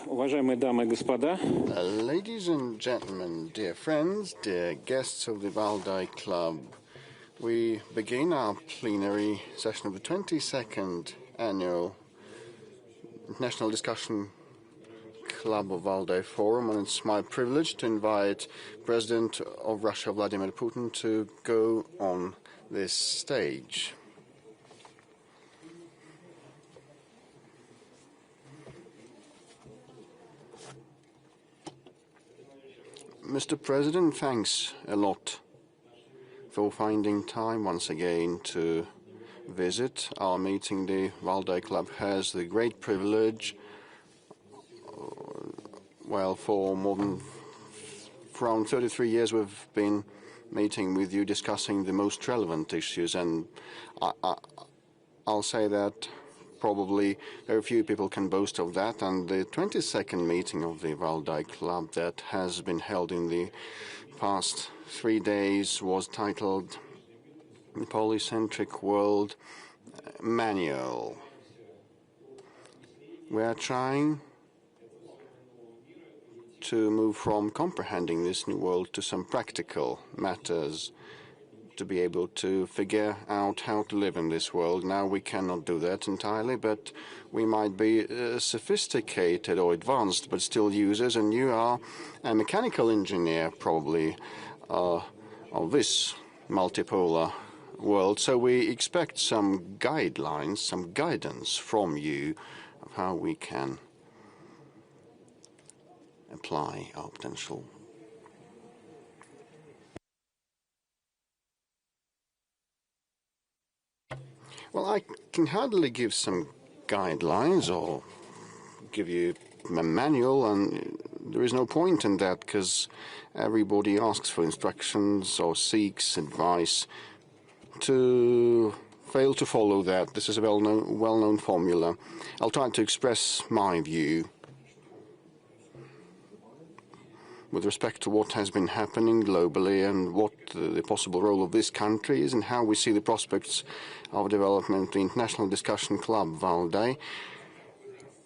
Уважаемые дамы и господа. Ladies and gentlemen, dear friends, dear guests of the Valdai Club, we begin our plenary session of the 22nd Annual National Discussion Club of Valdai Forum, and it's my privilege to invite President of Russia, Vladimir Putin, to go on this stage. Mr. President, thanks a lot for finding time once again to visit our meeting. The Valdai Club has the great privilege, for more than around 33 years we've been meeting with you, discussing the most relevant issues, and I'll say that probably very few people can boast of that. And the 22nd meeting of the Valdai Club that has been held in the past 3 days was titled The Polycentric World Manual. We are trying to move from comprehending this new world to some practical matters, to be able to figure out how to live in this world. Now we cannot do that entirely, but we might be sophisticated or advanced, but still users, and you are a mechanical engineer probably of this multipolar world. So we expect some guidelines, some guidance from you of how we can apply our potential. Well, I can hardly give some guidelines or give you a manual, and there is no point in that because everybody asks for instructions or seeks advice. To fail to follow that, this is a well-known formula. I'll try to express my view with respect to what has been happening globally and what the possible role of this country is and how we see the prospects of development. The International Discussion Club, Valdai,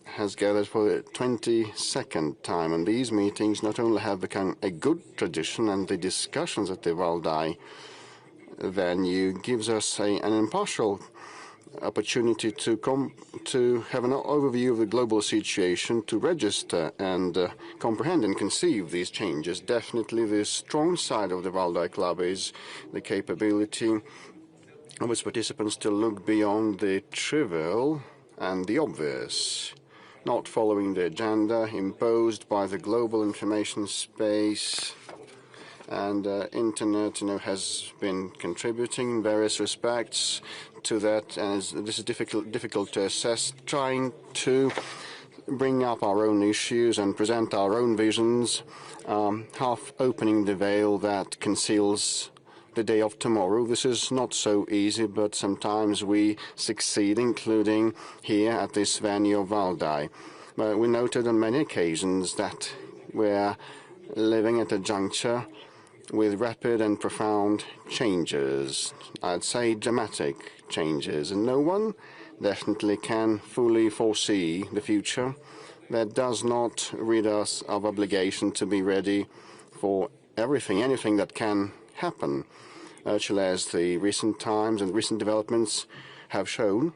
has gathered for the 22nd time, and these meetings not only have become a good tradition, and the discussions at the Valdai venue gives us an impartial opportunity to have an overview of the global situation, to register and comprehend and conceive these changes. Definitely the strong side of the Valdai Club is the capability of its participants to look beyond the trivial and the obvious, not following the agenda imposed by the global information space. And Internet, has been contributing in various respects to that, and this is difficult to assess. Trying to bring up our own issues and present our own visions, half opening the veil that conceals the day of tomorrow. This is not so easy, but sometimes we succeed, including here at this venue of Valdai. But we noted on many occasions that we're living at a juncture with rapid and profound changes, I'd say dramatic changes, and no one definitely can fully foresee the future. That does not rid us of obligation to be ready for anything that can happen. Actually, as the recent times and recent developments have shown,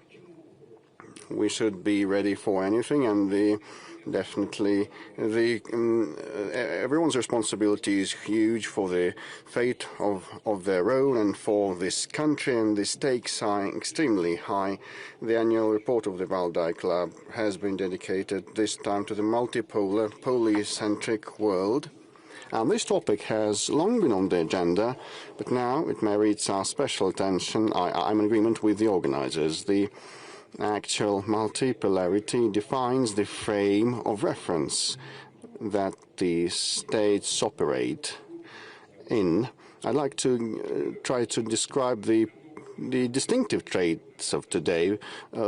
we should be ready for anything, and everyone's responsibility is huge for the fate of their own and for this country, and the stakes are extremely high. The annual report of the Valdai Club has been dedicated this time to the multipolar, polycentric world. And this topic has long been on the agenda, but now it merits our special attention. I'm in agreement with the organizers. The actual multipolarity defines the frame of reference that the states operate in. I'd like to try to describe the distinctive traits of today.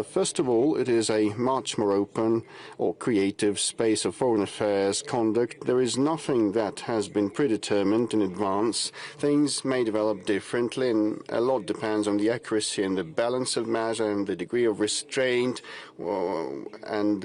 First of all, it is a much more open or creative space of foreign affairs conduct. There is nothing that has been predetermined in advance. Things may develop differently, and a lot depends on the accuracy and the balance of measure and the degree of restraint and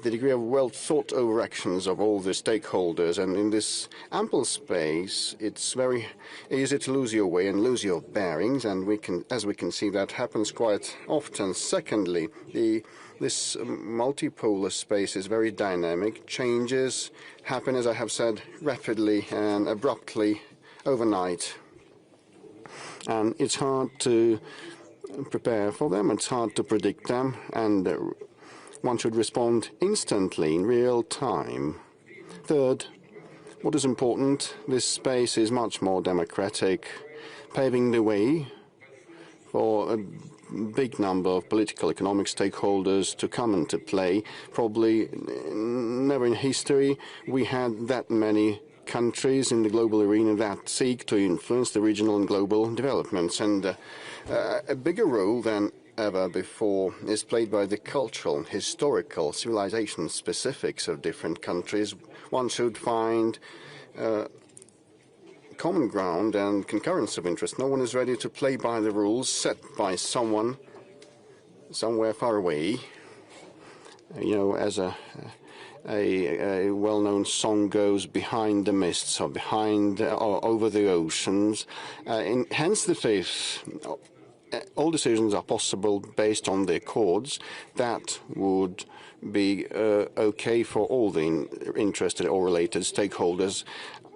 the degree of well-thought-over actions of all the stakeholders, and in this ample space, it's very easy to lose your way and lose your bearings, and as we can see, that happens quite often. Secondly, this multipolar space is very dynamic. Changes happen, as I have said, rapidly and abruptly overnight, and it's hard to prepare for them. It's hard to predict them, and one should respond instantly, in real time. Third, what is important, this space is much more democratic, paving the way for a big number of political, economic stakeholders to come into play. Probably never in history we had that many countries in the global arena that seek to influence the regional and global developments. And a bigger role than ever before is played by the cultural, historical, civilization specifics of different countries. One should find common ground and concurrence of interest. No one is ready to play by the rules set by someone somewhere far away. You know, as a well-known song goes, behind the mists or behind or over the oceans. Hence the faith. All decisions are possible based on the accords that would be okay for all the interested or related stakeholders.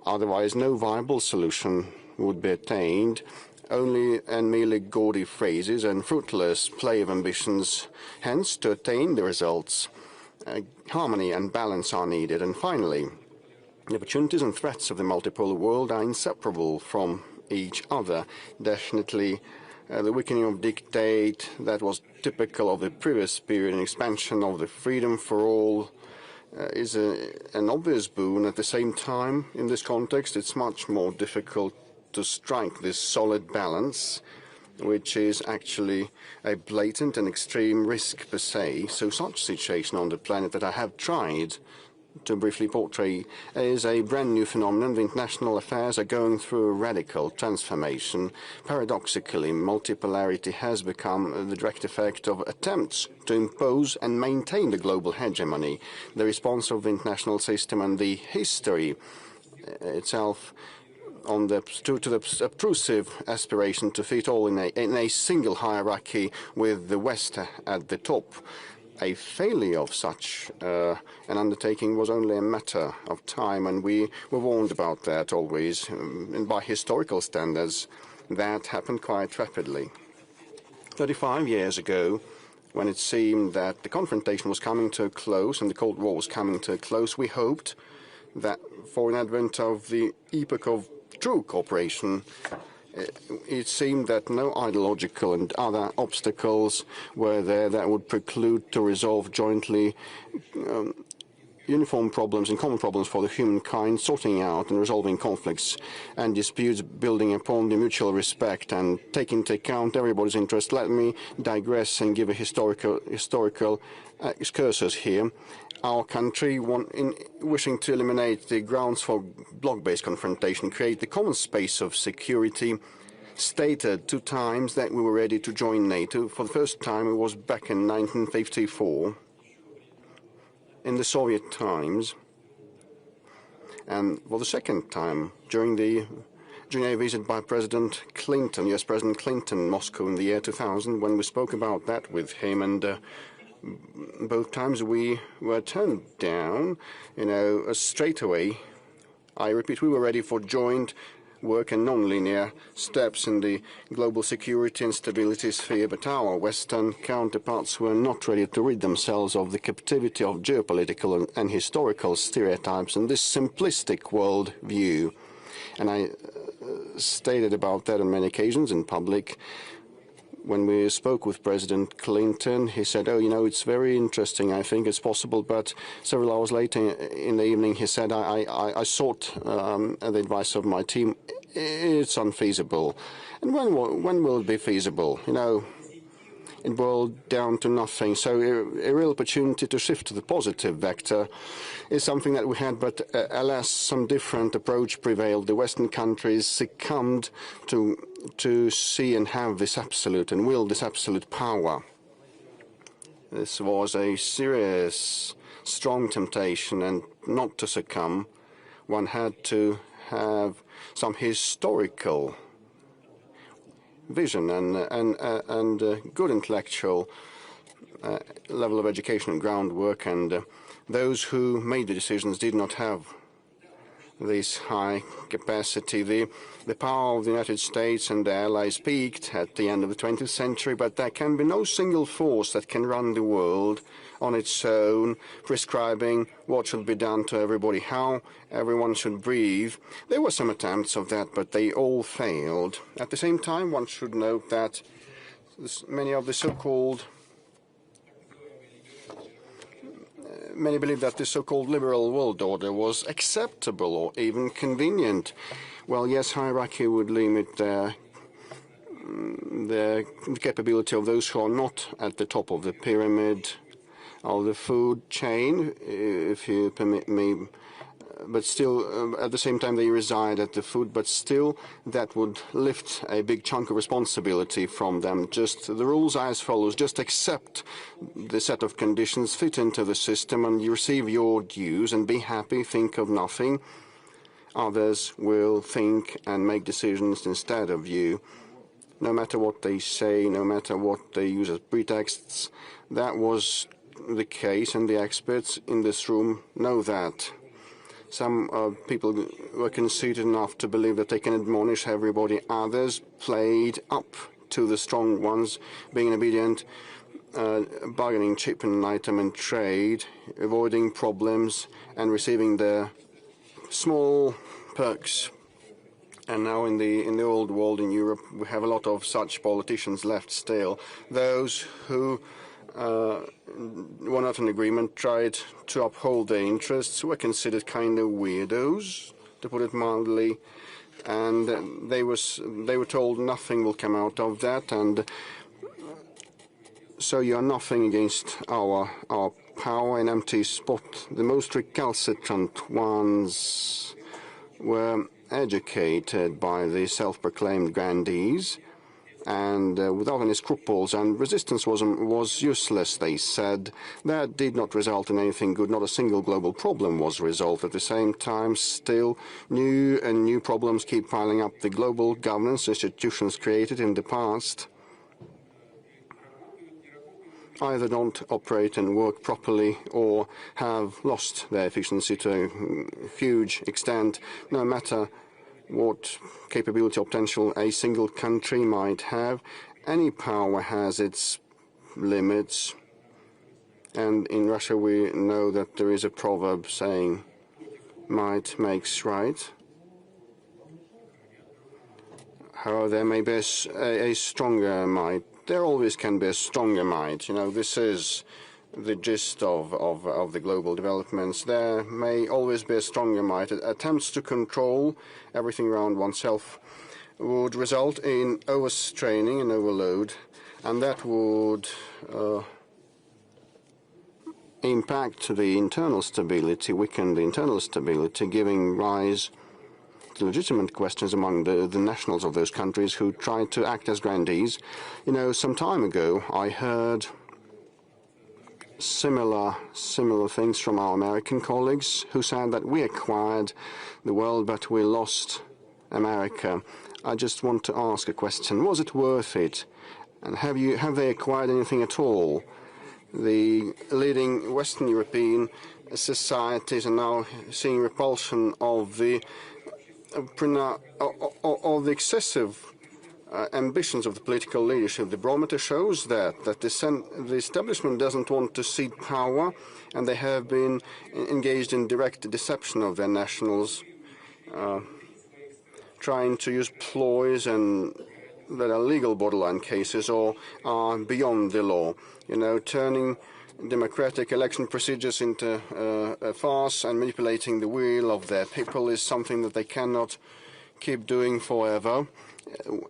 Otherwise, no viable solution would be attained. Only and merely gaudy phrases and fruitless play of ambitions. Hence, to attain the results, harmony and balance are needed. And finally, the opportunities and threats of the multipolar world are inseparable from each other. Definitely, the weakening of dictate that was typical of the previous period and expansion of the freedom for all is an obvious boon. At the same time, in this context, it's much more difficult to strike this solid balance, which is actually a blatant and extreme risk per se. So such situation on the planet that I have tried to briefly portray is a brand new phenomenon. The international affairs are going through a radical transformation. Paradoxically, multipolarity has become the direct effect of attempts to impose and maintain the global hegemony. The response of the international system and the history itself to the obtrusive aspiration to fit all in a single hierarchy with the West at the top. A failure of such an undertaking was only a matter of time, and we were warned about that always. And by historical standards, that happened quite rapidly. 35 years ago, when it seemed that the confrontation was coming to a close and the Cold War was coming to a close, we hoped that for an advent of the epoch of true cooperation, it seemed that no ideological and other obstacles were there that would preclude to resolve jointly uniform problems and common problems for the humankind, sorting out and resolving conflicts and disputes, building upon the mutual respect and taking into account everybody's interest. Let me digress and give a historical excursus here. Our country, wishing to eliminate the grounds for bloc-based confrontation, create the common space of security, stated 2 times that we were ready to join NATO. For the first time, it was back in 1954, in the Soviet times, and for the second time, during a visit by President Clinton, U.S. President Clinton, in Moscow in the year 2000, when we spoke about that with him, and both times we were turned down, straight away. I repeat, we were ready for joint work and non-linear steps in the global security and stability sphere, but our Western counterparts were not ready to rid themselves of the captivity of geopolitical and historical stereotypes and this simplistic world view. And I stated about that on many occasions in public. When we spoke with President Clinton, he said, it's very interesting, I think it's possible, but several hours later in the evening he said, I sought the advice of my team, it's unfeasible. And when will it be feasible? It boiled down to nothing. So a real opportunity to shift to the positive vector is something that we had, but alas, some different approach prevailed. The Western countries succumbed to see and have this absolute and wield this absolute power. This was a serious strong temptation and not to succumb, one had to have some historical vision and good intellectual level of education and groundwork, and those who made the decisions did not have this high capacity. The power of the United States and their allies peaked at the end of the 20th century, but there can be no single force that can run the world on its own, prescribing what should be done to everybody, how everyone should breathe. There were some attempts of that, but they all failed. At the same time, one should note that many of the so-called Many believe that the so-called liberal world order was acceptable or even convenient. Well, yes, hierarchy would limit the capability of those who are not at the top of the pyramid of the food chain, if you permit me. But still, at the same time, they reside at the food, but still that would lift a big chunk of responsibility from them. Just the rules are as follows: just accept the set of conditions, fit into the system, and you receive your dues and be happy, think of nothing. Others will think and make decisions instead of you. No matter what they say, no matter what they use as pretexts, that was the case, and the experts in this room know that. Some people were conceited enough to believe that they can admonish everybody. Others played up to the strong ones, being an obedient bargaining chip and item in trade, avoiding problems and receiving their small perks. And now in the old world in Europe, we have a lot of such politicians left still. Those who were not in agreement, tried to uphold their interests, were considered kind of weirdos, to put it mildly, and they were told nothing will come out of that, and so you are nothing against our power, an empty spot. The most recalcitrant ones were educated by the self-proclaimed grandees, and without any scruples, and resistance was useless, they said. That did not result in anything good. Not a single global problem was resolved. At the same time, still new and new problems keep piling up. The global governance institutions created in the past either don't operate and work properly or have lost their efficiency to a huge extent. No matter what capability or potential a single country might have, any power has its limits. And in Russia we know that there is a proverb saying, might makes right. However, there may be a stronger might. There always can be a stronger might. You know, this is the gist of the global developments. There may always be a stronger might. Attempts to control everything around oneself would result in overstraining and overload, and that would impact the internal stability, weaken the internal stability, giving rise to legitimate questions among the nationals of those countries who tried to act as grandees. You know, some time ago I heard similar things from our American colleagues who said that we acquired the world but we lost America. I just want to ask a question. Was it worth it? And have they acquired anything at all? The leading Western European societies are now seeing repulsion of the excessive ambitions of the political leadership. The barometer shows that the establishment doesn't want to cede power, and they have been engaged in direct deception of their nationals, trying to use ploys and that are legal borderline cases or are beyond the law. You know, turning democratic election procedures into a farce and manipulating the will of their people is something that they cannot keep doing forever.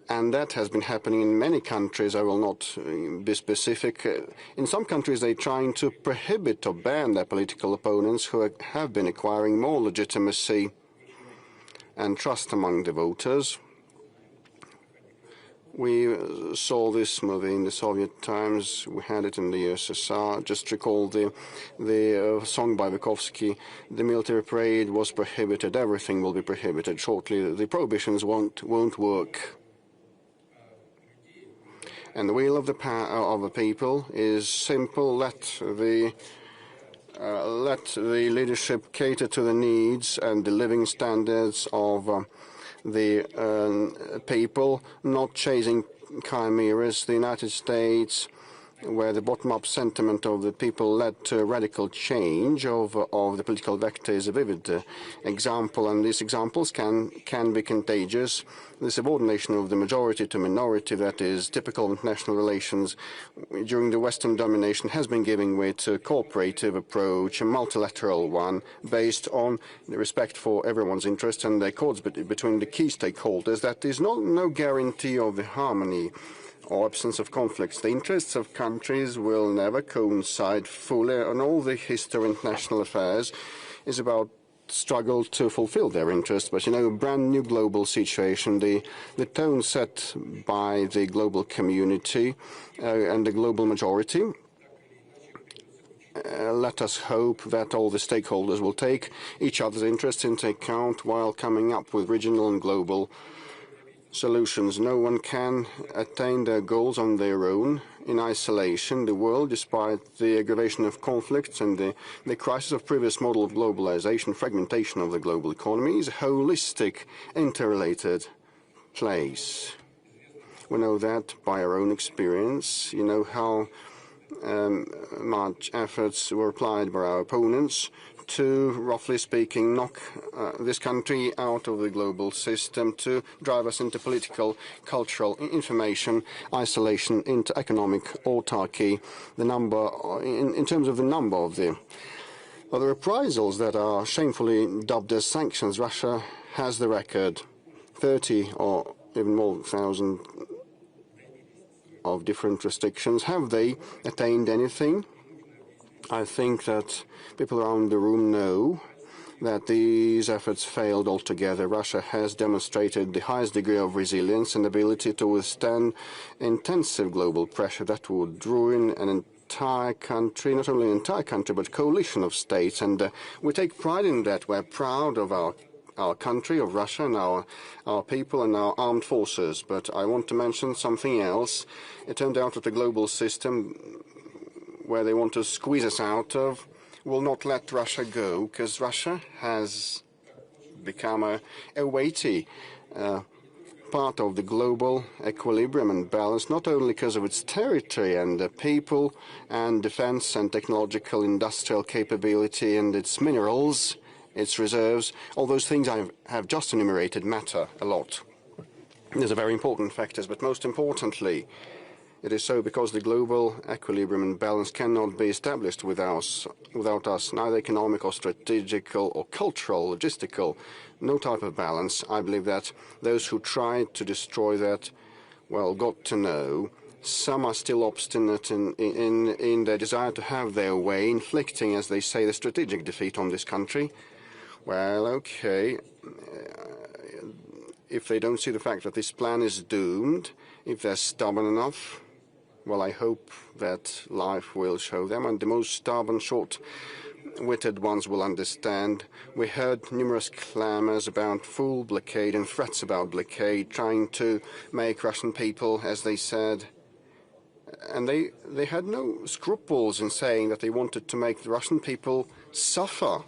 And that has been happening in many countries. I will not be specific. In some countries, they're trying to prohibit or ban their political opponents who have been acquiring more legitimacy and trust among the voters. We saw this movie in the Soviet times. We had it in the USSR. Just recall the song by Vygotsky. The military parade was prohibited. Everything will be prohibited shortly. The prohibitions won't work. And the will of the people is simple. Let the leadership cater to the needs and the living standards of the people, not chasing chimeras. The United States, where the bottom-up sentiment of the people led to a radical change of the political vector, is a vivid example, and these examples can be contagious. The subordination of the majority to minority that is typical of international relations during the Western domination has been giving way to a cooperative approach, a multilateral one, based on the respect for everyone's interests and the accords between the key stakeholders. That is no guarantee of the harmony or absence of conflicts. The interests of countries will never coincide fully, and all the history of international affairs is about struggle to fulfill their interests. But, a brand new global situation, the tone set by the global community and the global majority, let us hope that all the stakeholders will take each other's interests into account while coming up with regional and global solutions. No one can attain their goals on their own in isolation. The world, despite the aggravation of conflicts and the crisis of previous model of globalization, fragmentation of the global economy, is a holistic, interrelated place. We know that by our own experience. You know how much efforts were applied by our opponents to, roughly speaking, knock this country out of the global system, to drive us into political, cultural, information isolation, into economic autarky. The number, in terms of the number of the reprisals that are shamefully dubbed as sanctions, Russia has the record, 30 or even more thousand of different restrictions. Have they attained anything? I think that people around the room know that these efforts failed altogether. Russia has demonstrated the highest degree of resilience and ability to withstand intensive global pressure that would ruin an entire country, not only an entire country, but a coalition of states. And we take pride in that. We're proud of our country, of Russia, and our people and our armed forces. But I want to mention something else. It turned out that the global system, where they want to squeeze us out of, will not let Russia go, because Russia has become a weighty part of the global equilibrium and balance, not only because of its territory and the people and defense and technological industrial capability and its minerals, its reserves. All those things I have just enumerated matter a lot. These are very important factors, but most importantly, it is so because the global equilibrium and balance cannot be established without us, neither economic or strategical or cultural, logistical, no type of balance. I believe that those who tried to destroy that, well, got to know. Some are still obstinate in their desire to have their way, inflicting, as they say, the strategic defeat on this country. Well, okay, if they don't see the fact that this plan is doomed, if they're stubborn enough, well, I hope that life will show them, and the most stubborn, short-witted ones will understand. We heard numerous clamors about full blockade and threats about blockade, trying to make Russian people, as they said, and they had no scruples in saying that they wanted to make the Russian people suffer.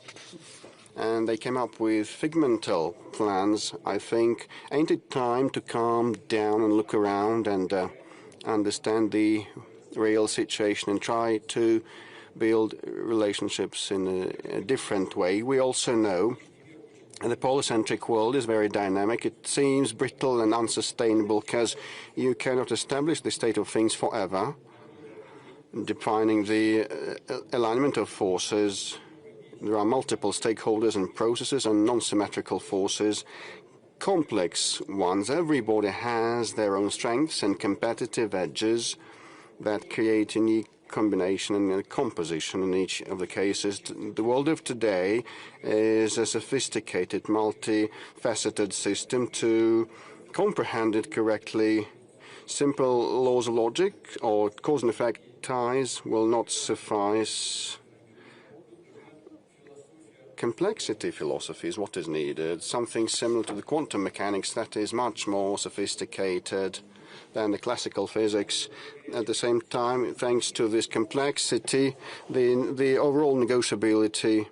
And they came up with figmental plans. I think, ain't it time to calm down and look around and understand the real situation and try to build relationships in a different way? We also know the polycentric world is very dynamic. It seems brittle and unsustainable because you cannot establish the state of things forever. Defining the alignment of forces, there are multiple stakeholders and processes and non-symmetrical forces, complex ones. Everybody has their own strengths and competitive edges that create a unique combination and a composition in each of the cases. The world of today is a sophisticated, multifaceted system. To comprehend it correctly, Simple laws of logic or cause and effect ties will not suffice. Complexity philosophy is what is needed, something similar to the quantum mechanics that is much more sophisticated than the classical physics. At the same time, thanks to this complexity, the overall negotiability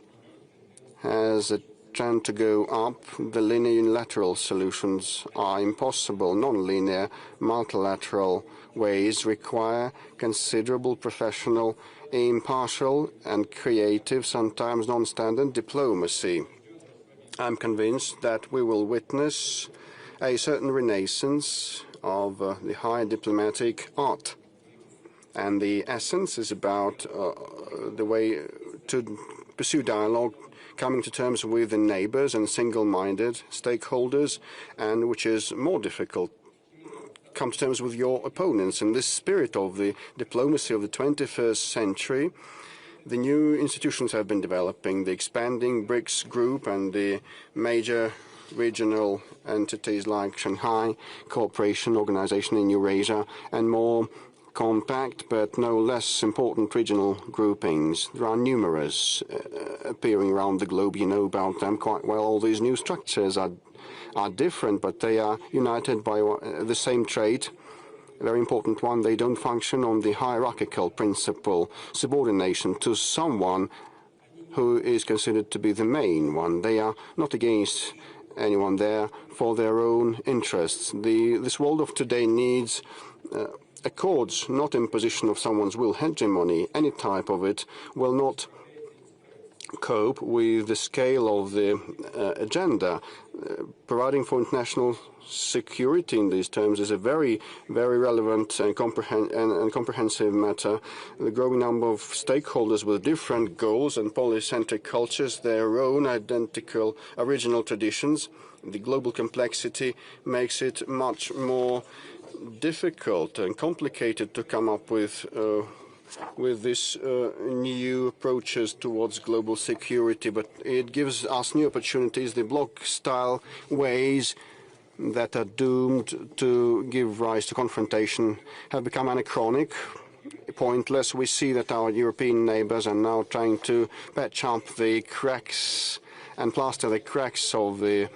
has a trend to go up. The linear unilateral solutions are impossible. Non-linear multilateral ways require considerable professional, impartial and creative, sometimes non-standard diplomacy. I'm convinced that we will witness a certain renaissance of the high diplomatic art. And the essence is about the way to pursue dialogue, coming to terms with the neighbors and single-minded stakeholders, and which is more difficult, come to terms with your opponents. In this spirit of the diplomacy of the 21st century, the new institutions have been developing, the expanding BRICS group and the major regional entities like Shanghai Cooperation Organization in Eurasia, and more compact but no less important regional groupings. There are numerous appearing around the globe. You know about them quite well. All these new structures are different, but they are united by the same trait, a very important one. They don't function on the hierarchical principle, subordination to someone who is considered to be the main one. They are not against anyone there for their own interests. This world of today needs accords, not imposition of someone's will. Hegemony, any type of it, will not cope with the scale of the agenda. Providing for international security in these terms is a very, very relevant and comprehensive matter. The growing number of stakeholders with different goals and polycentric cultures, their own identical original traditions, the global complexity makes it much more difficult and complicated to come up with this new approaches towards global security, but it gives us new opportunities. The bloc-style ways that are doomed to give rise to confrontation have become anachronic, pointless. We see that our European neighbors are now trying to patch up the cracks and plaster the cracks of the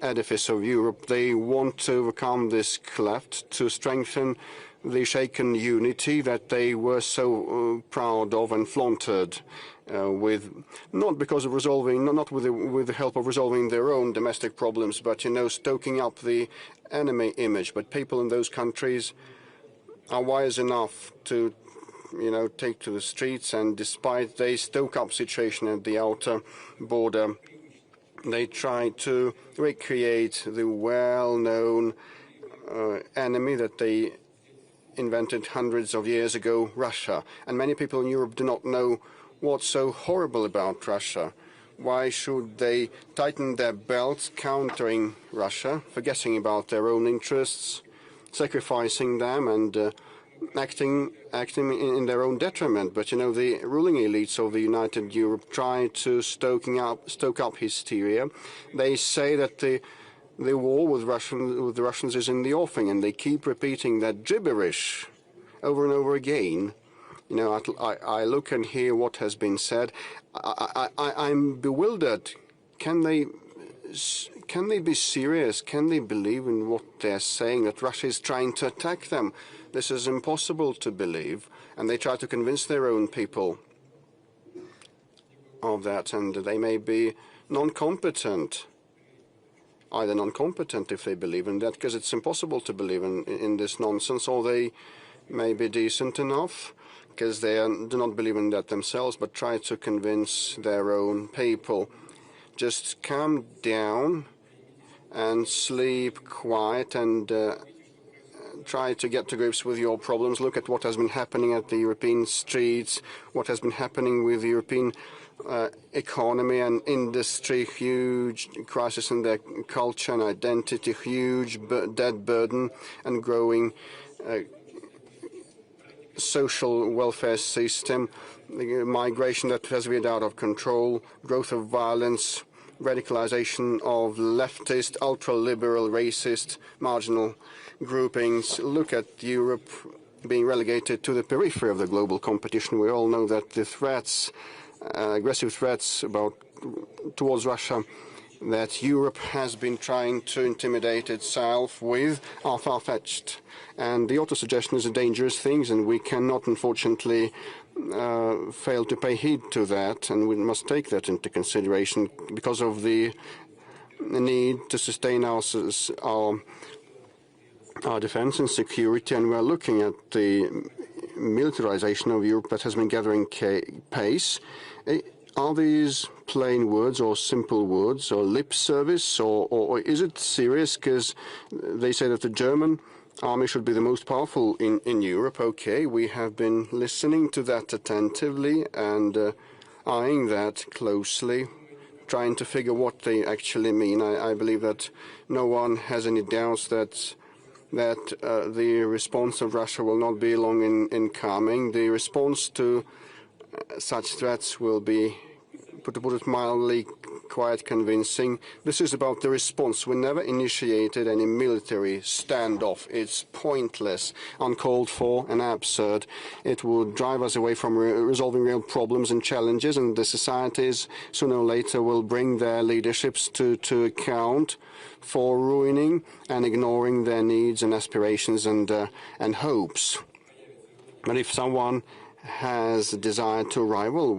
edifice of Europe. They want to overcome this cleft, to strengthen the shaken unity that they were so proud of and flaunted with, not because of resolving, not with the help of resolving their own domestic problems, but, you know, stoking up the enemy image. But people in those countries are wise enough to, you know, take to the streets, and despite they stoke up situation at the outer border, they try to recreate the well-known enemy that they invented hundreds of years ago, Russia. And many people in Europe do not know what's so horrible about Russia. Why should they tighten their belts countering Russia, forgetting about their own interests, sacrificing them and acting in their own detriment? But, you know, the ruling elites of the United Europe try to stoke up hysteria. They say that the war with the Russians is in the offing, and they keep repeating that gibberish over and over again. You know, I look and hear what has been said. I'm bewildered. Can they be serious? Can they believe in what they're saying, that Russia is trying to attack them? This is impossible to believe, and they try to convince their own people of that, and they may be non-competent. Either non-competent if they believe in that, because it's impossible to believe in this nonsense, or they may be decent enough because they do not believe in that themselves, but try to convince their own people. Just calm down and sleep quiet and try to get to grips with your problems. Look at what has been happening at the European streets, what has been happening with the European economy and industry, huge crisis in their culture and identity, huge debt burden and growing social welfare system, migration that has veered out of control, growth of violence, radicalization of leftist, ultra-liberal, racist, marginal groupings. Look at Europe being relegated to the periphery of the global competition. We all know that the threats, aggressive threats towards Russia that Europe has been trying to intimidate itself with are far-fetched. And the auto-suggestion is a dangerous thing, and we cannot, unfortunately, fail to pay heed to that, and we must take that into consideration because of the need to sustain our defense and security. And we're looking at the militarization of Europe that has been gathering pace. Are these plain words or simple words or lip service, or is it serious? Because they say that the German army should be the most powerful in Europe. Okay, we have been listening to that attentively and eyeing that closely, trying to figure what they actually mean. I believe that no one has any doubts that the response of Russia will not be long in coming. The response to such threats will be, to put it mildly, quite convincing. This is about the response. We never initiated any military standoff. It's pointless, uncalled for, and absurd. It would drive us away from resolving real problems and challenges, and the societies, sooner or later, will bring their leaderships to account for ruining and ignoring their needs and aspirations and hopes. But if someone has a desire to rival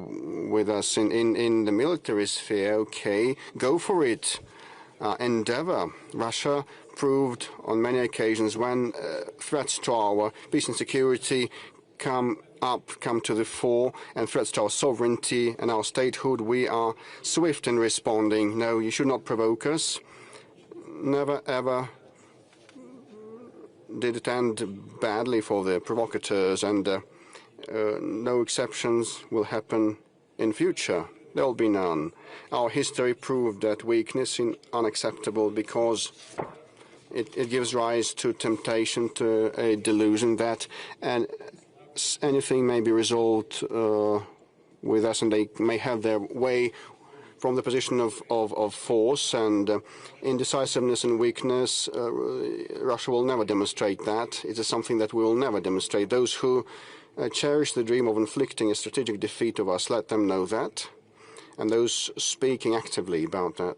with us in the military sphere, okay, go for it. Endeavor. Russia proved on many occasions when threats to our peace and security come to the fore, and threats to our sovereignty and our statehood, we are swift in responding. No, you should not provoke us. Never, ever did it end badly for the provocateurs, and no exceptions will happen in future. There will be none. Our history proved that weakness is unacceptable because it gives rise to temptation, to a delusion that anything may be resolved with us, and they may have their way from the position of force and indecisiveness and weakness. Russia will never demonstrate that. It is something that we will never demonstrate. Those who cherish the dream of inflicting a strategic defeat of us, let them know that. And those speaking actively about that,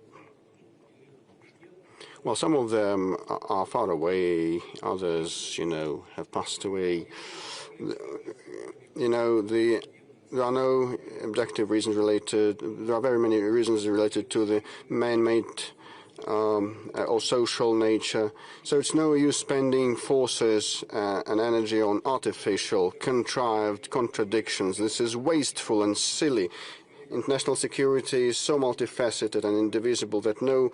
well, some of them are far away, others, have passed away. There are no objective reasons related. There are very many reasons related to the man-made or social nature. So it's no use spending forces and energy on artificial, contrived contradictions. This is wasteful and silly. International security is so multifaceted and indivisible that no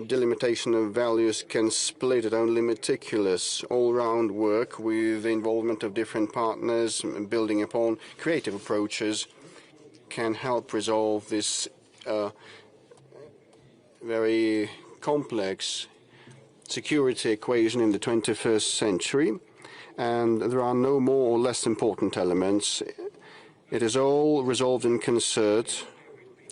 delimitation of values can split it. Only meticulous, all-round work with the involvement of different partners, building upon creative approaches, can help resolve this very complex security equation in the 21st century. And there are no more or less important elements. It is all resolved in concert.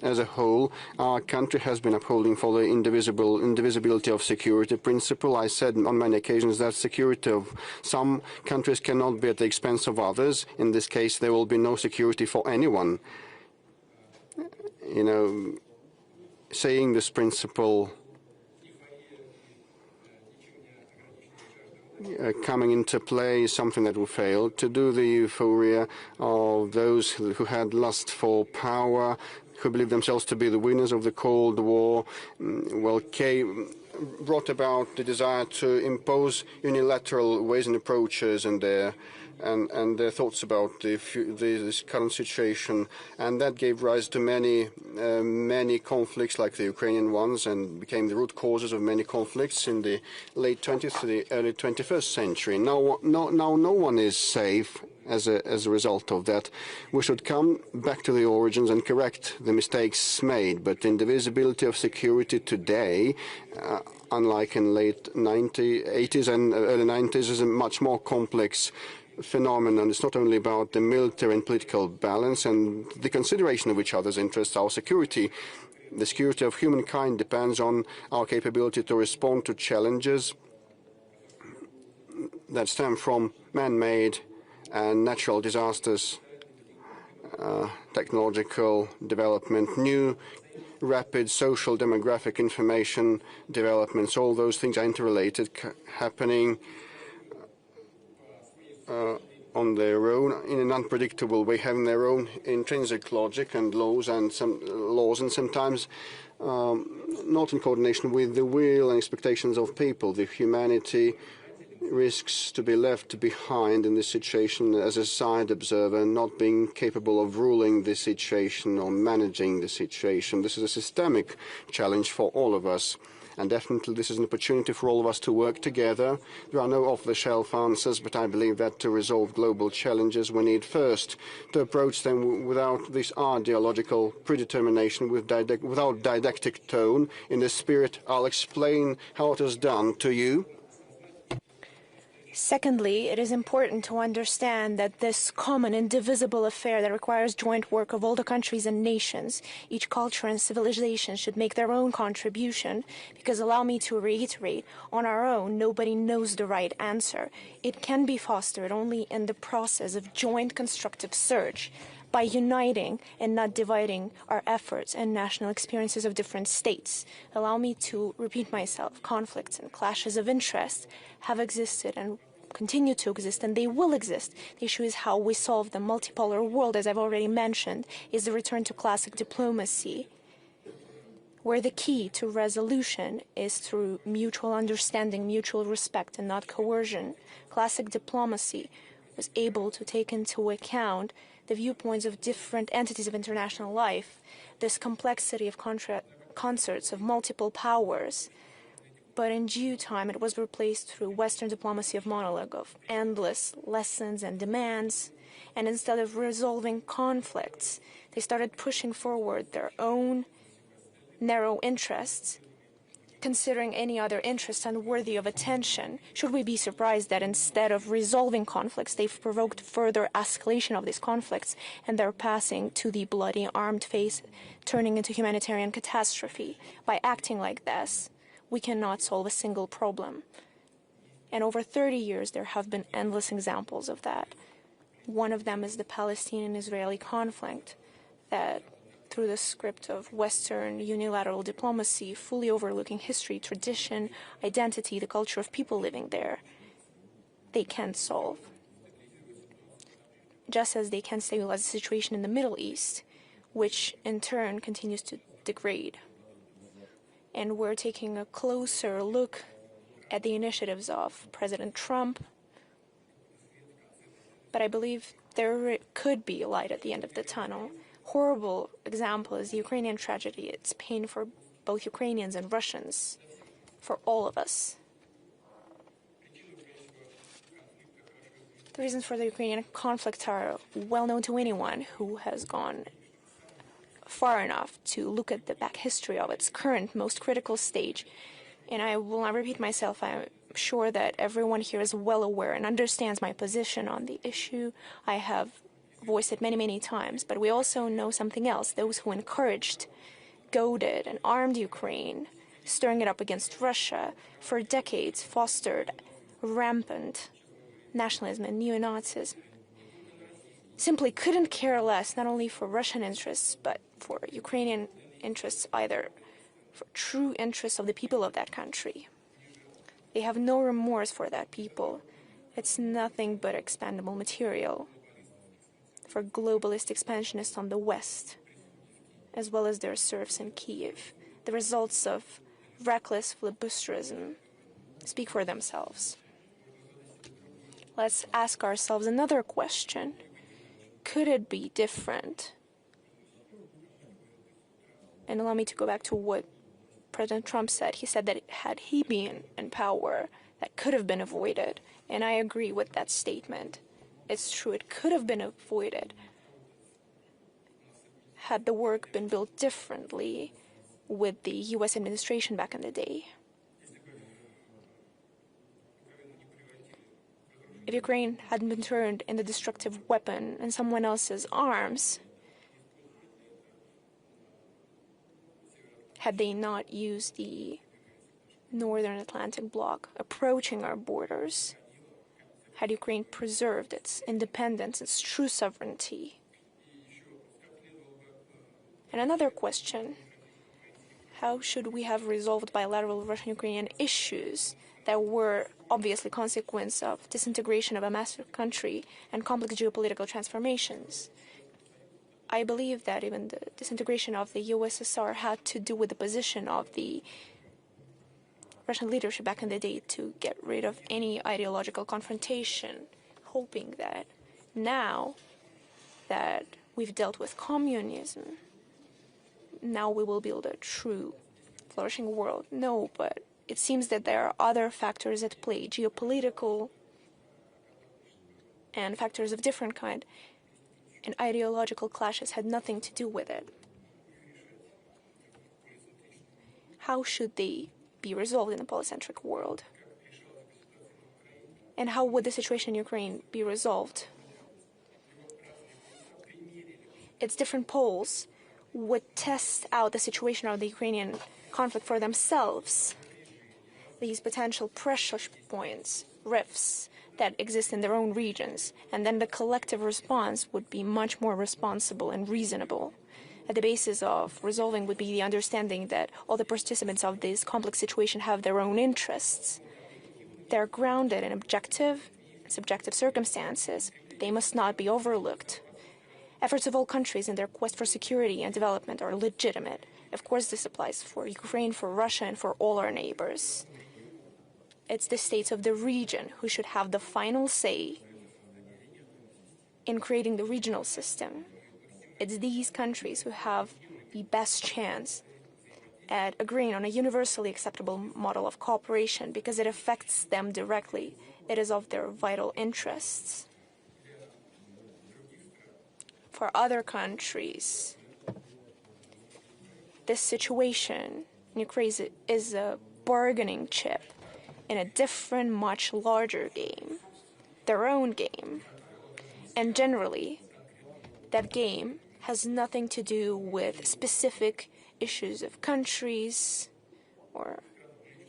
As a whole, our country has been upholding for the indivisibility of security principle. I said on many occasions that security of some countries cannot be at the expense of others. In this case, there will be no security for anyone. Saying this principle coming into play is something that will fail. To do the euphoria of those who had lust for power, who believed themselves to be the winners of the Cold War, brought about the desire to impose unilateral ways and approaches and their thoughts about this current situation, and that gave rise to many conflicts like the Ukrainian ones, and became the root causes of many conflicts in the late 20th to the early 21st century. Now no one is safe as a result of that. We should come back to the origins and correct the mistakes made, but the indivisibility of security today, unlike in late 80s and early 90s, is a much more complex phenomenon. It's not only about the military and political balance and the consideration of each other's interests. Our security The security of humankind depends on our capability to respond to challenges that stem from man-made and natural disasters, technological development, new rapid social demographic information developments. All those things are interrelated, happening on their own in an unpredictable way, having their own intrinsic logic and laws, and sometimes not in coordination with the will and expectations of people. The humanity risks to be left behind in this situation as a side observer, not being capable of ruling the situation or managing the situation. This is a systemic challenge for all of us. And definitely this is an opportunity for all of us to work together. There are no off-the-shelf answers, but I believe that to resolve global challenges, we need first to approach them without this ideological predetermination, without didactic tone. In this spirit, I'll explain how it is done to you. Secondly, it is important to understand that this common, indivisible affair that requires joint work of all the countries and nations, each culture and civilization should make their own contribution, because allow me to reiterate, on our own, nobody knows the right answer. It can be fostered only in the process of joint constructive search, by uniting and not dividing our efforts and national experiences of different states. Allow me to repeat myself. Conflicts and clashes of interest have existed and continue to exist, and they will exist. The issue is how we solve the multipolar world, as I've already mentioned, is the return to classic diplomacy, where the key to resolution is through mutual understanding, mutual respect, and not coercion. Classic diplomacy was able to take into account the viewpoints of different entities of international life, this complexity of concerts of multiple powers. But in due time, it was replaced through Western diplomacy of monologue, of endless lessons and demands. And instead of resolving conflicts, they started pushing forward their own narrow interests, considering any other interest unworthy of attention. Should we be surprised that instead of resolving conflicts, they've provoked further escalation of these conflicts, and they're passing to the bloody armed phase, turning into humanitarian catastrophe? By acting like this, we cannot solve a single problem. And over 30 years, there have been endless examples of that. One of them is the Palestinian-Israeli conflict, that through the script of Western unilateral diplomacy, fully overlooking history, tradition, identity, the culture of people living there, they can't solve. Just as they can't stabilize the situation in the Middle East, which in turn continues to degrade. And we're taking a closer look at the initiatives of President Trump, but I believe there could be light at the end of the tunnel. Horrible example is the Ukrainian tragedy. It's pain for both Ukrainians and Russians, for all of us. The reasons for the Ukrainian conflict are well known to anyone who has gone far enough to look at the back history of its current, most critical stage. And I will not repeat myself. I'm sure that everyone here is well aware and understands my position on the issue. I have voiced it many, many times, but we also know something else. Those who encouraged, goaded, and armed Ukraine, stirring it up against Russia, for decades fostered rampant nationalism and neo-Nazism, simply couldn't care less, not only for Russian interests, but for Ukrainian interests, either for true interests of the people of that country. They have no remorse for that people. It's nothing but expendable material for globalist expansionists on the West, as well as their serfs in Kiev. The results of reckless filibusterism speak for themselves. Let's ask ourselves another question. Could it be different? And allow me to go back to what President Trump said. He said that had he been in power, that could have been avoided. And I agree with that statement. It's true, it could have been avoided had the work been built differently with the U.S. administration back in the day. If Ukraine hadn't been turned into a destructive weapon in someone else's arms, Had they not used the Northern Atlantic bloc approaching our borders, had Ukraine preserved its independence, its true sovereignty? And another question, how should we have resolved bilateral Russian-Ukrainian issues that were obviously consequence of disintegration of a massive country and complex geopolitical transformations? I believe that even the disintegration of the USSR had to do with the position of the Russian leadership back in the day to get rid of any ideological confrontation, hoping that now that we've dealt with communism, now we will build a true flourishing world. No, but it seems that there are other factors at play, geopolitical and factors of different kind, and ideological clashes had nothing to do with it. How should they be resolved in a polycentric world? And how would the situation in Ukraine be resolved? Its different poles would test out the situation of the Ukrainian conflict for themselves. These potential pressure points, rifts that exist in their own regions, and then the collective response would be much more responsible and reasonable. At the basis of resolving would be the understanding that all the participants of this complex situation have their own interests. They're grounded in objective and subjective circumstances. They must not be overlooked. Efforts of all countries in their quest for security and development are legitimate. Of course, this applies for Ukraine, for Russia, and for all our neighbors. It's the states of the region who should have the final say in creating the regional system. It's these countries who have the best chance at agreeing on a universally acceptable model of cooperation because it affects them directly. It is of their vital interests. For other countries, this situation in Ukraine is a bargaining chip in a different, much larger game, their own game. And generally, that game has nothing to do with specific issues of countries, or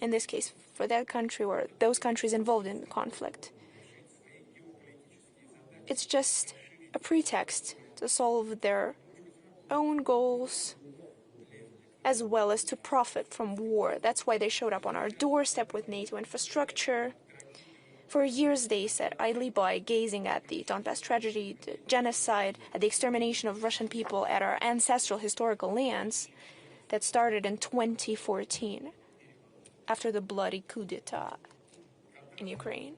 in this case, for that country or those countries involved in the conflict. It's just a pretext to solve their own goals as well as to profit from war. That's why they showed up on our doorstep with NATO infrastructure. For years they sat idly by, gazing at the Donbass tragedy, the genocide, at the extermination of Russian people at our ancestral historical lands that started in 2014 after the bloody coup d'etat in Ukraine.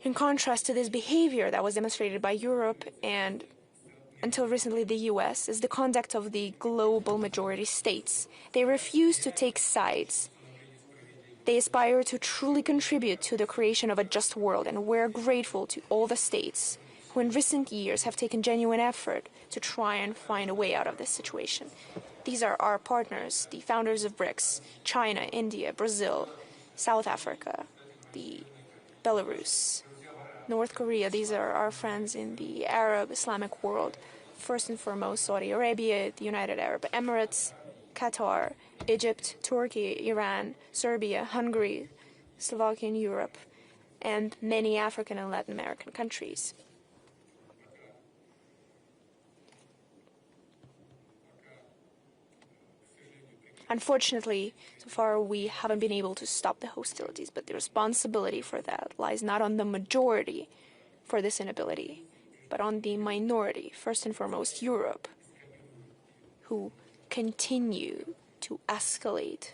In contrast to this behavior that was demonstrated by Europe and, until recently, the US, is the conduct of the global majority states. They refuse to take sides. They aspire to truly contribute to the creation of a just world, and we're grateful to all the states who in recent years have taken genuine effort to try and find a way out of this situation. These are our partners, the founders of BRICS, China, India, Brazil, South Africa, the Belarus, North Korea. These are our friends in the Arab Islamic world. First and foremost, Saudi Arabia, the United Arab Emirates, Qatar, Egypt, Turkey, Iran, Serbia, Hungary, Slovakia in Europe, and many African and Latin American countries. Unfortunately, so far we haven't been able to stop the hostilities, but the responsibility for that lies not on the majority for this inability, but on the minority, first and foremost Europe, who continue to escalate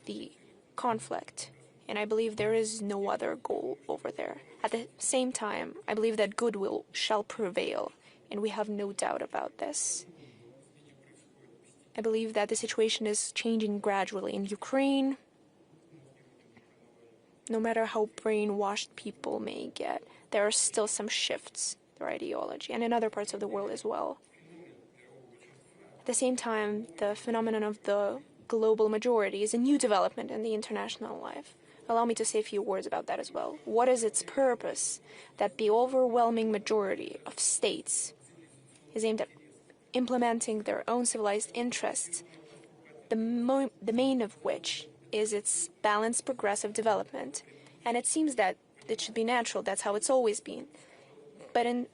the conflict. And I believe there is no other goal over there. At the same time, I believe that goodwill shall prevail, and we have no doubt about this. I believe that the situation is changing gradually in Ukraine. No matter how brainwashed people may get, there are still some shifts in their ideology, and in other parts of the world as well. At the same time, the phenomenon of the global majority is a new development in the international life. Allow me to say a few words about that as well. What is its purpose? That the overwhelming majority of states is aimed at implementing their own civilized interests, the main of which is its balanced progressive development. And it seems that it should be natural, that's how it's always been. But in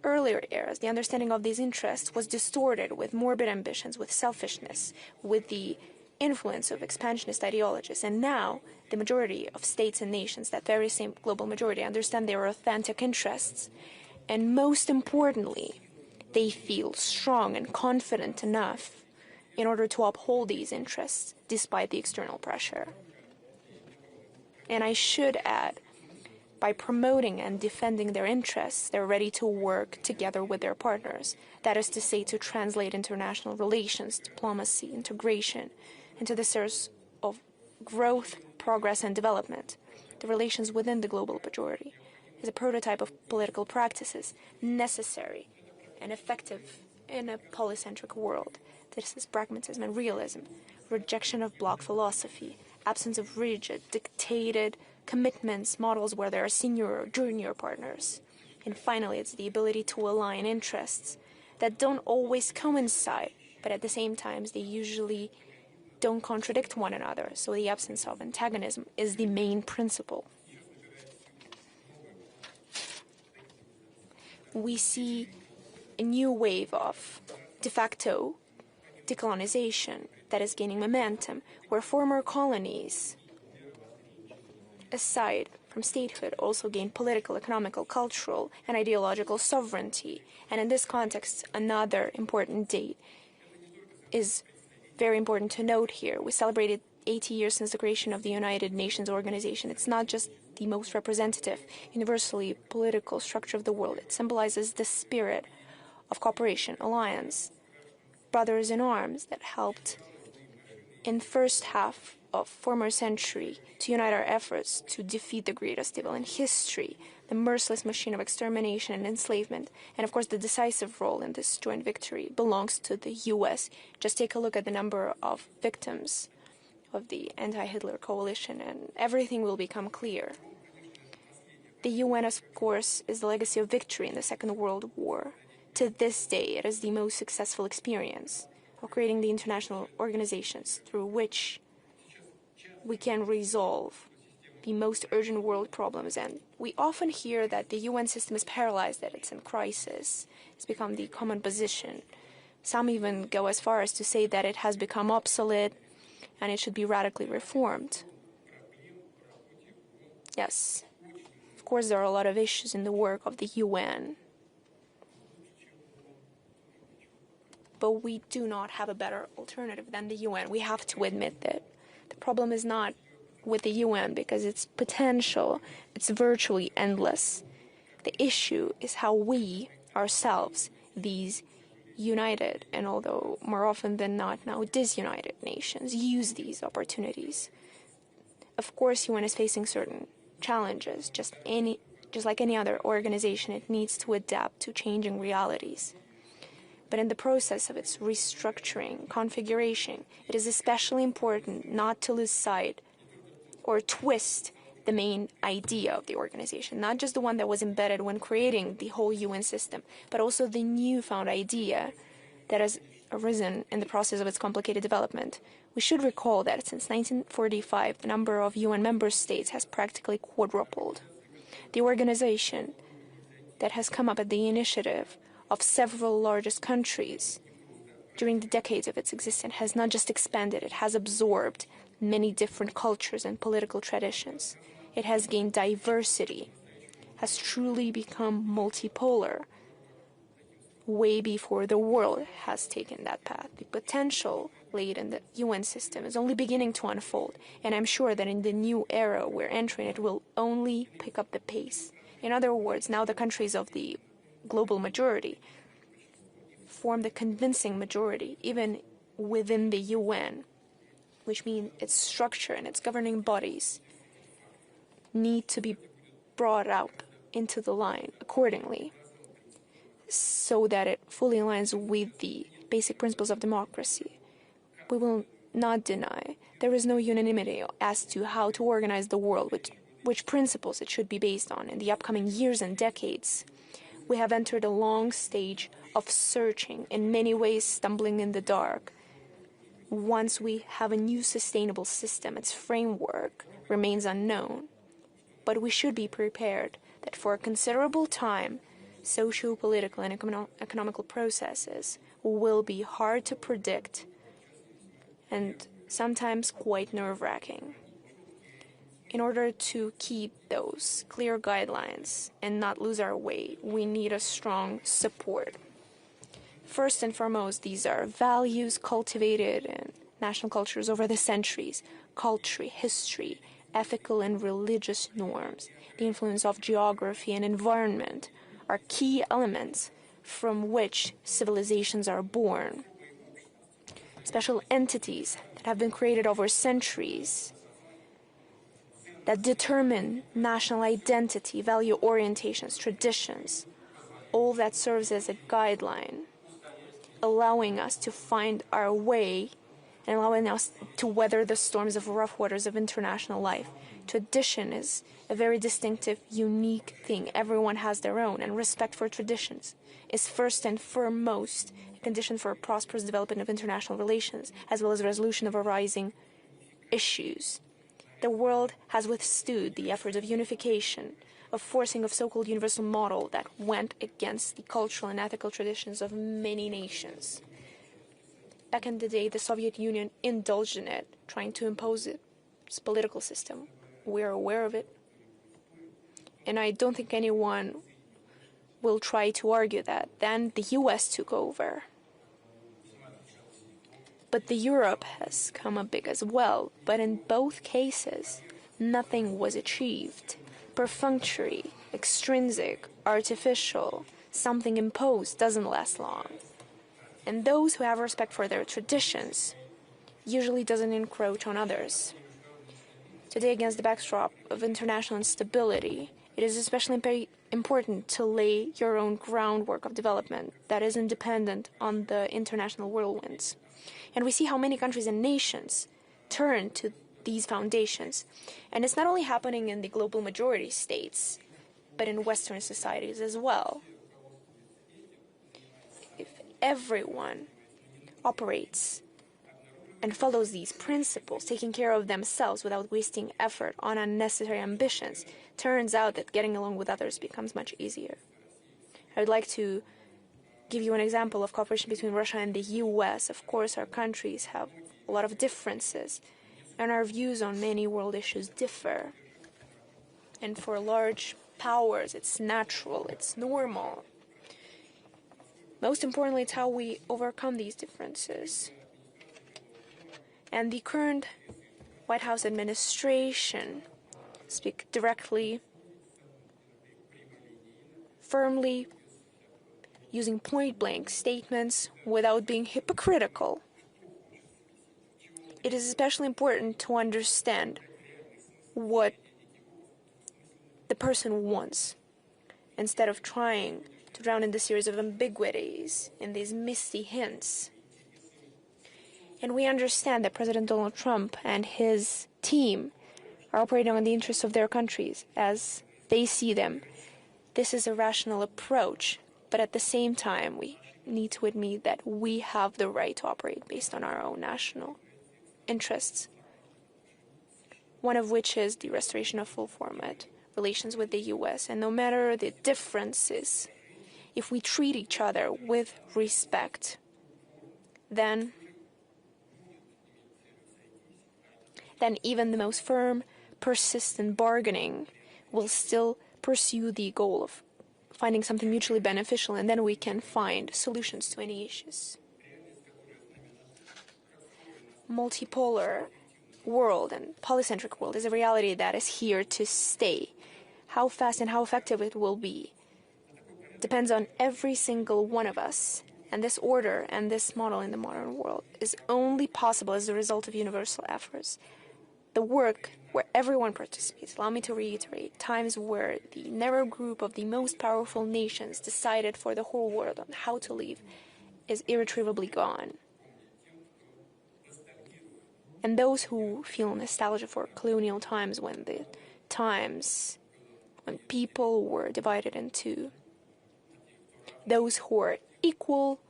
earlier eras, the understanding of these interests was distorted with morbid ambitions, with selfishness, with the influence of expansionist ideologies. And now, the majority of states and nations, that very same global majority, understand their authentic interests. And most importantly, they feel strong and confident enough in order to uphold these interests despite the external pressure. And I should add, by promoting and defending their interests, they're ready to work together with their partners. That is to say, to translate international relations, diplomacy, integration into the source of growth, progress, and development. The relations within the global majority is a prototype of political practices necessary and effective in a polycentric world. This is pragmatism and realism, rejection of bloc philosophy, absence of rigid, dictated commitments, models where there are senior or junior partners. And finally, it's the ability to align interests that don't always coincide, but at the same time, they usually don't contradict one another. So the absence of antagonism is the main principle. We see a new wave of de facto decolonization that is gaining momentum, where former colonies, aside from statehood, also gain political, economical, cultural, and ideological sovereignty. And in this context, another important date is very important to note here. We celebrated 80 years since the creation of the United Nations organization. It's not just the most representative, universally political structure of the world. It symbolizes the spirit of cooperation, alliance, brothers in arms that helped in the first half of former century to unite our efforts to defeat the greatest evil in history, the merciless machine of extermination and enslavement. And of course, the decisive role in this joint victory belongs to the US. Just take a look at the number of victims of the anti-Hitler coalition and everything will become clear. The UN, of course, is the legacy of victory in the Second World War. To this day, it is the most successful experience of creating the international organizations through which we can resolve the most urgent world problems. And we often hear that the UN system is paralyzed, that it's in crisis. It's become the common position. Some even go as far as to say that it has become obsolete and it should be radically reformed. Yes, of course there are a lot of issues in the work of the UN. But we do not have a better alternative than the UN. We have to admit that. The problem is not with the UN because its potential, it's virtually endless. The issue is how we, ourselves, these united, and although more often than not now disunited nations, use these opportunities. Of course, UN is facing certain challenges. Just like any other organization, it needs to adapt to changing realities. But in the process of its restructuring, configuration, it is especially important not to lose sight or twist the main idea of the organization, not just the one that was embedded when creating the whole UN system, but also the newfound idea that has arisen in the process of its complicated development. We should recall that since 1945, the number of UN member states has practically quadrupled. The organization that has come up at the initiative of several largest countries during the decades of its existence has not just expanded, it has absorbed many different cultures and political traditions. It has gained diversity, has truly become multipolar, way before the world has taken that path. The potential laid in the UN system is only beginning to unfold, and I'm sure that in the new era we're entering, it will only pick up the pace. In other words, now the countries of the global majority form the convincing majority, even within the UN, which means its structure and its governing bodies need to be brought up into the line accordingly so that it fully aligns with the basic principles of democracy. We will not deny there is no unanimity as to how to organize the world, which principles it should be based on in the upcoming years and decades. We have entered a long stage of searching, in many ways stumbling in the dark. Once we have a new sustainable system, its framework remains unknown. But we should be prepared that for a considerable time, socio-political and economical processes will be hard to predict and sometimes quite nerve-wracking. In order to keep those clear guidelines and not lose our way, we need a strong support. First and foremost, these are values cultivated in national cultures over the centuries, culture, history, ethical and religious norms, the influence of geography and environment are key elements from which civilizations are born. Special entities that have been created over centuries that determine national identity, value orientations, traditions, all that serves as a guideline, allowing us to find our way and allowing us to weather the storms of rough waters of international life. Tradition is a very distinctive, unique thing. Everyone has their own, and respect for traditions is first and foremost a condition for a prosperous development of international relations, as well as resolution of arising issues. The world has withstood the efforts of unification, of forcing of so-called universal model that went against the cultural and ethical traditions of many nations. Back in the day, the Soviet Union indulged in it, trying to impose its political system. We're aware of it. And I don't think anyone will try to argue that. Then the US took over. But the Europe has come up big as well. But in both cases, nothing was achieved. Perfunctory, extrinsic, artificial, something imposed doesn't last long. And those who have respect for their traditions usually doesn't encroach on others. Today, against the backdrop of international instability, it is especially important to lay your own groundwork of development that is independent on the international whirlwinds. And we see how many countries and nations turn to these foundations. And it's not only happening in the global majority states, but in Western societies as well. If everyone operates and follows these principles, taking care of themselves without wasting effort on unnecessary ambitions, turns out that getting along with others becomes much easier. I would like to give you an example of cooperation between Russia and the US. Of course, our countries have a lot of differences, and our views on many world issues differ. And for large powers, it's natural, it's normal. Most importantly, it's how we overcome these differences. And the current White House administration speak directly, firmly, using point-blank statements without being hypocritical. It is especially important to understand what the person wants, instead of trying to drown in the series of ambiguities, in these misty hints. And we understand that President Donald Trump and his team are operating on the interests of their countries as they see them. This is a rational approach, but at the same time, we need to admit that we have the right to operate based on our own national interests, one of which is the restoration of full format relations with the US. And no matter the differences, if we treat each other with respect, then even the most firm, persistent bargaining will still pursue the goal of finding something mutually beneficial, and then we can find solutions to any issues. Multipolar world and polycentric world is a reality that is here to stay. How fast and how effective it will be depends on every single one of us. And this order and this model in the modern world is only possible as a result of universal efforts. The work where everyone participates, allow me to reiterate, times where the narrow group of the most powerful nations decided for the whole world on how to live, is irretrievably gone. And those who feel nostalgia for colonial times, when people were divided into those who are equal,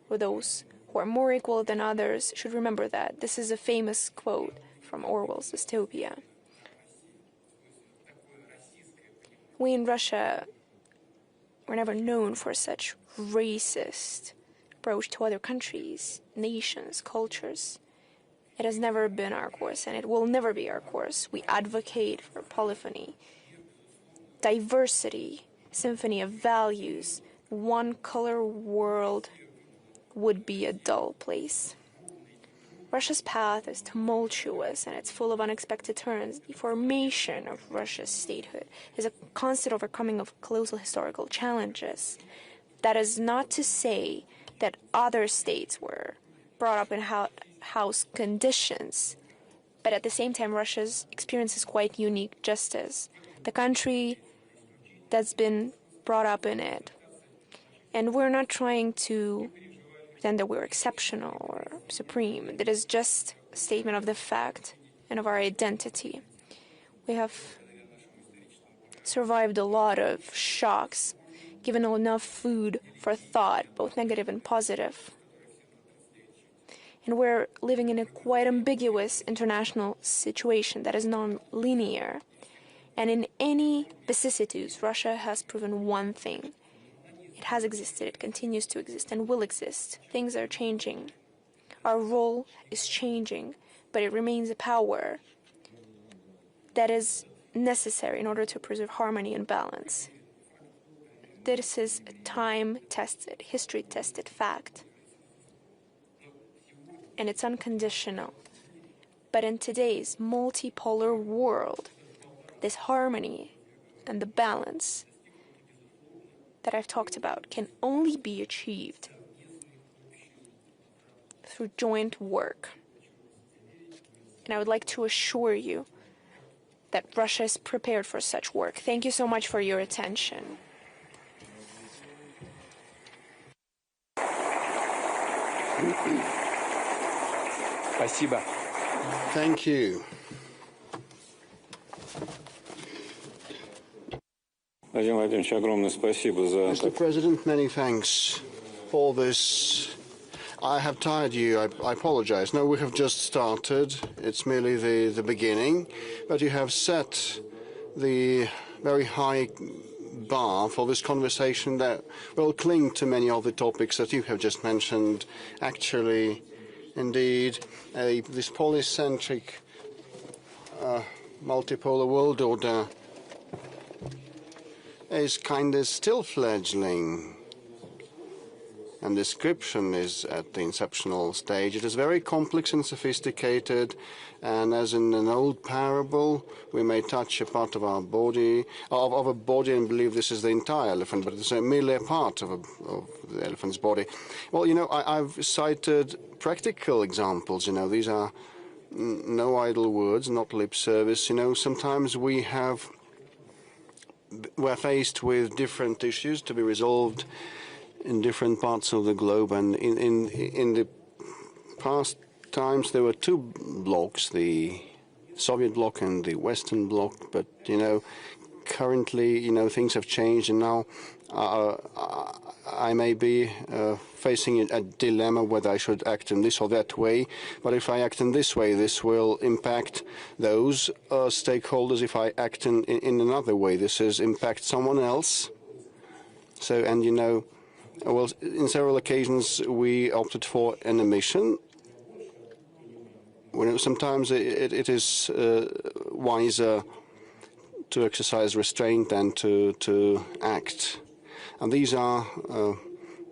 or those who are more equal than others should remember that. This is a famous quote from Orwell's dystopia. We in Russia were never known for such racist approach to other countries, nations, cultures. It has never been our course, and it will never be our course. We advocate for polyphony, diversity, symphony of values. One-color world would be a dull place. Russia's path is tumultuous and it's full of unexpected turns. The formation of Russia's statehood is a constant overcoming of colossal historical challenges. That is not to say that other states were brought up in house conditions, but at the same time Russia's experience is quite unique, just as the country that's been brought up in it. And we're not trying to pretend that we're exceptional or supreme. That is just a statement of the fact and of our identity. We have survived a lot of shocks, given enough food for thought, both negative and positive. And we're living in a quite ambiguous international situation that is non-linear. And in any vicissitudes, Russia has proven one thing. It has existed, it continues to exist, and will exist. Things are changing. Our role is changing, but it remains a power that is necessary in order to preserve harmony and balance. This is a time-tested, history-tested fact. And it's unconditional. But in today's multipolar world, this harmony and the balance that I've talked about can only be achieved through joint work. And I would like to assure you that Russia is prepared for such work. Thank you so much for your attention. Спасибо. Thank you. Владимир Владимирович, огромное спасибо за... Mr. President, many thanks for this. I have tired you. I apologize. No, we have just started. It's merely the beginning. But you have set the very high bar for this conversation that will cling to many of the topics that you have just mentioned. Actually, indeed, this polycentric multipolar world order is kind of still fledgling, and description is at the inceptional stage. It is very complex and sophisticated, and as in an old parable, we may touch a part of our body, of a body, and believe this is the entire elephant, but it's merely a part of the elephant's body. Well, you know, I've cited practical examples. You know, these are no idle words, not lip service. You know, sometimes we're faced with different issues to be resolved in different parts of the globe, and in the past times there were two blocks, the Soviet bloc and the Western bloc, but you know, currently, you know, things have changed, and now I may be facing a dilemma whether I should act in this or that way. But if I act in this way, this will impact those stakeholders. If I act in another way, this is impact someone else. So, and you know, well, in several occasions we opted for an omission. When sometimes it is wiser to exercise restraint than to act. And these are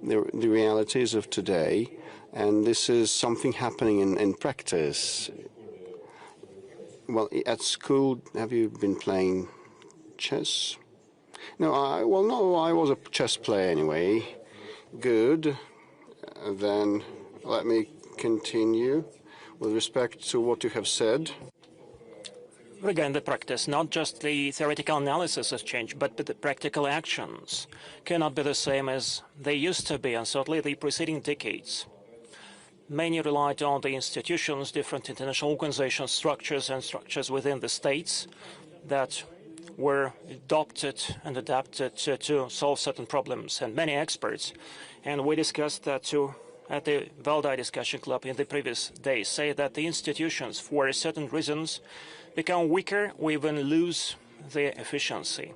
the realities of today, and this is something happening in practice. Well, at school, have you been playing chess? No, I was a chess player anyway. Good. Then let me continue with respect to what you have said. Regarding the practice, not just the theoretical analysis has changed, but the practical actions cannot be the same as they used to be, and certainly the preceding decades. Many relied on the institutions, different international organizations, structures, and structures within the states that were adopted and adapted to solve certain problems, and many experts, and we discussed that too at the Valdai Discussion Club in the previous days, say that the institutions, for certain reasons, become weaker or even lose their efficiency.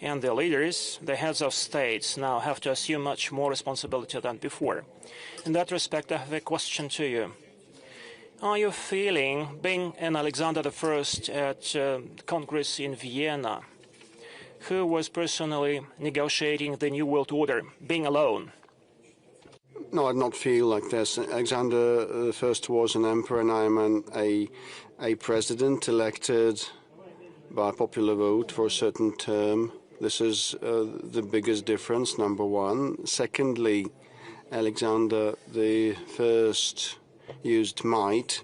And the leaders, the heads of states, now have to assume much more responsibility than before. In that respect, I have a question to you. Are you feeling, being an Alexander I at Congress in Vienna, who was personally negotiating the New World Order, being alone? No, I do not feel like this. Alexander I was an emperor, and I am a president elected by popular vote for a certain term. This is the biggest difference, number one. Secondly, Alexander I used might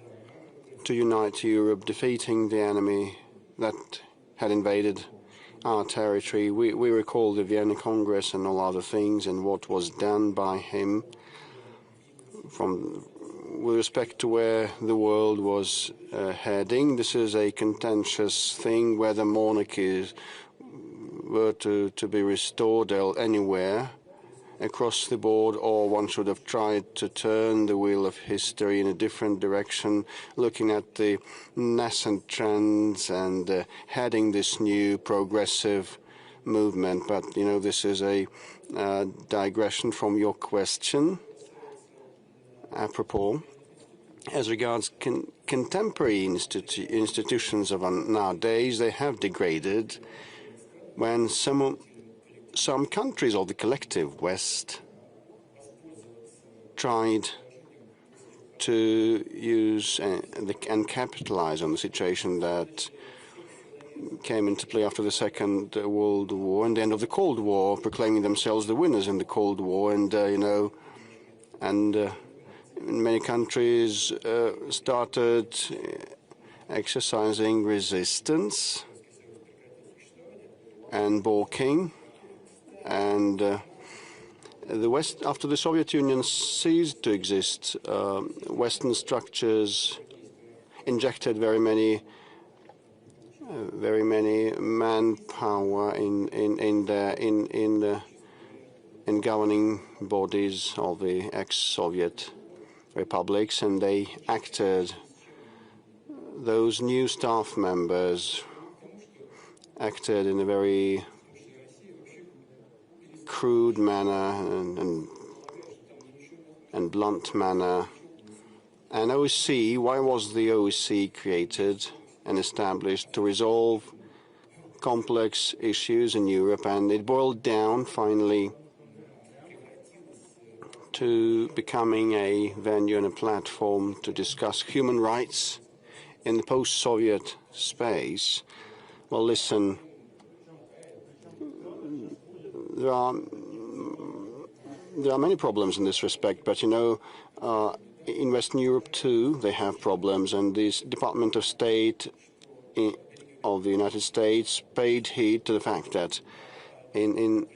to unite Europe, defeating the enemy that had invaded our territory. We recall the Vienna Congress and all other things and what was done by him with respect to where the world was heading. This is a contentious thing, whether monarchies were to be restored anywhere across the board, or one should have tried to turn the wheel of history in a different direction, looking at the nascent trends and heading this new progressive movement. But, you know, this is a digression from your question. Apropos, as regards contemporary institutions of nowadays, they have degraded when some countries of the collective West tried to use and capitalize on the situation that came into play after the Second World War and the end of the Cold War, proclaiming themselves the winners in the Cold War, and many countries started exercising resistance and balking. And the West, after the Soviet Union ceased to exist, Western structures injected very many manpower in governing bodies of the ex-Soviet republics, and they acted. Those new staff members acted in a very crude manner and blunt manner. And OSCE, why was the OSCE created and established? To resolve complex issues in Europe, and it boiled down finally to becoming a venue and a platform to discuss human rights in the post-Soviet space. Well, listen, there are many problems in this respect, but, you know, in Western Europe too, they have problems, and this Department of State of the United States paid heed to the fact that they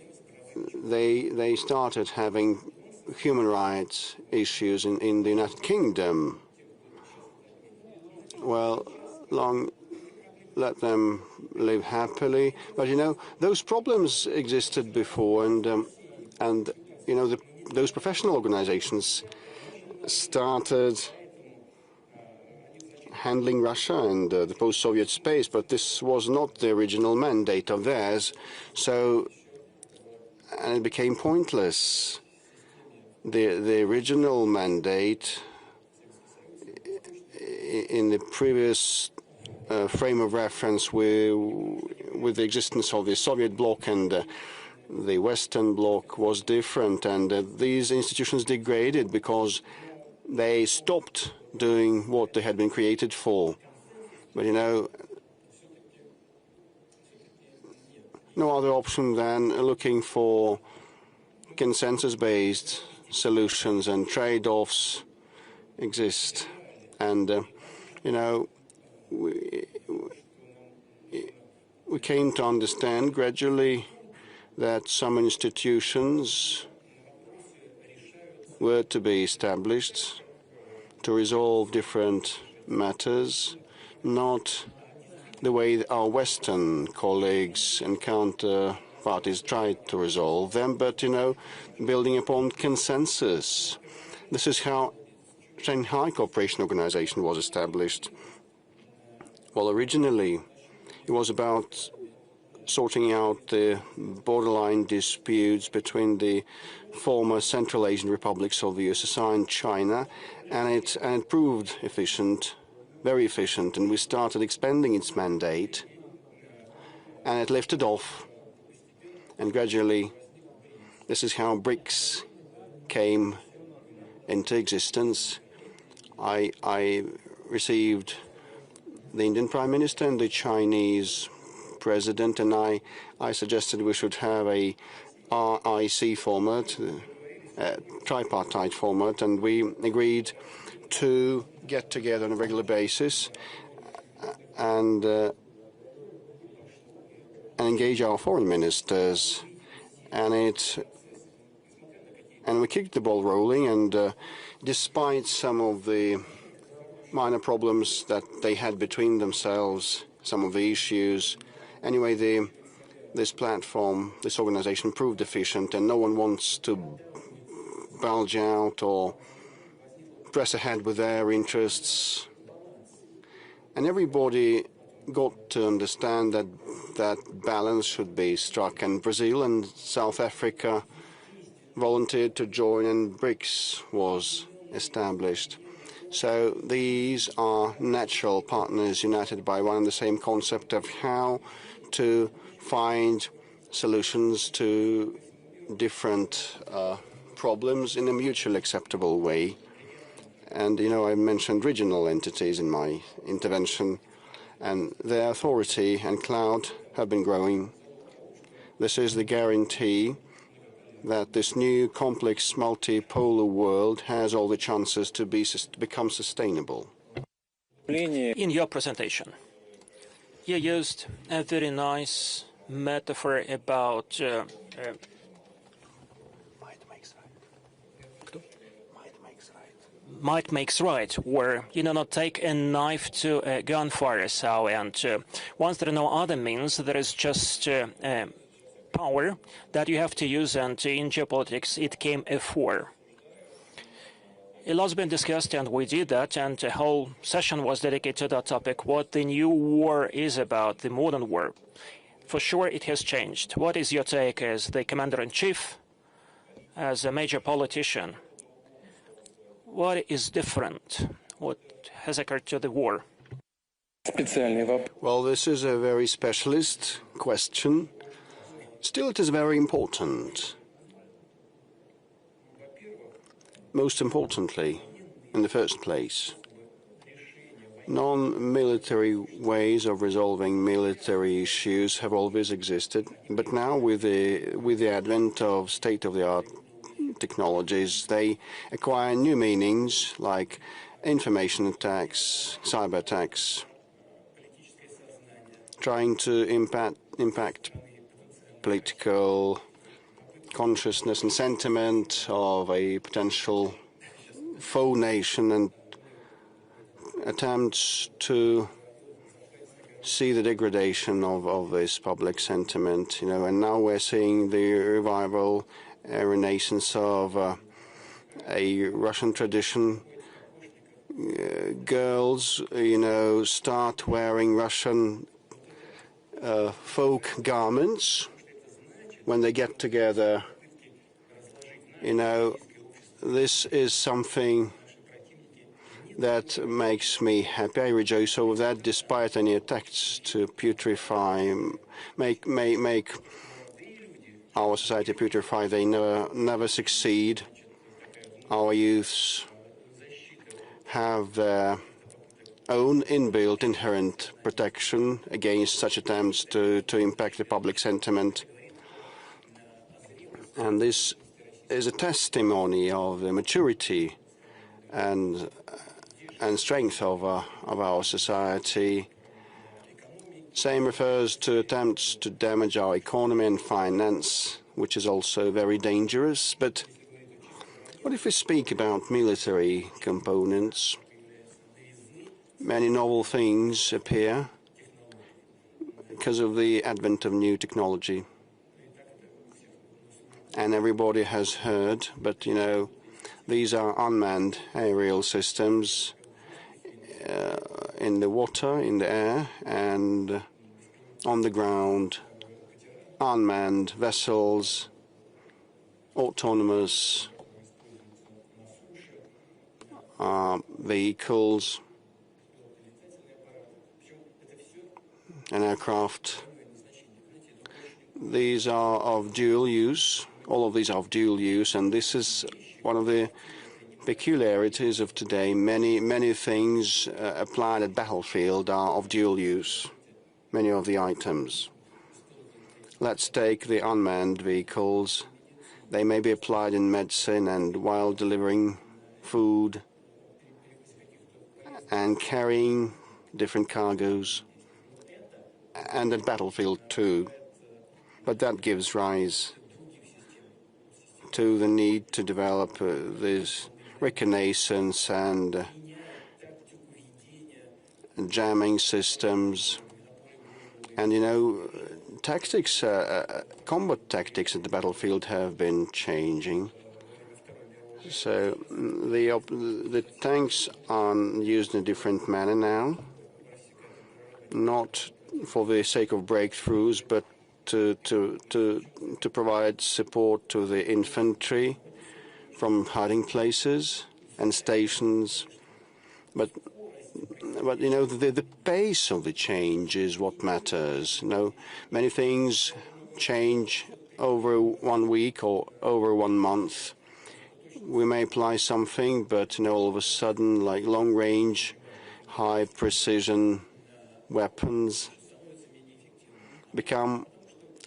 started having human rights issues in the United Kingdom. Well, let them live happily. But, you know, those problems existed before, and you know, those professional organizations started handling Russia and the post-Soviet space, but this was not the original mandate of theirs, and it became pointless. The original mandate in the previous frame of reference with the existence of the Soviet bloc and the Western bloc was different, and these institutions degraded because they stopped doing what they had been created for. But, you know, no other option than looking for consensus-based solutions, and trade-offs exist. And, you know, we came to understand gradually that some institutions were to be established to resolve different matters, not the way our Western colleagues and counterparties tried to resolve them, but, building upon consensus. This is how Shanghai Cooperation Organization was established. Well, originally, it was about sorting out the borderline disputes between the former Central Asian republics of the USSR and China, and it proved efficient, very efficient, and we started expanding its mandate, and it lifted off, and gradually, this is how BRICS came into existence. I received the Indian Prime Minister and the Chinese President, and I suggested we should have a RIC format, tripartite format, and we agreed to get together on a regular basis and engage our foreign ministers, and we kicked the ball rolling, and despite some of the minor problems that they had between themselves, some of the issues, anyway, this platform, this organization proved efficient, and no one wants to bulge out or press ahead with their interests. And everybody got to understand that balance should be struck, and Brazil and South Africa volunteered to join, and BRICS was established. So these are natural partners united by one and the same concept of how to find solutions to different problems in a mutually acceptable way. And, I mentioned regional entities in my intervention, and their authority and clout have been growing. This is the guarantee that this new complex multipolar world has all the chances to become sustainable. In your presentation, you used a very nice metaphor about might makes right, where not take a knife to a gunfire. So, and once there are no other means, there is just power that you have to use, and in geopolitics it came a war. A lot's been discussed, and we did that, and a whole session was dedicated to that topic, what the new war is about, the modern war. For sure it has changed. What is your take as the commander-in-chief, as a major politician? What is different? What has occurred to the war? Well, this is a very specialist question. Still, it is very important. Most importantly, in the first place, non-military ways of resolving military issues have always existed, but now with the advent of state-of-the-art technologies, they acquire new meanings like information attacks, cyber attacks, trying to impact political consciousness and sentiment of a potential foe nation, and attempts to see the degradation of this public sentiment, and now we're seeing the revival, renaissance of a Russian tradition. Girls, start wearing Russian folk garments when they get together. This is something that makes me happy. I rejoice over that, despite any attacks to putrefy, make our society putrefy. They never succeed. Our youths have their own inbuilt inherent protection against such attempts to impact the public sentiment. And this is a testimony of the maturity and strength of our society. Same refers to attempts to damage our economy and finance, which is also very dangerous. But what if we speak about military components? Many novel things appear. because of the advent of new technology. And everybody has heard, but these are unmanned aerial systems in the water, in the air, and on the ground, unmanned vessels, autonomous vehicles, and aircraft. These are of dual use. All of these are of dual use, and this is one of the peculiarities of today. Many things applied at battlefield are of dual use, many of the items. Let's take the unmanned vehicles. They may be applied in medicine and while delivering food and carrying different cargoes, and at battlefield too. But that gives rise to the need to develop this reconnaissance and jamming systems. And tactics, combat tactics at the battlefield have been changing. So the tanks are used in a different manner now, not for the sake of breakthroughs, but to provide support to the infantry from hiding places and stations. But the pace of the change is what matters. Many things change over 1 week or over 1 month. We may apply something, but all of a sudden, like long-range, high-precision weapons become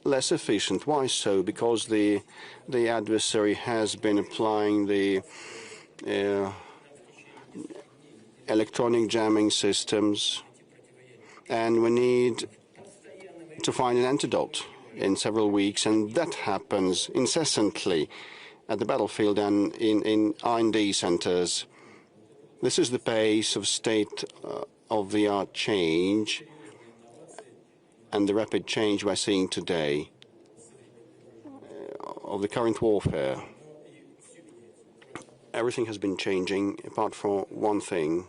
less efficient. Why so? Because the adversary has been applying the electronic jamming systems, and we need to find an antidote in several weeks, and that happens incessantly at the battlefield and in R&D centers. This is the pace of state-of-the-art change and the rapid change we're seeing today of the current warfare. Everything has been changing apart from one thing.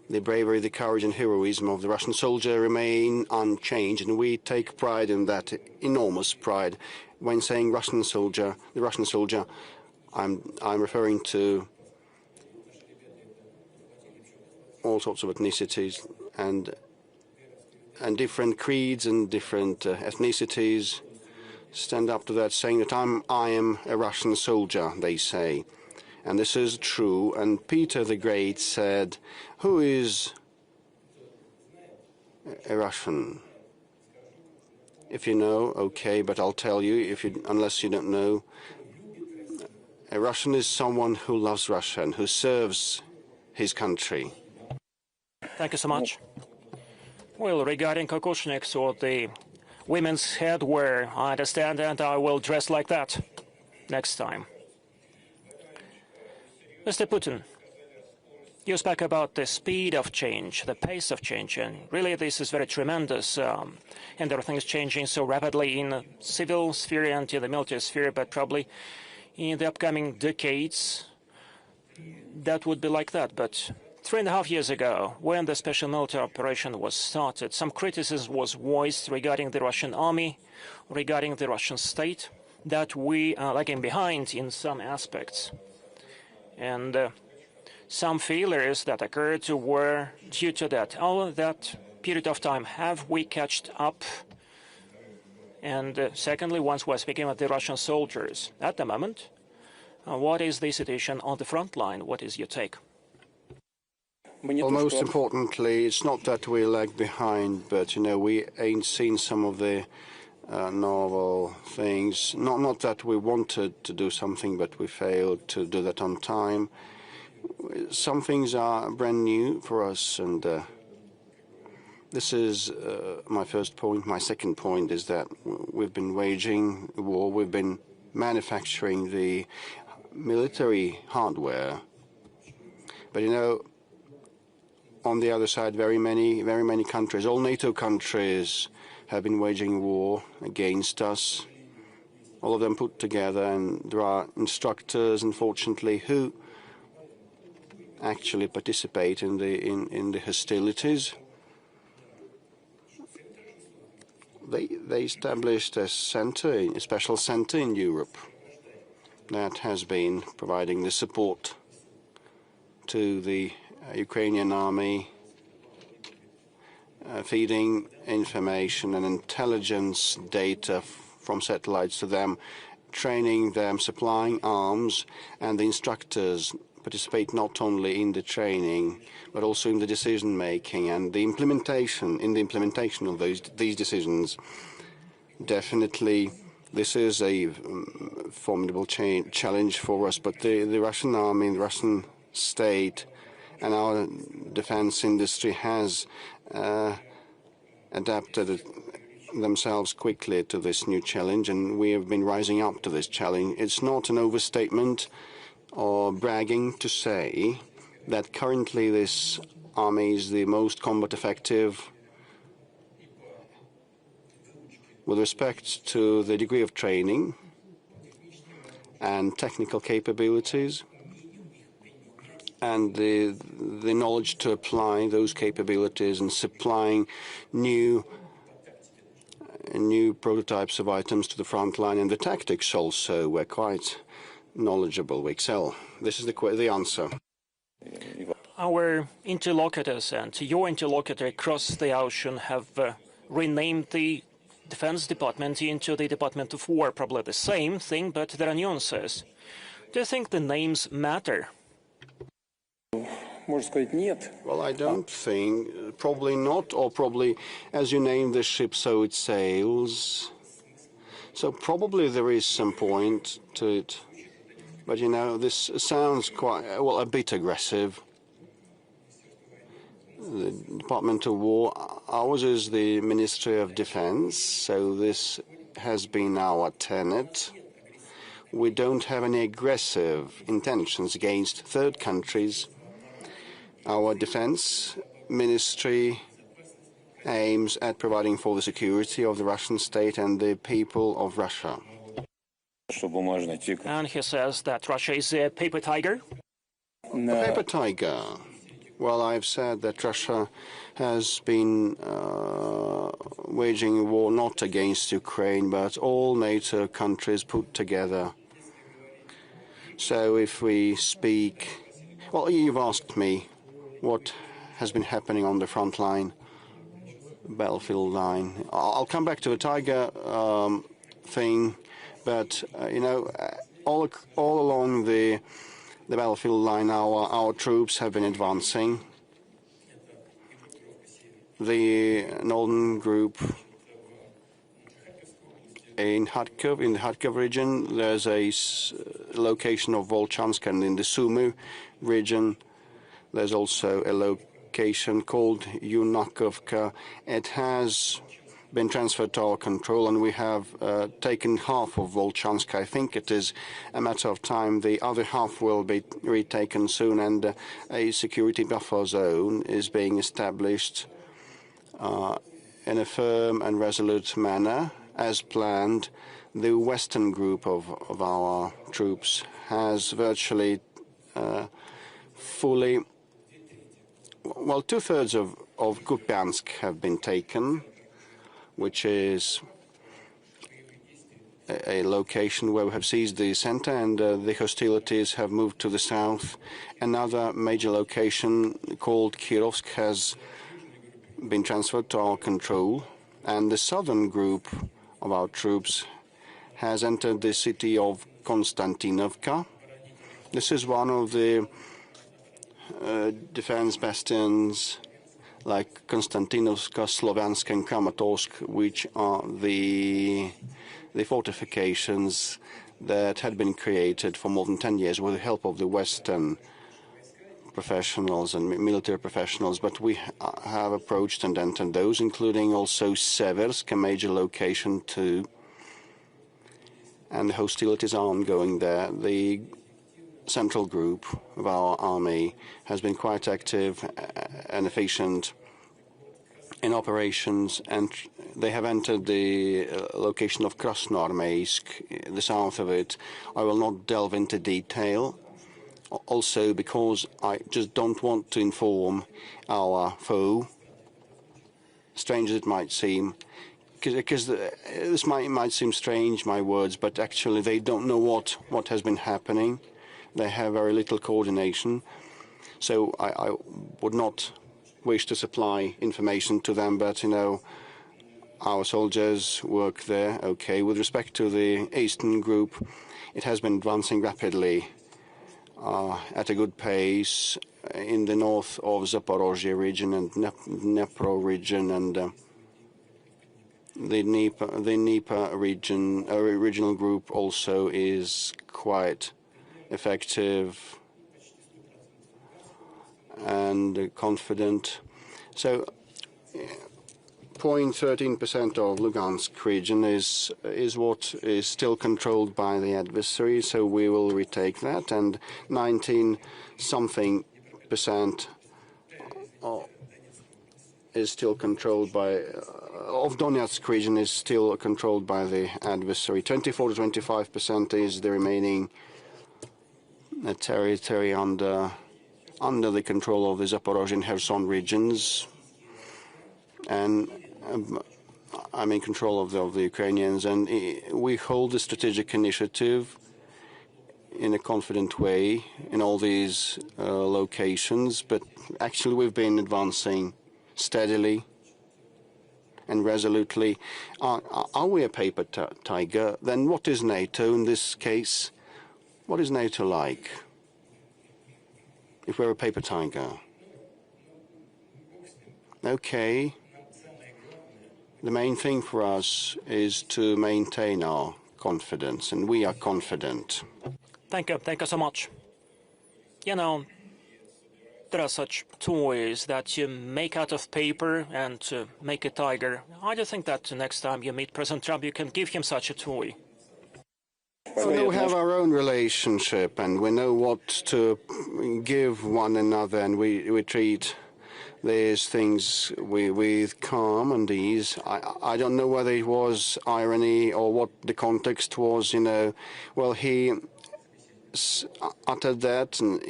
The bravery, the courage and heroism of the Russian soldier remain unchanged, and we take pride in that, enormous pride. When saying Russian soldier, the Russian soldier, I'm referring to all sorts of ethnicities and different creeds and different ethnicities stand up to that, saying that I am a Russian soldier, they say. And this is true. And Peter the Great said, who is a Russian? If you know, okay, but I'll tell you, unless you don't know, a Russian is someone who loves Russia and who serves his country. Thank you so much. Well, regarding kokoshniks or the women's headwear, I understand, and I will dress like that next time. Mr. Putin, you spoke about the speed of change, the pace of change, and really this is very tremendous. And there are things changing so rapidly in the civil sphere and in the military sphere, but probably in the upcoming decades, that would be like that. But 3.5 years ago, when the special military operation was started, some criticism was voiced regarding the Russian army, regarding the Russian state, that we are lagging behind in some aspects. And some failures that occurred were due to that. All that period of time, have we catched up? And secondly, once we're speaking about the Russian soldiers, at the moment, what is the situation on the front line? What is your take? Well, most importantly, it's not that we lag behind, but we ain't seen some of the novel things. Not that we wanted to do something, but we failed to do that on time. Some things are brand new for us, and this is my first point. My second point is that we've been waging a war. We've been manufacturing the military hardware. But on the other side, very many countries, all NATO countries, have been waging war against us. All of them put together, and there are instructors, unfortunately, who actually participate in the hostilities. They established a special center in Europe that has been providing the support to the Ukrainian army, feeding information and intelligence data from satellites to them, training them, supplying arms, and the instructors participate not only in the training but also in the decision making and the implementation of these decisions. Definitely, this is a formidable challenge for us. But the Russian army, the Russian state, and our defense industry has adapted themselves quickly to this new challenge, and we have been rising up to this challenge. It's not an overstatement or bragging to say that currently this army is the most combat effective with respect to the degree of training and technical capabilities and the knowledge to apply those capabilities and supplying new prototypes of items to the front line, and the tactics also. We're quite knowledgeable. We excel. This is the answer. Our interlocutors and your interlocutor across the ocean have renamed the Defense Department into the Department of War. Probably the same thing, but there are nuances. Do you think the names matter? Well, I don't think. Probably not, or probably as you name the ship, so it sails. So probably there is some point to it. But, you know, this sounds quite, well, a bit aggressive. The Department of War, ours is the Ministry of Defense, so this has been our tenet. We don't have any aggressive intentions against third countries. Our defense ministry aims at providing for the security of the Russian state and the people of Russia. And he says that Russia is a paper tiger? A paper tiger. Well, I've said that Russia has been waging war not against Ukraine, but all NATO countries put together. So if we speak... Well, you've asked me what has been happening on the front line, battlefield line. I'll come back to the tiger thing, but, you know, all along the battlefield line, our troops have been advancing. The northern group in Kharkiv, in the Kharkiv region, there's a location of Volchansk, and in the Sumy region, there's also a location called Yunakovka. It has been transferred to our control, and we have taken half of Volchansk. I think it is a matter of time. The other half will be retaken soon, and a security buffer zone is being established in a firm and resolute manner, as planned. The western group of our troops has virtually fully, well, two-thirds of Kupiansk have been taken, which is a location where we have seized the center, and the hostilities have moved to the south. Another major location called Kirovsk has been transferred to our control, and the southern group of our troops has entered the city of Konstantinovka. This is one of the defense bastions like Konstantinovka, Sloviansk, and Kramatorsk, which are the fortifications that had been created for more than 10 years with the help of the Western professionals and military professionals. But we have approached and entered those, including also Seversk, a major location too. And the hostilities are ongoing there. The central group of our army has been quite active and efficient in operations, and they have entered the location of Krasnoarmeysk, the south of it. I will not delve into detail, also because I just don't want to inform our foe, strange as it might seem, because this might seem strange, my words, but actually they don't know what has been happening. They have very little coordination, so I would not wish to supply information to them, but, you know, our soldiers work there, okay. With respect to the eastern group, it has been advancing rapidly at a good pace in the north of Zaporozhye region and Dnipro region, and the Dnieper region, regional group also is quite effective and confident. So 0.13% of Lugansk region is what is still controlled by the adversary, so we will retake that, and 19-something% is still controlled by of Donetsk region is still controlled by the adversary. 24 to 25% is the remaining territory under the control of the Zaporozhye and Kherson regions, and I'm in control of the Ukrainians, and we hold the strategic initiative in a confident way in all these locations, but actually we've been advancing steadily and resolutely. Are we a paper tiger? Then what is NATO in this case? What is NATO like if we're a paper tiger? Okay. The main thing for us is to maintain our confidence, and we are confident. Thank you so much. You know, there are such toys that you make out of paper and to make a tiger. I do think that next time you meet President Trump, you can give him such a toy. Well, we have our own relationship, and we know what to give one another, and we treat these things with calm and ease. I don't know whether it was irony or what the context was, you know. Well, he uttered that and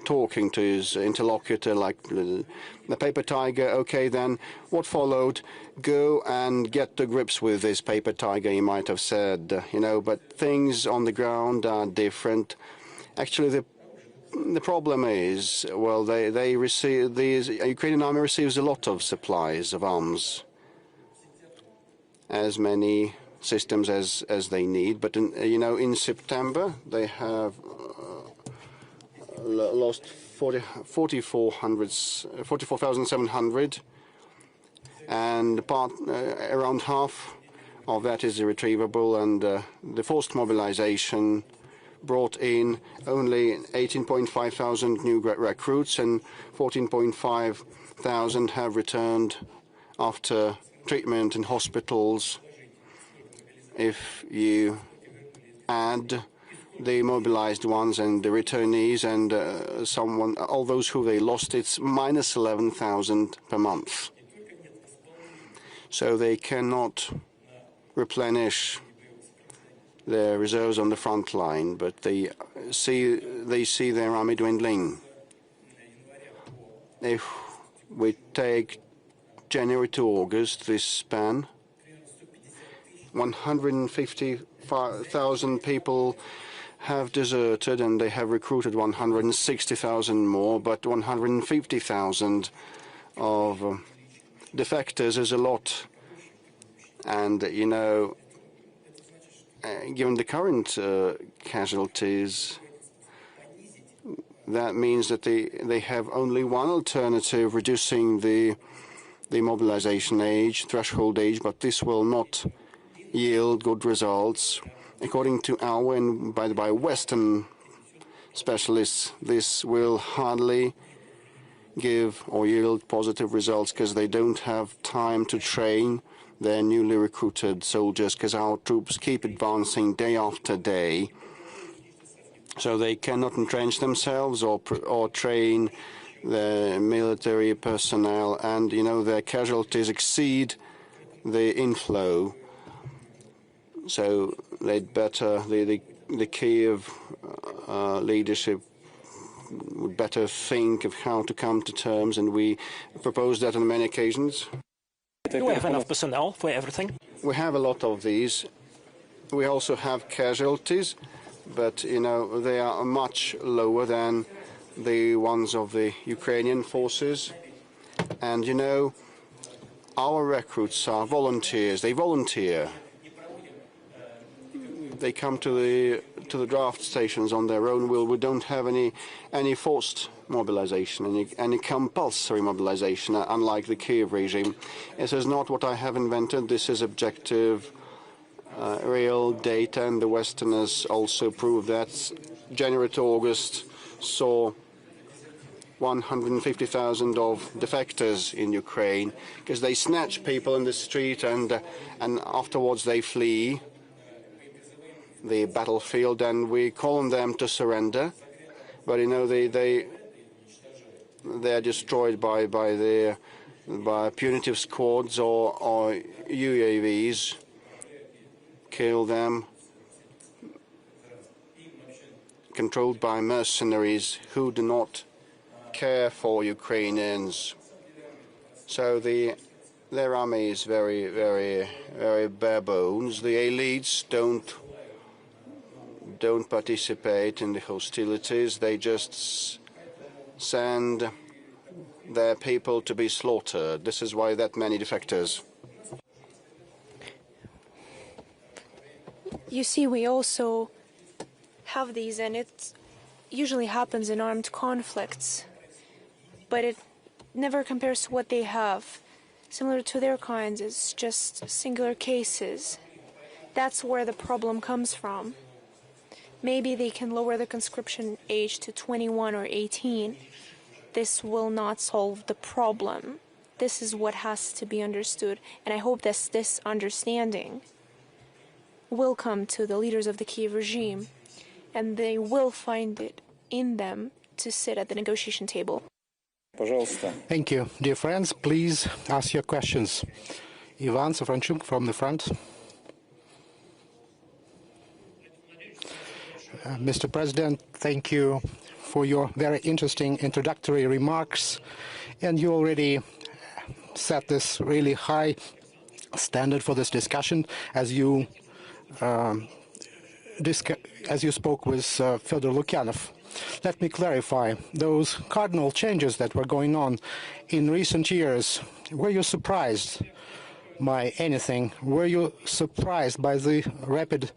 talking to his interlocutor like the paper tiger. Okay, then what followed? Go and get to grips with this paper tiger, he might have said, you know, but things on the ground are different. Actually, the problem is, well, they receive, the Ukrainian army receives a lot of supplies of arms, as many systems as they need, but you know, in September they have lost 44,700, and around half of that is irretrievable, and the forced mobilization brought in only 18.5 thousand new recruits, and 14.5 thousand have returned after treatment in hospitals. If you add the mobilized ones and the returnees and all those who they lost, it's minus 11,000 per month. So they cannot replenish their reserves on the front line, but they see their army dwindling. If we take January to August, this span, 150,000 people have deserted, and they have recruited 160,000 more, but 150,000 of defectors is a lot. And, you know, given the current casualties, that means that they have only one alternative, reducing the mobilization age, threshold age, but this will not yield good results. According to our and by Western specialists, this will hardly give or yield positive results, because they don't have time to train their newly recruited soldiers, because our troops keep advancing day after day. So they cannot entrench themselves or train the military personnel, and their casualties exceed the inflow. So they'd better the Kiev leadership would better think of how to come to terms, and we proposed that on many occasions. Do we have enough personnel for everything? We have a lot of these. We also have casualties, but they are much lower than the ones of the Ukrainian forces. And our recruits are volunteers. They volunteer. They come to the draft stations on their own will. We don't have any forced mobilization, any compulsory mobilization, unlike the Kiev regime. This is not what I have invented. This is objective, real data, and the Westerners also prove that. January to August saw 150,000 of defectors in Ukraine, because they snatch people in the street and afterwards they flee the battlefield, and we call on them to surrender, but they are destroyed by punitive squads or UAVs, kill them, controlled by mercenaries who do not care for Ukrainians. So their army is very, very, very bare bones. The elites don't participate in the hostilities. They just send their people to be slaughtered. This is why that many defectors. You see, we also have these, and it usually happens in armed conflicts, but it never compares to what they have. Similar to their kinds, it's just singular cases. That's where the problem comes from. Maybe they can lower the conscription age to 21 or 18. This will not solve the problem. This is what has to be understood, and I hope that this understanding will come to the leaders of the Kiev regime, and they will find it in them to sit at the negotiation table. Thank you. Dear friends, please ask your questions. Ivan Safranchuk from the front. Mr. President, thank you for your very interesting introductory remarks. And you already set this really high standard for this discussion as you spoke with Fyodor Lukyanov. Let me clarify those cardinal changes that were going on in recent years. Were you surprised by anything? Were you surprised by the rapid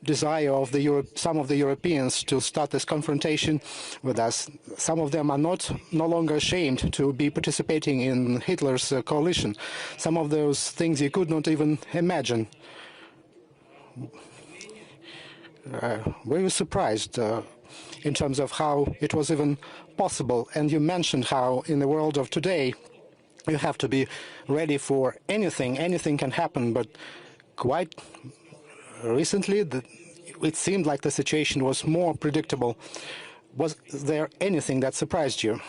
desire of some of the Europeans to start this confrontation with us? Some of them are no longer ashamed to be participating in Hitler's coalition. Some of those things you could not even imagine. Were you surprised in terms of how it was even possible? And you mentioned how in the world of today you have to be ready for anything. Anything can happen, but quite recently it seemed like the situation was more predictable. Was there anything that surprised you?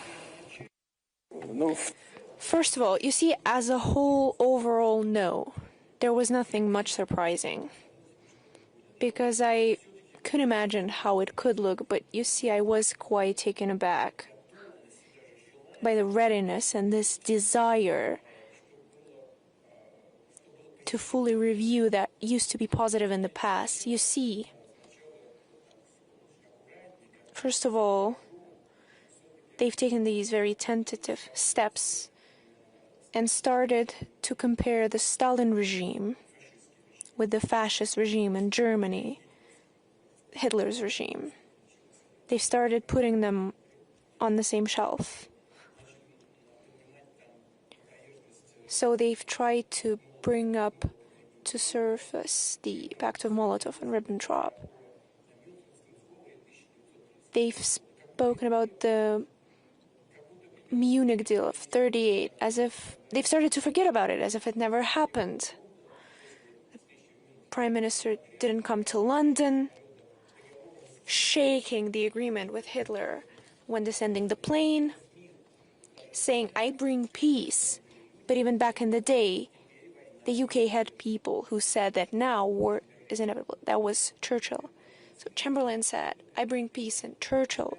First of all, you see, as a whole, overall, no. There was nothing much surprising, because I could imagine how it could look, but you see, I was quite taken aback by the readiness and this desire to fully review that used to be positive in the past. You see, first of all, they've taken these very tentative steps and started to compare the Stalin regime with the fascist regime in Germany, Hitler's regime. They started putting them on the same shelf. So they've tried to bring up to surface the Pact of Molotov and Ribbentrop. They've spoken about the Munich deal of '38 as if they've started to forget about it, as if it never happened. The Prime Minister didn't come to London. shaking the agreement with Hitler when descending the plane, saying, "I bring peace." But even back in the day, the UK had people who said that now war is inevitable. That was Churchill. So Chamberlain said, "I bring peace," and Churchill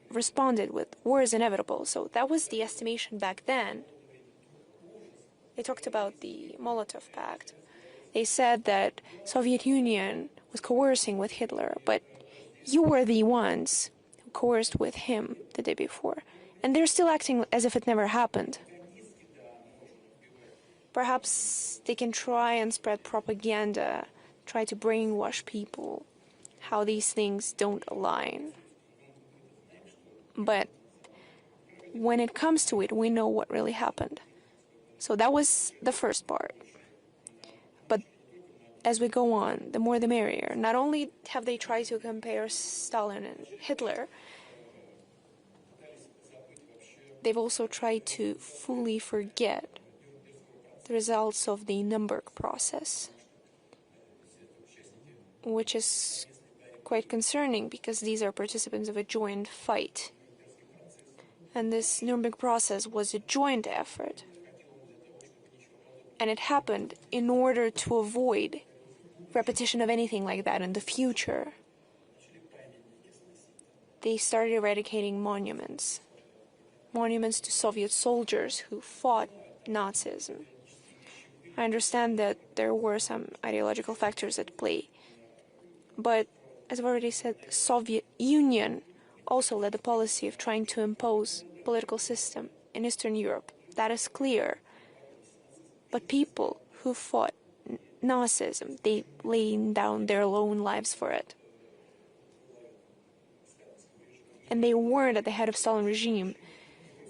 responded with, "War is inevitable." So that was the estimation back then. They talked about the Molotov Pact. They said that Soviet Union was coercing with Hitler, but you were the ones who coerced with him the day before. And they're still acting as if it never happened. Perhaps they can try and spread propaganda, try to brainwash people, how these things don't align. But when it comes to it, we know what really happened. So that was the first part. But as we go on, the more the merrier. Not only have they tried to compare Stalin and Hitler, they've also tried to fully forget the results of the Nuremberg process, which is quite concerning because these are participants of a joint fight. And this Nuremberg process was a joint effort. And it happened in order to avoid repetition of anything like that in the future. They started eradicating monuments to Soviet soldiers who fought Nazism. I understand that there were some ideological factors at play, but as I've already said, the Soviet Union also led the policy of trying to impose a political system in Eastern Europe. That is clear. But people who fought Nazism, they laid down their own lives for it. And they weren't at the head of Stalin regime.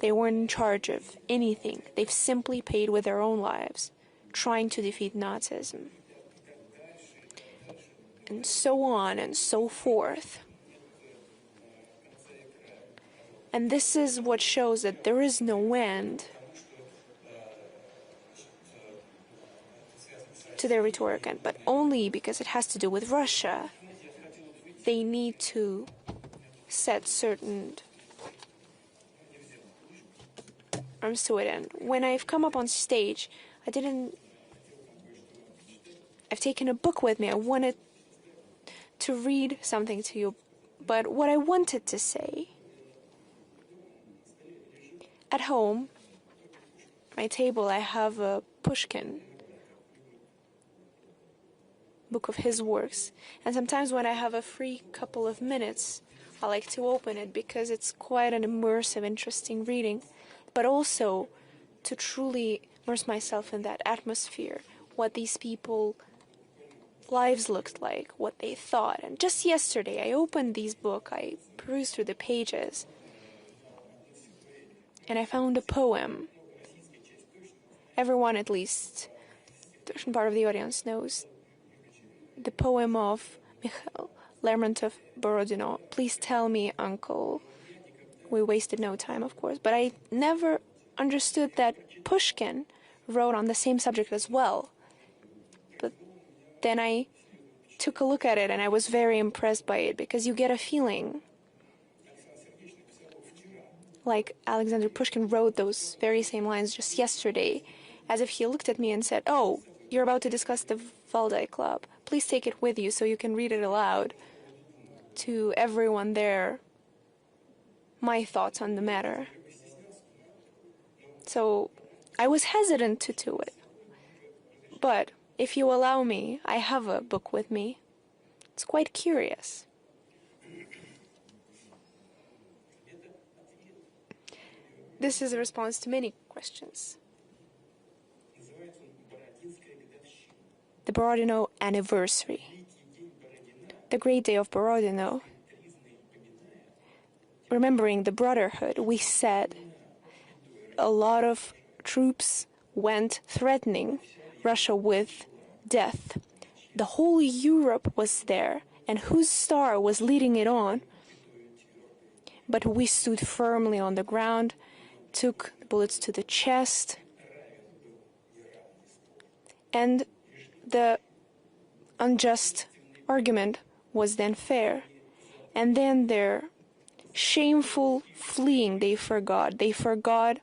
They weren't in charge of anything. They've simply paid with their own lives, trying to defeat Nazism. And so on and so forth. And this is what shows that there is no end to their rhetoric, but only because it has to do with Russia. They need to set certain arms to it. And when I've come up on stage, I've taken a book with me. I wanted to read something to you, but what I wanted to say, at home, my table, I have a Pushkin book of his works, and sometimes when I have a free couple of minutes, I like to open it because it's quite an immersive, interesting reading, but also to truly immerse myself in that atmosphere, what these people lives looked like, what they thought. And just yesterday I opened this book, I perused through the pages, and I found a poem. Everyone, at least the Russian part of the audience, knows the poem of Mikhail Lermontov-Borodino, "Please Tell Me, Uncle." We wasted no time, of course, but I never understood that Pushkin wrote on the same subject as well. But then I took a look at it and I was very impressed by it, because you get a feeling like Alexander Pushkin wrote those very same lines just yesterday, as if he looked at me and said, "Oh, you're about to discuss the Valdai Club. Please take it with you so you can read it aloud to everyone there, my thoughts on the matter." So I was hesitant to do it. But if you allow me, I have a book with me. It's quite curious. This is a response to many questions. The Borodino anniversary. The great day of Borodino. Remembering the Brotherhood, we said a lot of troops went threatening Russia with death. The whole Europe was there, and whose star was leading it on? But we stood firmly on the ground, took bullets to the chest, and the unjust argument was then fair. And then their shameful fleeing, they forgot. They forgot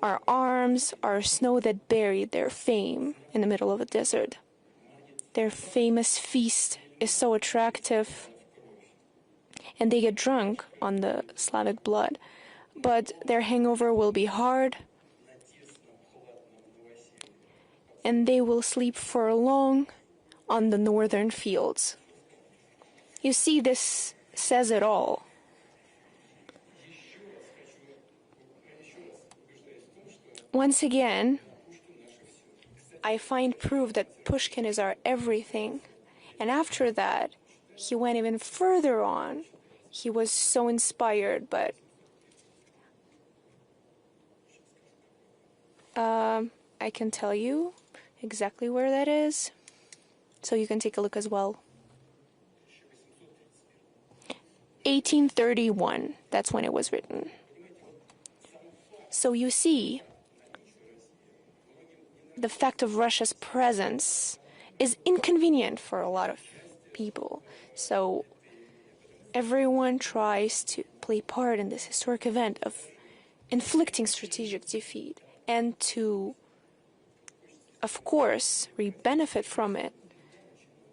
our arms, our snow that buried their fame in the middle of a desert. Their famous feast is so attractive, and they get drunk on the Slavic blood. But their hangover will be hard, and they will sleep for long on the northern fields. You see, this says it all. Once again, I find proof that Pushkin is our everything. And after that, he went even further on. He was so inspired, but I can tell you exactly where that is, so you can take a look as well. 1831, that's when it was written. So you see, the fact of Russia's presence is inconvenient for a lot of people. So everyone tries to play part in this historic event of inflicting strategic defeat and to, of course, benefit from it,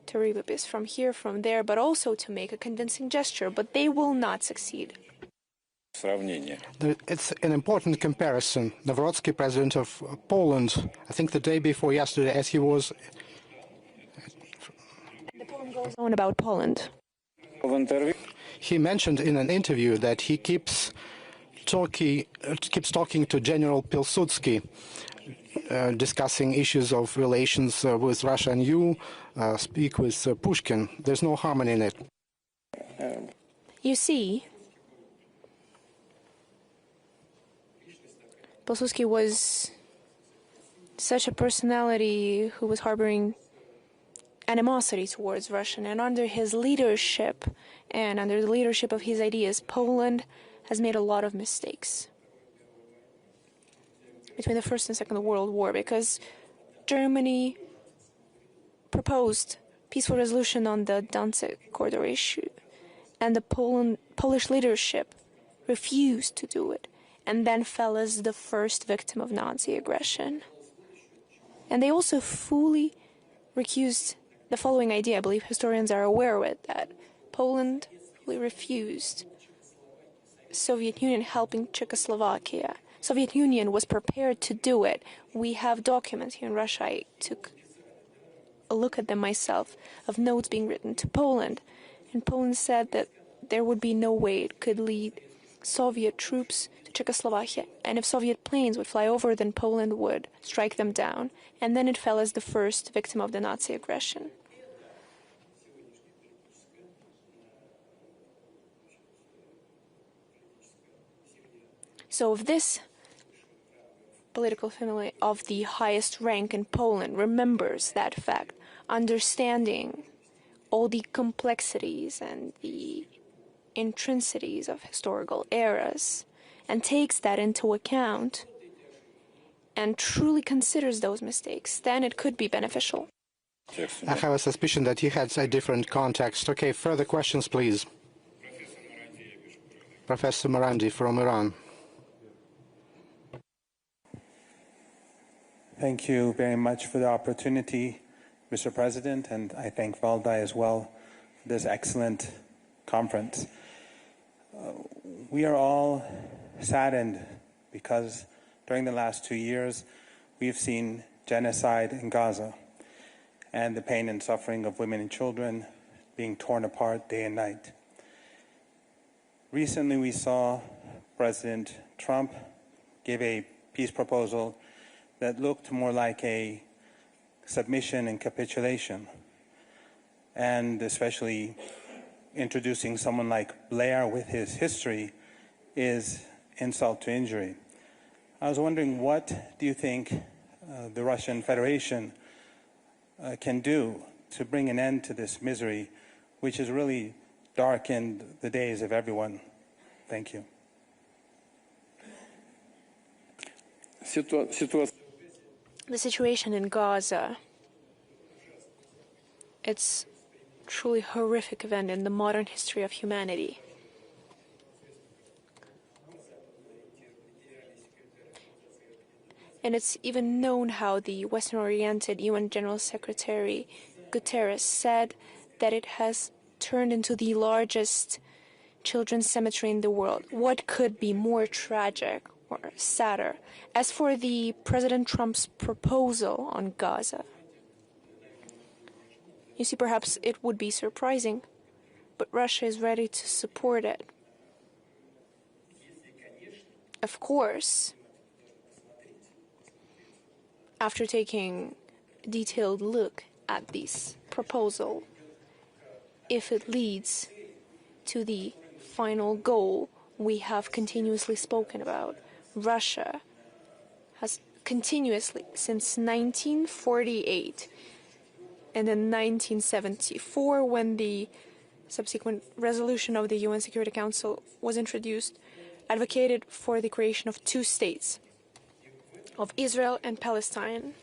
to reap a piece from here, from there, but also to make a convincing gesture. But they will not succeed. It's an important comparison. Nawrocki, president of Poland, I think the day before yesterday, as he was... And the poem goes on about Poland. He mentioned in an interview that he keeps talking to General Pilsudski, discussing issues of relations with Russia, and you speak with Pushkin. There's no harmony in it. You see, Pilsudski was such a personality who was harboring animosity towards Russia, and under his leadership and under the leadership of his ideas, Poland has made a lot of mistakes between the First and Second World War, because Germany proposed peaceful resolution on the Danzig corridor issue, and the Polish leadership refused to do it, and then fell as the first victim of Nazi aggression. And they also fully recused the following idea. I believe historians are aware of it, that Poland fully refused Soviet Union helping Czechoslovakia. Soviet Union was prepared to do it. We have documents here in Russia. I took a look at them myself, of notes being written to Poland. And Poland said that there would be no way it could lead Soviet troops to Czechoslovakia. And if Soviet planes would fly over, then Poland would strike them down. And then it fell as the first victim of the Nazi aggression. So if this political family of the highest rank in Poland remembers that fact, understanding all the complexities and the intrinsities of historical eras, and takes that into account and truly considers those mistakes, then it could be beneficial. I have a suspicion that he had a different context. Okay, further questions, please. Professor Marandi from Iran. Thank you very much for the opportunity, Mr. President, and I thank Valdai as well for this excellent conference. We are all saddened because during the last 2 years we've seen genocide in Gaza and the pain and suffering of women and children being torn apart day and night. Recently we saw President Trump give a peace proposal that looked more like a submission and capitulation, and especially introducing someone like Blair with his history is insult to injury. I was wondering, what do you think the Russian Federation can do to bring an end to this misery, which has really darkened the days of everyone? Thank you. The situation in Gaza, it's truly horrific event in the modern history of humanity. And it's even known how the Western-oriented UN General Secretary Guterres said that it has turned into the largest children's cemetery in the world. What could be more tragic or sadder? As for the President Trump's proposal on Gaza, you see, perhaps it would be surprising, but Russia is ready to support it. Of course, after taking a detailed look at this proposal, if it leads to the final goal we have continuously spoken about, Russia has continuously, since 1948 and in 1974, when the subsequent resolution of the UN Security Council was introduced, advocated for the creation of two states, of Israel and Palestine.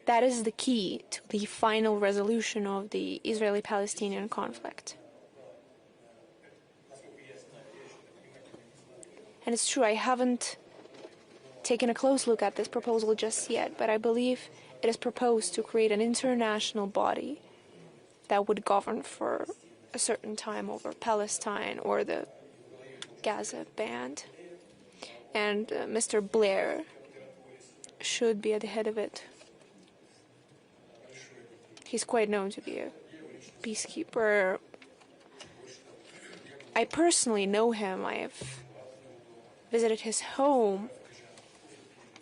That is the key to the final resolution of the Israeli-Palestinian conflict. And it's true, I haven't taken a close look at this proposal just yet, but I believe it is proposed to create an international body that would govern for a certain time over Palestine or the Gaza band. And Mr. Blair should be at the head of it. He's quite known to be a peacekeeper. I personally know him. I have visited his home.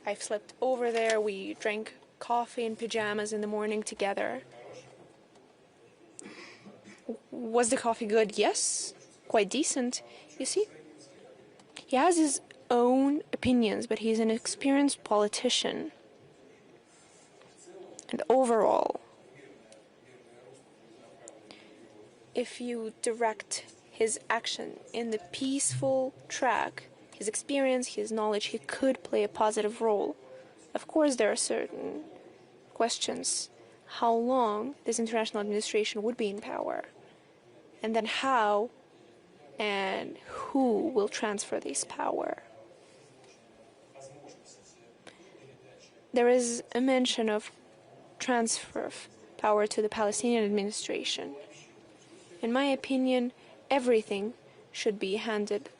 I've slept over there. We drank coffee in pajamas in the morning together. Was the coffee good? Yes. Quite decent. You see, he has his own opinions, but he's an experienced politician. And overall, if you direct his action in the peaceful track, his experience, his knowledge, he could play a positive role. Of course, there are certain questions. How long this international administration would be in power? And then how and who will transfer this power? There is a mention of transfer of power to the Palestinian administration. In my opinion, everything should be handed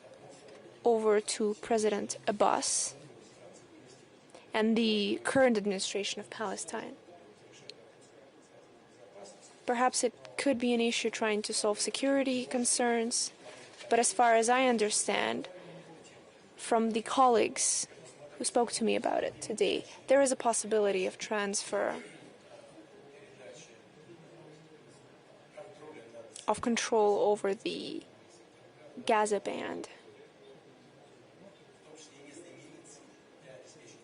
over to President Abbas and the current administration of Palestine. Perhaps it could be an issue trying to solve security concerns, but as far as I understand from the colleagues who spoke to me about it today, there is a possibility of transfer of control over the Gaza band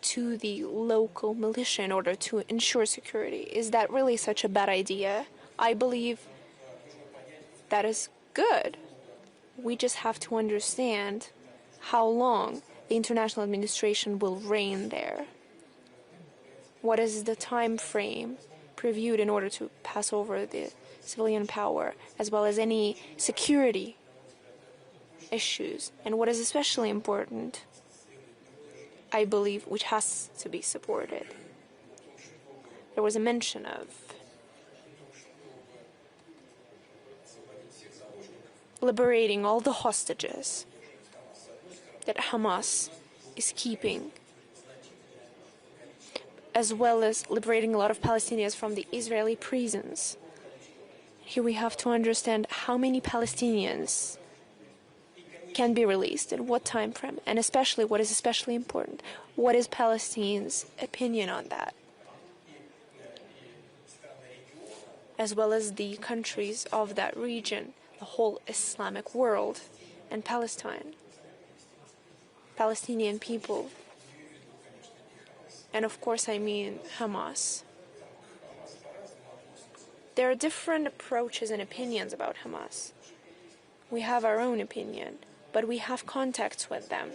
to the local militia in order to ensure security. Is that really such a bad idea? I believe that is good. We just have to understand how long the international administration will reign there. What is the time frame previewed in order to pass over the civilian power, as well as any security issues? And what is especially important, I believe, which has to be supported. There was a mention of liberating all the hostages that Hamas is keeping, as well as liberating a lot of Palestinians from the Israeli prisons. Here we have to understand how many Palestinians can be released in what time frame, and especially what is especially important, what is Palestine's opinion on that, as well as the countries of that region, the whole Islamic world, and Palestine, Palestinian people, and of course I mean Hamas. There are different approaches and opinions about Hamas. We have our own opinion, but we have contacts with them.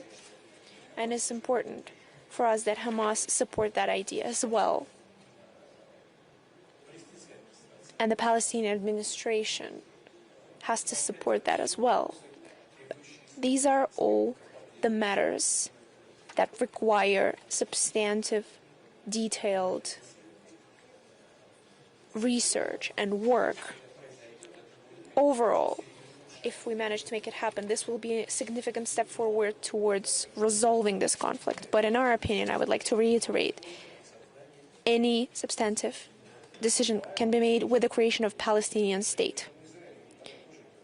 And it's important for us that Hamas support that idea as well. And the Palestinian administration has to support that as well. These are all the matters that require substantive, detailed research and work. Overall, if we manage to make it happen, this will be a significant step forward towards resolving this conflict. But in our opinion, I would like to reiterate, any substantive decision can be made with the creation of Palestinian state.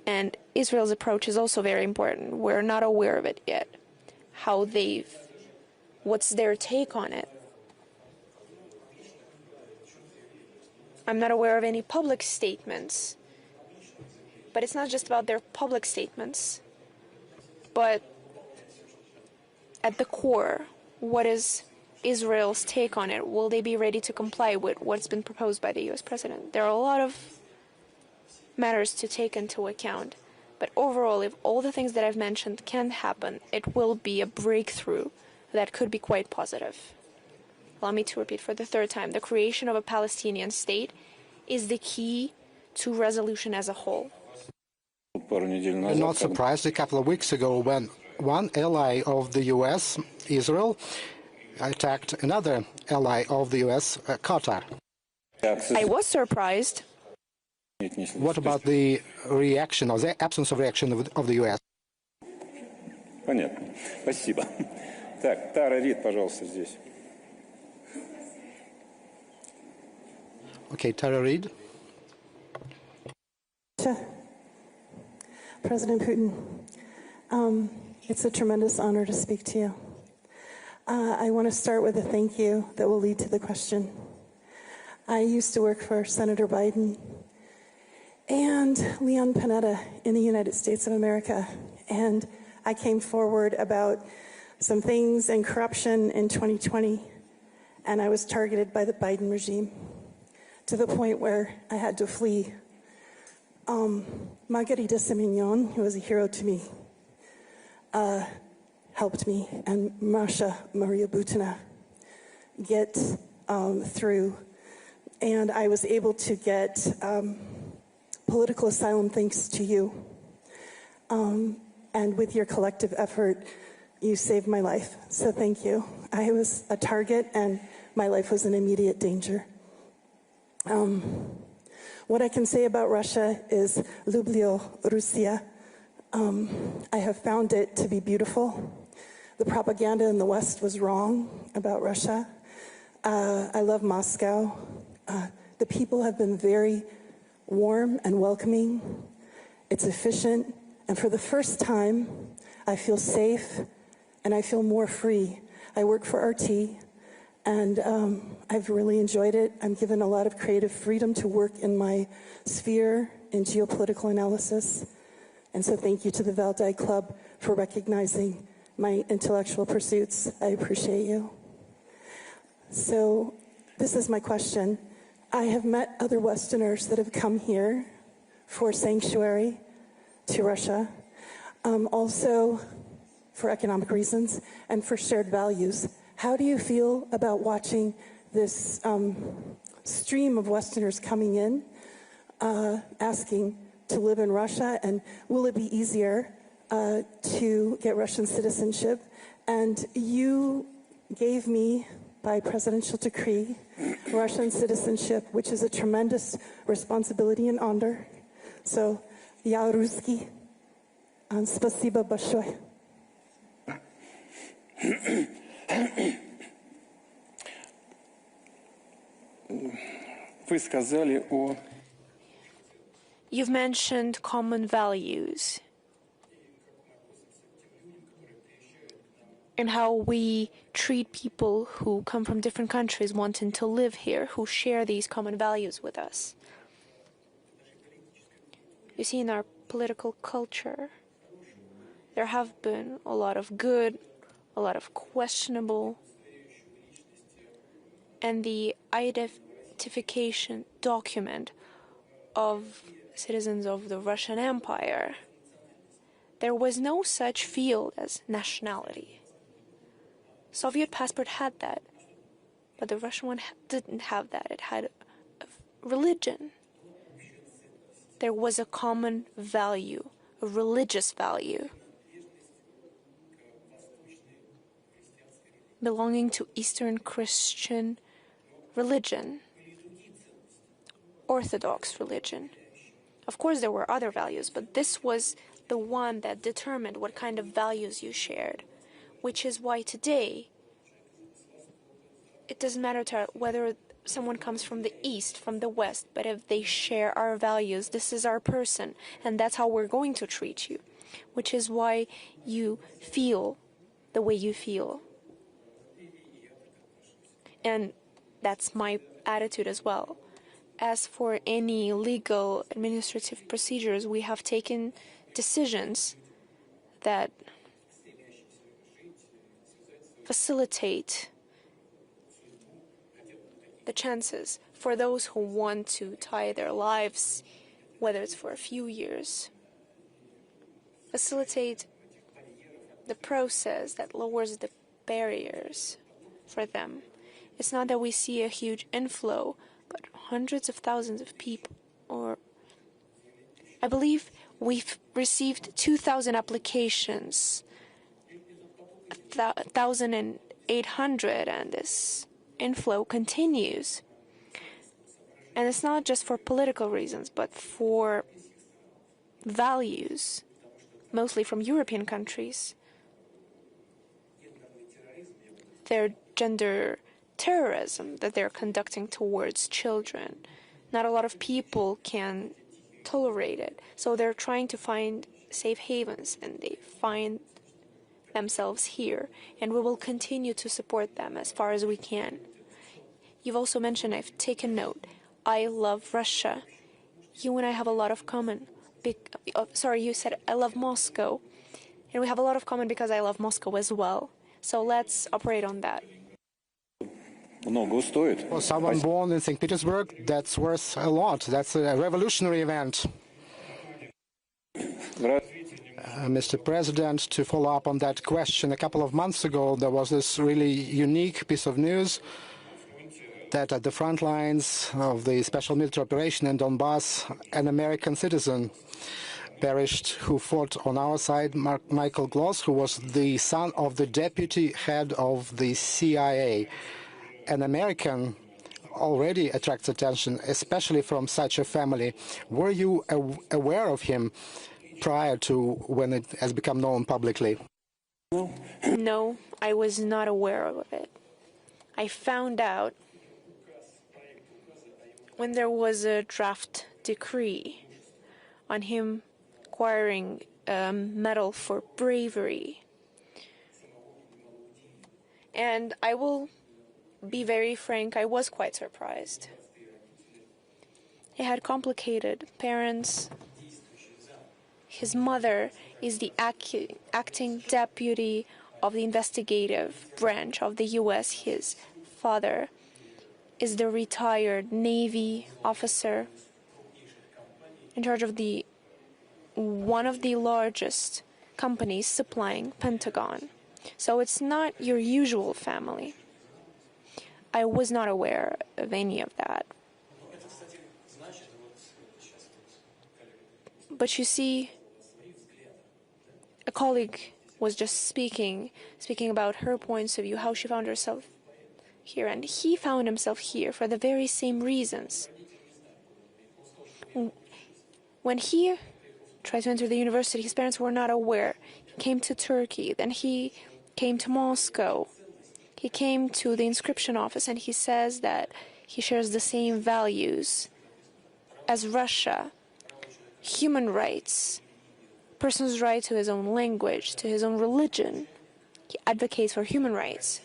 And Israel's approach is also very important. We're not aware of it yet. What's their take on it? I'm not aware of any public statements. But it's not just about their public statements, but at the core, what is Israel's take on it? Will they be ready to comply with what's been proposed by the U.S. president? There are a lot of matters to take into account. But overall, if all the things that I've mentioned can happen, it will be a breakthrough that could be quite positive. Allow me to repeat for the third time. The creation of a Palestinian state is the key to resolution as a whole. I'm not surprised a couple of weeks ago when one ally of the U.S., Israel, attacked another ally of the U.S., Qatar. I was surprised. What about the reaction or the absence of reaction of the U.S.? Понятно. Спасибо. Так, Тара Рид, пожалуйста, здесь. Okay, Tara Reid. President Putin, it's a tremendous honor to speak to you. I want to start with a thank you that will lead to the question. I used to work for Senator Biden and Leon Panetta in the United States of America, and I came forward about some things and corruption in 2020, and I was targeted by the Biden regime to the point where I had to flee. Margarita Simenon, who was a hero to me, helped me, and Masha Maria Butina get through. And I was able to get political asylum thanks to you. And with your collective effort, you saved my life. So thank you. I was a target, and my life was in immediate danger. What I can say about Russia is Lublyo Russia. I have found it to be beautiful. The propaganda in the West was wrong about Russia. I love Moscow. The people have been very warm and welcoming. It's efficient. And for the first time, I feel safe and I feel more free. I work for RT. And I've really enjoyed it. I'm given a lot of creative freedom to work in my sphere in geopolitical analysis. And so thank you to the Valdai Club for recognizing my intellectual pursuits. I appreciate you. So this is my question. I have met other Westerners that have come here for sanctuary to Russia, also for economic reasons and for shared values. How do you feel about watching this stream of Westerners coming in, asking to live in Russia? And will it be easier to get Russian citizenship? And you gave me, by presidential decree, Russian citizenship, which is a tremendous responsibility and honor. So, я русский. Спасибо большое. Вы сказали о... You've mentioned common values and how we treat people who come from different countries wanting to live here, who share these common values with us. You see, in our political culture, there have been a lot of good, a lot of questionable, and the identification document of citizens of the Russian Empire, there was no such field as nationality. Soviet passport had that, but the Russian one didn't have that. It had religion. there was a common value, a religious value, belonging to Eastern Christian religion, Orthodox religion. Of course, there were other values, but this was the one that determined what kind of values you shared, which is why today it doesn't matter whether someone comes from the East, from the West, but if they share our values, this is our person, and that's how we're going to treat you, which is why you feel the way you feel. And that's my attitude as well. As for any legal administrative procedures, we have taken decisions that facilitate the chances for those who want to tie their lives, whether it's for a few years, facilitate the process that lowers the barriers for them. It's not that we see a huge inflow, but hundreds of thousands of people, or I believe we've received 2,000 applications, 1,800, and this inflow continues. And it's not just for political reasons, but for values, mostly from European countries. Their gender terrorism that they're conducting towards children. Not a lot of people can tolerate it, so they're trying to find safe havens, and they find themselves here, and we will continue to support them as far as we can. You've also mentioned, I've taken note, I love Russia. You and I have a lot of common. You said I love Moscow, and we have a lot of common because I love Moscow as well. So let's operate on that. For someone born in St. Petersburg, that's worth a lot. That's a revolutionary event. Mr. President, to follow up on that question, a couple of months ago, there was this really unique piece of news that at the front lines of the special military operation in Donbass, an American citizen perished who fought on our side, Michael Gloss, who was the son of the deputy head of the CIA. An American already attracts attention, especially from such a family. Were you aware of him prior to when it has become known publicly? No, I was not aware of it. I found out when there was a draft decree on him acquiring a medal for bravery. And I will be very frank, I was quite surprised. He had complicated parents. His mother is the acting deputy of the investigative branch of the U.S. His father is the retired Navy officer in charge of one of the largest companies supplying Pentagon. So it's not your usual family. I was not aware of any of that. But you see, a colleague was just speaking about her points of view, how she found herself here, and he found himself here for the very same reasons. When he tried to enter the university, his parents were not aware. He came to Turkey, then he came to Moscow. He came to the inscription office, and he says that he shares the same values as Russia. Human rights, person's right to his own language, to his own religion. He advocates for human rights.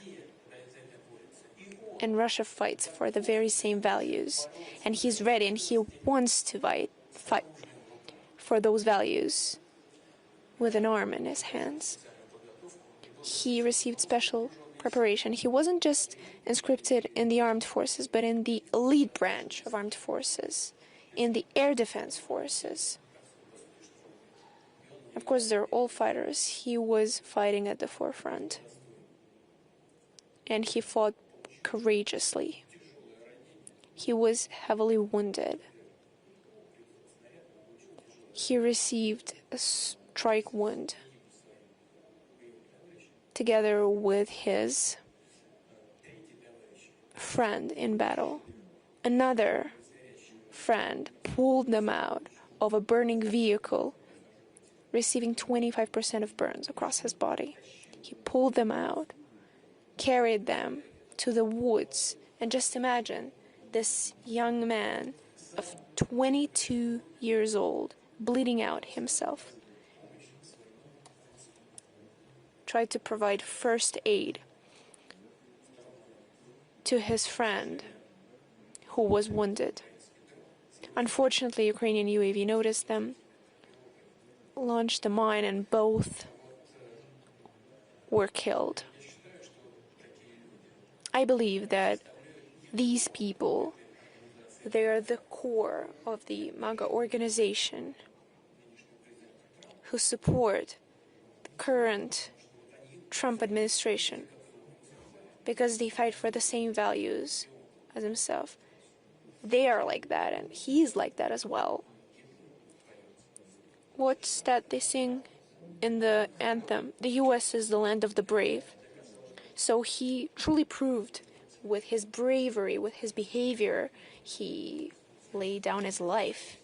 And Russia fights for the very same values. And he's ready, and he wants to fight for those values with an arm in his hands. He received special preparation. He wasn't just inscripted in the armed forces, but in the elite branch of armed forces, in the air defense forces. Of course, they're all fighters. He was fighting at the forefront. And he fought courageously. He was heavily wounded. he received a strike wound together with his friend in battle. Another friend pulled them out of a burning vehicle, receiving 25% of burns across his body. He pulled them out, carried them to the woods, and just imagine this young man of 22 years old, bleeding out himself, tried to provide first aid to his friend who was wounded. Unfortunately, Ukrainian UAV noticed them, launched a mine, and both were killed. I believe that these people, they are the core of the MAGA organization who support the current Trump administration because they fight for the same values as himself. They are like that, and he's like that as well. What's that they sing in the anthem? The U.S. is the land of the brave. So he truly proved with his bravery, with his behavior, he laid down his life.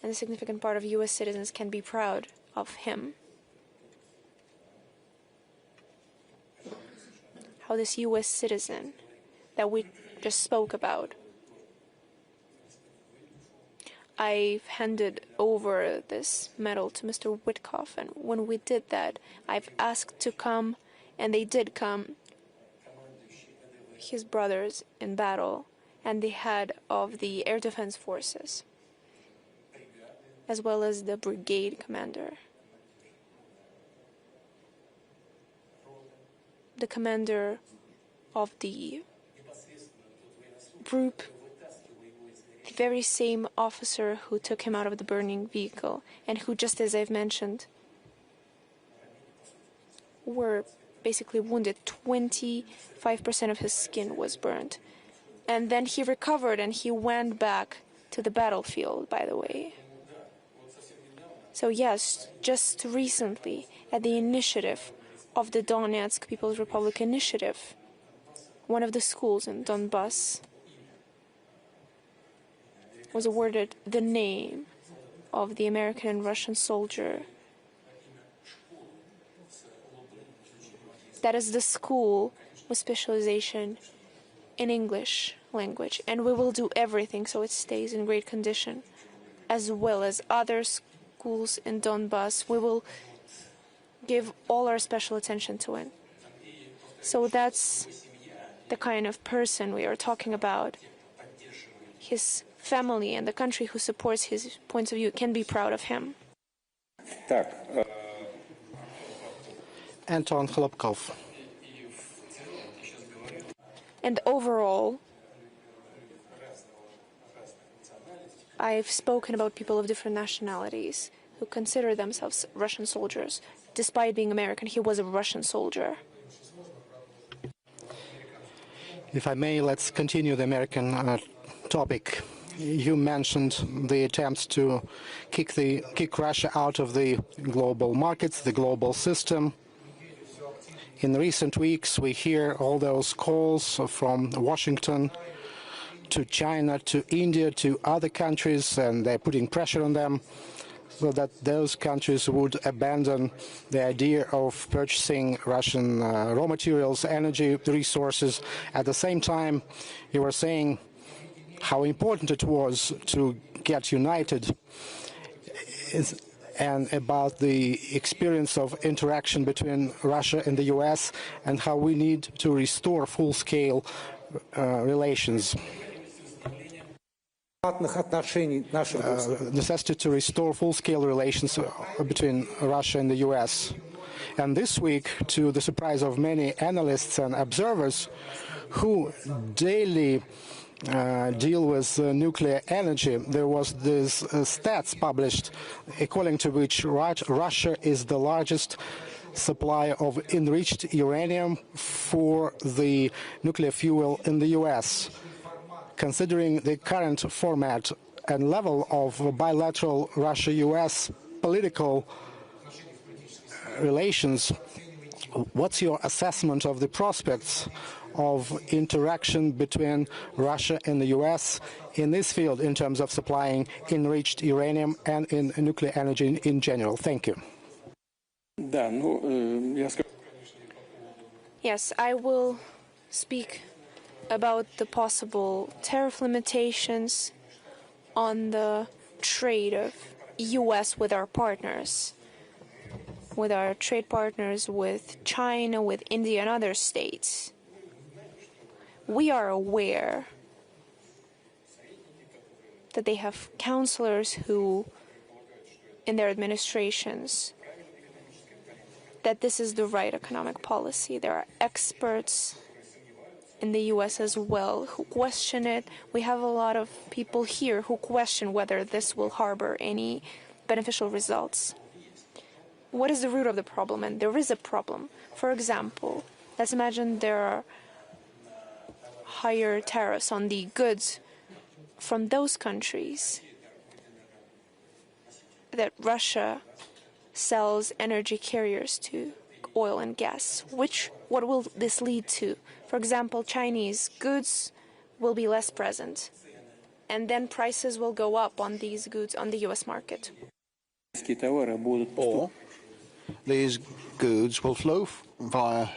And a significant part of U.S. citizens can be proud of him. How this U.S. citizen that we just spoke about, I've handed over this medal to Mr. Witkoff, and when we did that, I've asked to come, and they did come, his brothers in battle, and the head of the Air Defense Forces, as well as the brigade commander, the commander of the group, the very same officer who took him out of the burning vehicle, and who, just as I've mentioned, were basically wounded. 25% of his skin was burned. And then he recovered and he went back to the battlefield, by the way. So yes, just recently, at the initiative of the Donetsk People's Republic Initiative, one of the schools in Donbass was awarded the name of the American and Russian soldier. That is the school with specialization in English language, and we will do everything so it stays in great condition, as well as other schools in Donbass. We will give all our special attention to it. So that's the kind of person we are talking about. His family and the country who supports his points of view can be proud of him. Anton Khlopkov. And overall, I've spoken about people of different nationalities who consider themselves Russian soldiers. Despite being American, he was a Russian soldier. If I may, let's continue the American topic. You mentioned the attempts to kick Russia out of the global markets, the global system. In recent weeks, we hear all those calls from Washington to China, to India, to other countries, and they're putting pressure on them so that those countries would abandon the idea of purchasing Russian raw materials, energy resources. At the same time, you were saying how important it was to get united and about the experience of interaction between Russia and the US and how we need to restore full-scale relations. Necessity to restore full-scale relations between Russia and the US. And this week, to the surprise of many analysts and observers who daily deal with nuclear energy, there was this stats published according to which Russia is the largest supplier of enriched uranium for the nuclear fuel in the US. Considering the current format and level of bilateral Russia-US political relations, what's your assessment of the prospects of interaction between Russia and the US in this field in terms of supplying enriched uranium and in nuclear energy in general? Thank you. Yes, I will speak about the possible tariff limitations on the trade of US with our partners, with our trade partners with China, with India and other states. We are aware that they have counselors who, in their administrations, that this is the right economic policy. There are experts in the US as well who question it. We have a lot of people here who question whether this will harbor any beneficial results. What is the root of the problem? And there is a problem. For example, let's imagine there are higher tariffs on the goods from those countries that Russia sells energy carriers to, oil and gas. What will this lead to? For example, Chinese goods will be less present, and then prices will go up on these goods on the US market. Or these goods will flow via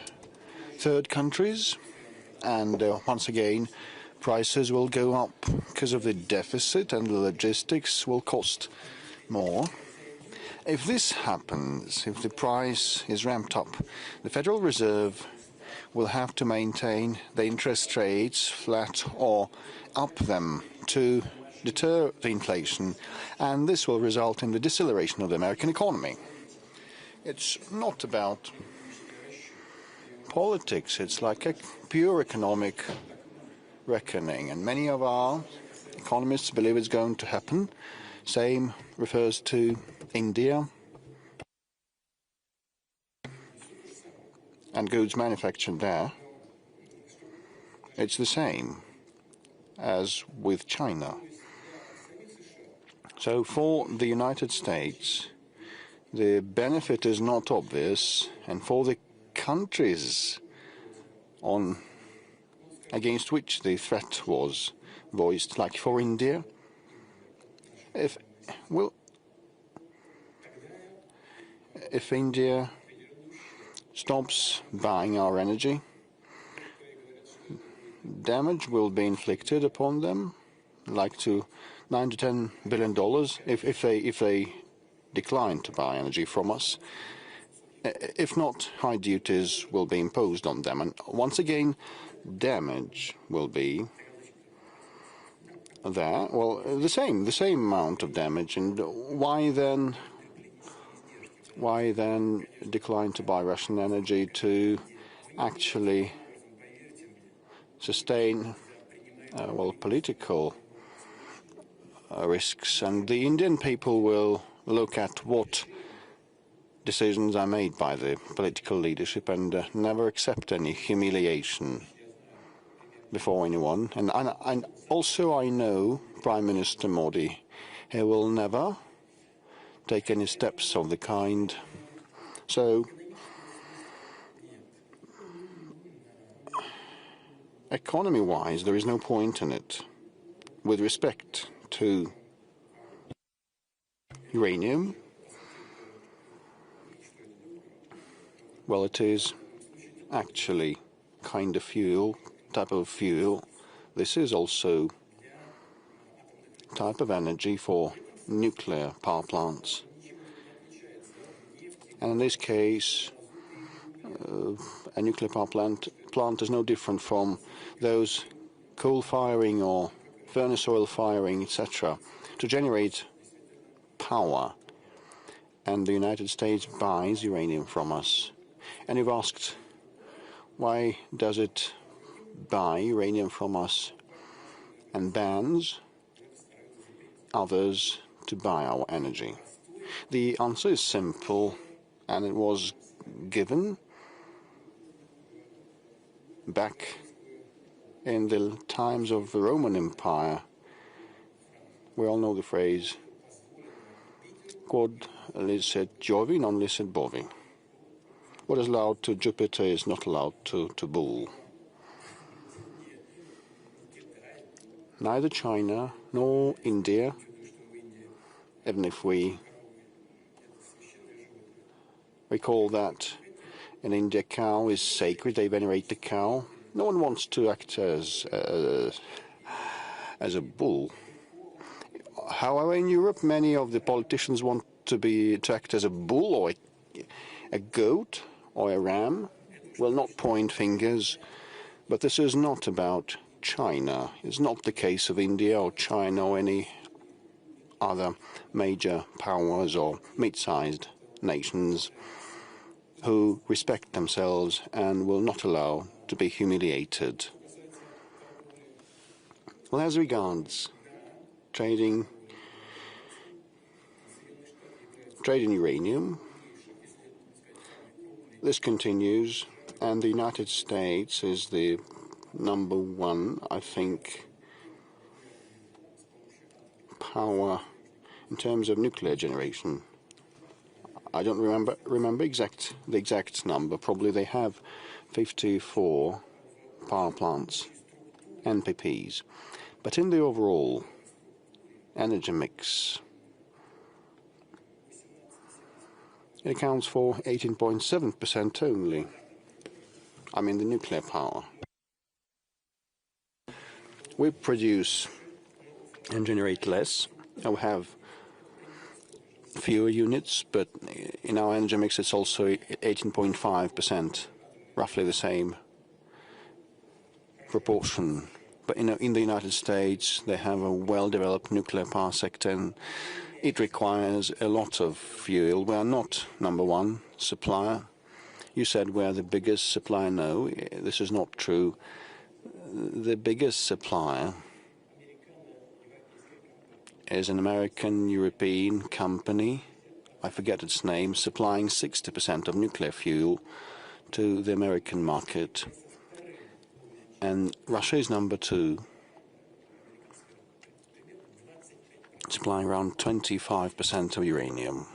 third countries, and once again, prices will go up because of the deficit, and the logistics will cost more. If this happens, if the price is ramped up, the Federal Reserve will have to maintain the interest rates flat or up them to deter the inflation, and this will result in the deceleration of the American economy. It's not about politics, it's like a pure economic reckoning, and many of our economists believe it's going to happen. Same refers to India and goods manufactured there. It's the same as with China. So for the United States, the benefit is not obvious, and for the countries against which the threat was voiced, like for India, if India stops buying our energy, damage will be inflicted upon them, like to $9 to $10 billion if they decline to buy energy from us. If not, high duties will be imposed on them, and once again, damage will be there. Well, the same amount of damage, and why then decline to buy Russian energy to actually sustain political risks? And the Indian people will look at what decisions are made by the political leadership and never accept any humiliation before anyone. And also I know Prime Minister Modi, he will never take any steps of the kind. So economy-wise, there is no point in it. With respect to uranium, well, it is actually kind of type of fuel. This is also type of energy for nuclear power plants. And in this case, a nuclear power plant is no different from those coal firing or furnace oil firing, etc., to generate power. And the United States buys uranium from us. And you've asked, why does it buy uranium from us and bans others to buy our energy? The answer is simple, and it was given back in the times of the Roman Empire, We all know the phrase, quod licet Jovi, non licet bovi. What is allowed to Jupiter is not allowed to Bull. Neither China nor India, even if we recall that in India cow is sacred, they venerate the cow. No one wants to act as a bull. However, in Europe, many of the politicians want to act as a bull or a goat or a ram. Will not point fingers, but this is not about China. It's not the case of India or China or any other major powers or mid-sized nations who respect themselves and will not allow to be humiliated. Well, as regards trading in uranium, this continues, and the United States is the number one, I think, power in terms of nuclear generation. I don't remember the exact number. Probably they have 54 power plants, NPPs. But in the overall energy mix, it accounts for 18.7% only. I mean the nuclear power. We produce and generate less. We have fewer units, but in our energy mix it's also 18.5%, roughly the same proportion. But in the United States they have a well-developed nuclear power sector, and it requires a lot of fuel. We are not number one supplier. You said we are the biggest supplier. No, this is not true. The biggest supplier is an American-European company, I forget its name, supplying 60% of nuclear fuel to the American market. And Russia is number two, supplying around 25% of uranium.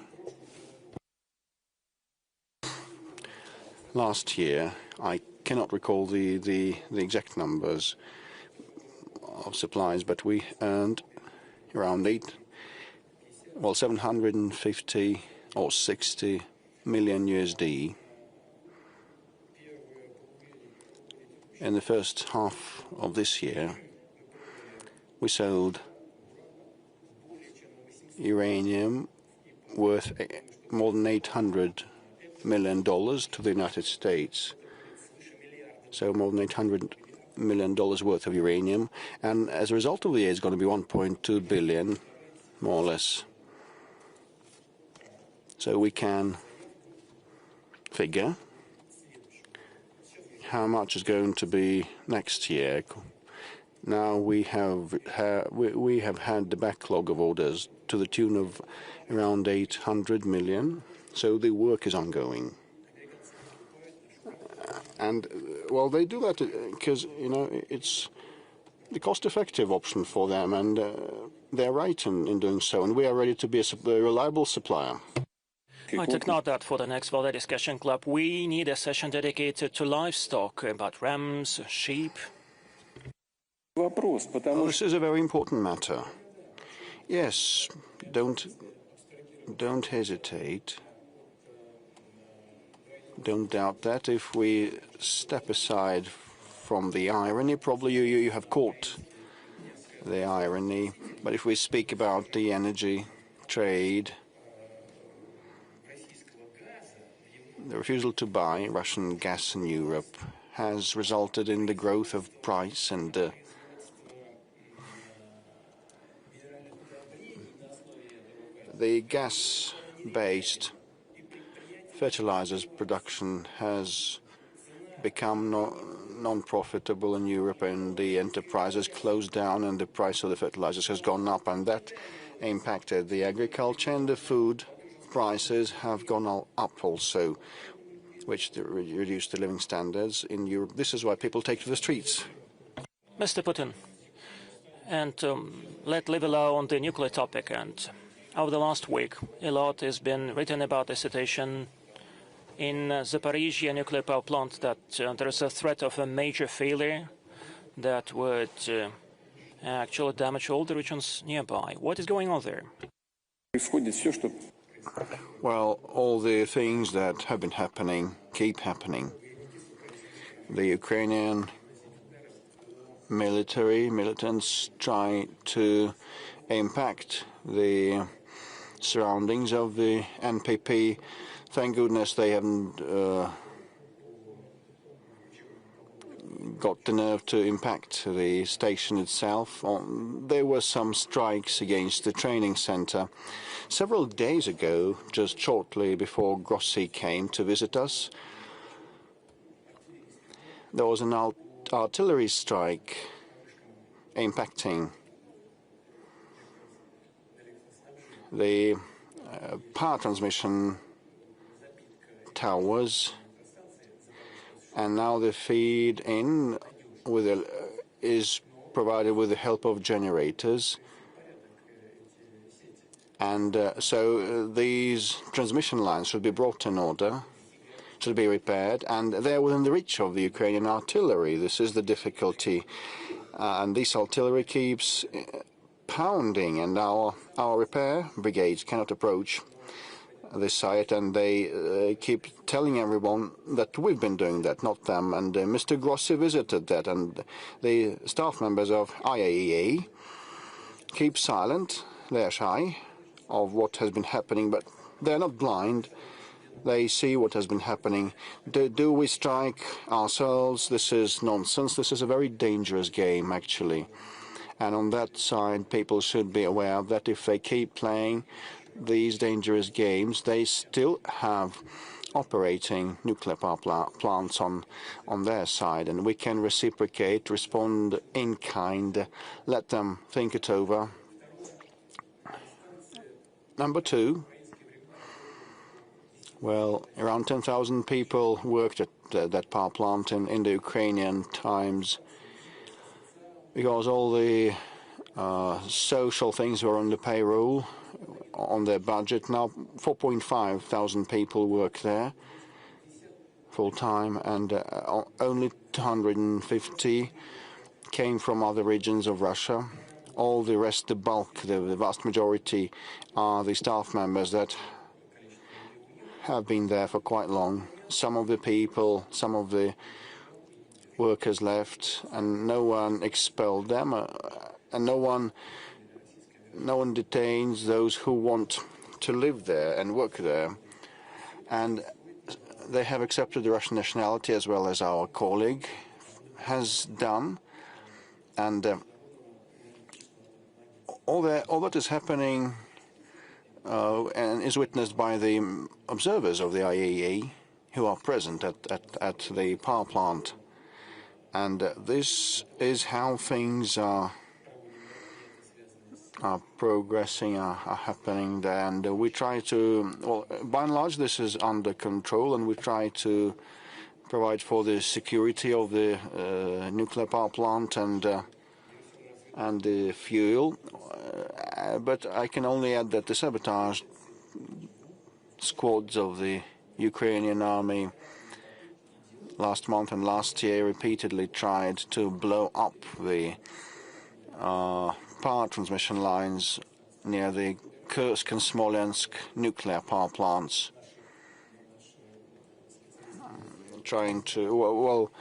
Last year, I cannot recall the exact numbers of supplies, but we earned around 750 or 60 million USD in the first half of this year. We sold uranium worth more than $800 million to the United States. So more than $800 million worth of uranium, and as a result of the year, it's going to be 1.2 billion, more or less. So we can figure how much is going to be next year. Now we have had the backlog of orders to the tune of around 800 million. So the work is ongoing. And, well, they do that because, it's the cost-effective option for them, and they're right in doing so, and we are ready to be a reliable supplier. I took note that for the next Valdai Discussion Club, we need a session dedicated to livestock, about rams, sheep. This is a very important matter. Yes, don't hesitate. Don't doubt that. If we step aside from the irony, probably you have caught the irony. But if we speak about the energy trade, the refusal to buy Russian gas in Europe has resulted in the growth of price, and the gas-based fertilizers production has become non-profitable in Europe, and the enterprises closed down, and the price of the fertilizers has gone up, and that impacted the agriculture, and the food prices have gone up also, which reduced the living standards in Europe. This is why people take to the streets. Mr. Putin, And let's leave alone the nuclear topic. And over the last week, a lot has been written about the situation in Zaporizhzhia nuclear power plant, that there is a threat of a major failure that would actually damage all the regions nearby. What is going on there? Well, all the things that have been happening keep happening. The Ukrainian militants try to impact the surroundings of the NPP. Thank goodness they haven't got the nerve to impact the station itself. There were some strikes against the training center. Several days ago, just shortly before Grossi came to visit us, there was an artillery strike impacting the power transmission towers, and now the feed in is provided with the help of generators. And so these transmission lines should be brought in order, should be repaired, and they're within the reach of the Ukrainian artillery. This is the difficulty. And this artillery keeps pounding, and our repair brigades cannot approach this site, and they keep telling everyone that we've been doing that, not them. And Mr. Grossi visited that, and the staff members of IAEA keep silent. They're shy of what has been happening, but they're not blind. They see what has been happening. Do we strike ourselves? This is nonsense. This is a very dangerous game, actually. And on that side, people should be aware that if they keep playing these dangerous games, they still have operating nuclear power plants on their side, and we can reciprocate, respond in kind, let them think it over. Number two, well, around 10,000 people worked at that power plant in the Ukrainian times, because all the social things were on the payroll, on their budget. Now 4.5 thousand people work there full-time, and only 250 came from other regions of Russia. All the rest, the bulk, the vast majority, are the staff members that have been there for quite long. Some of the people, some of the workers left, and no one expelled them, and no one detains those who want to live there and work there. And they have accepted the Russian nationality, as well as our colleague has done. And all that is happening and is witnessed by the observers of the IAEA who are present at the power plant. And this is how things are progressing, are happening there. And we try to, well, by and large, this is under control, and we try to provide for the security of the nuclear power plant and the fuel. But I can only add that the sabotage squads of the Ukrainian army last month and last year repeatedly tried to blow up the power transmission lines near the Kursk and Smolensk nuclear power plants, trying to, well,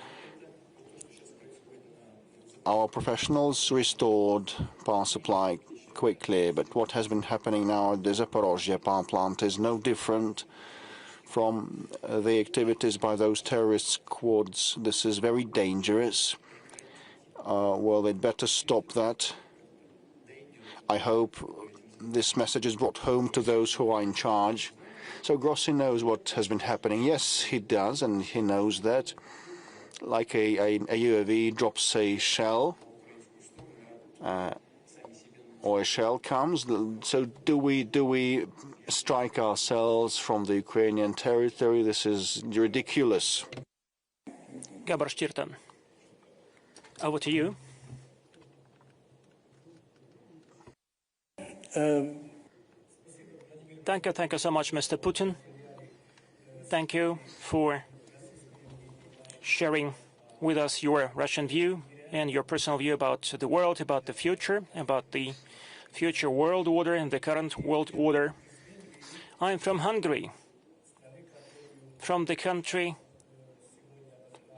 our professionals restored power supply quickly, but what has been happening now at the Zaporizhzhia power plant is no different from the activities by those terrorist squads. This is very dangerous. Well, they'd better stop that. I hope this message is brought home to those who are in charge. So Grossi knows what has been happening. Yes, he does, and he knows that. Like a UAV drops a shell, or a shell comes. So do we strike ourselves from the Ukrainian territory? This is ridiculous. Gabor Stirtan, over to you. Thank you so much, Mr. Putin. Thank you for sharing with us your Russian view and your personal view about the world, about the future world order and the current world order. I'm from Hungary, from the country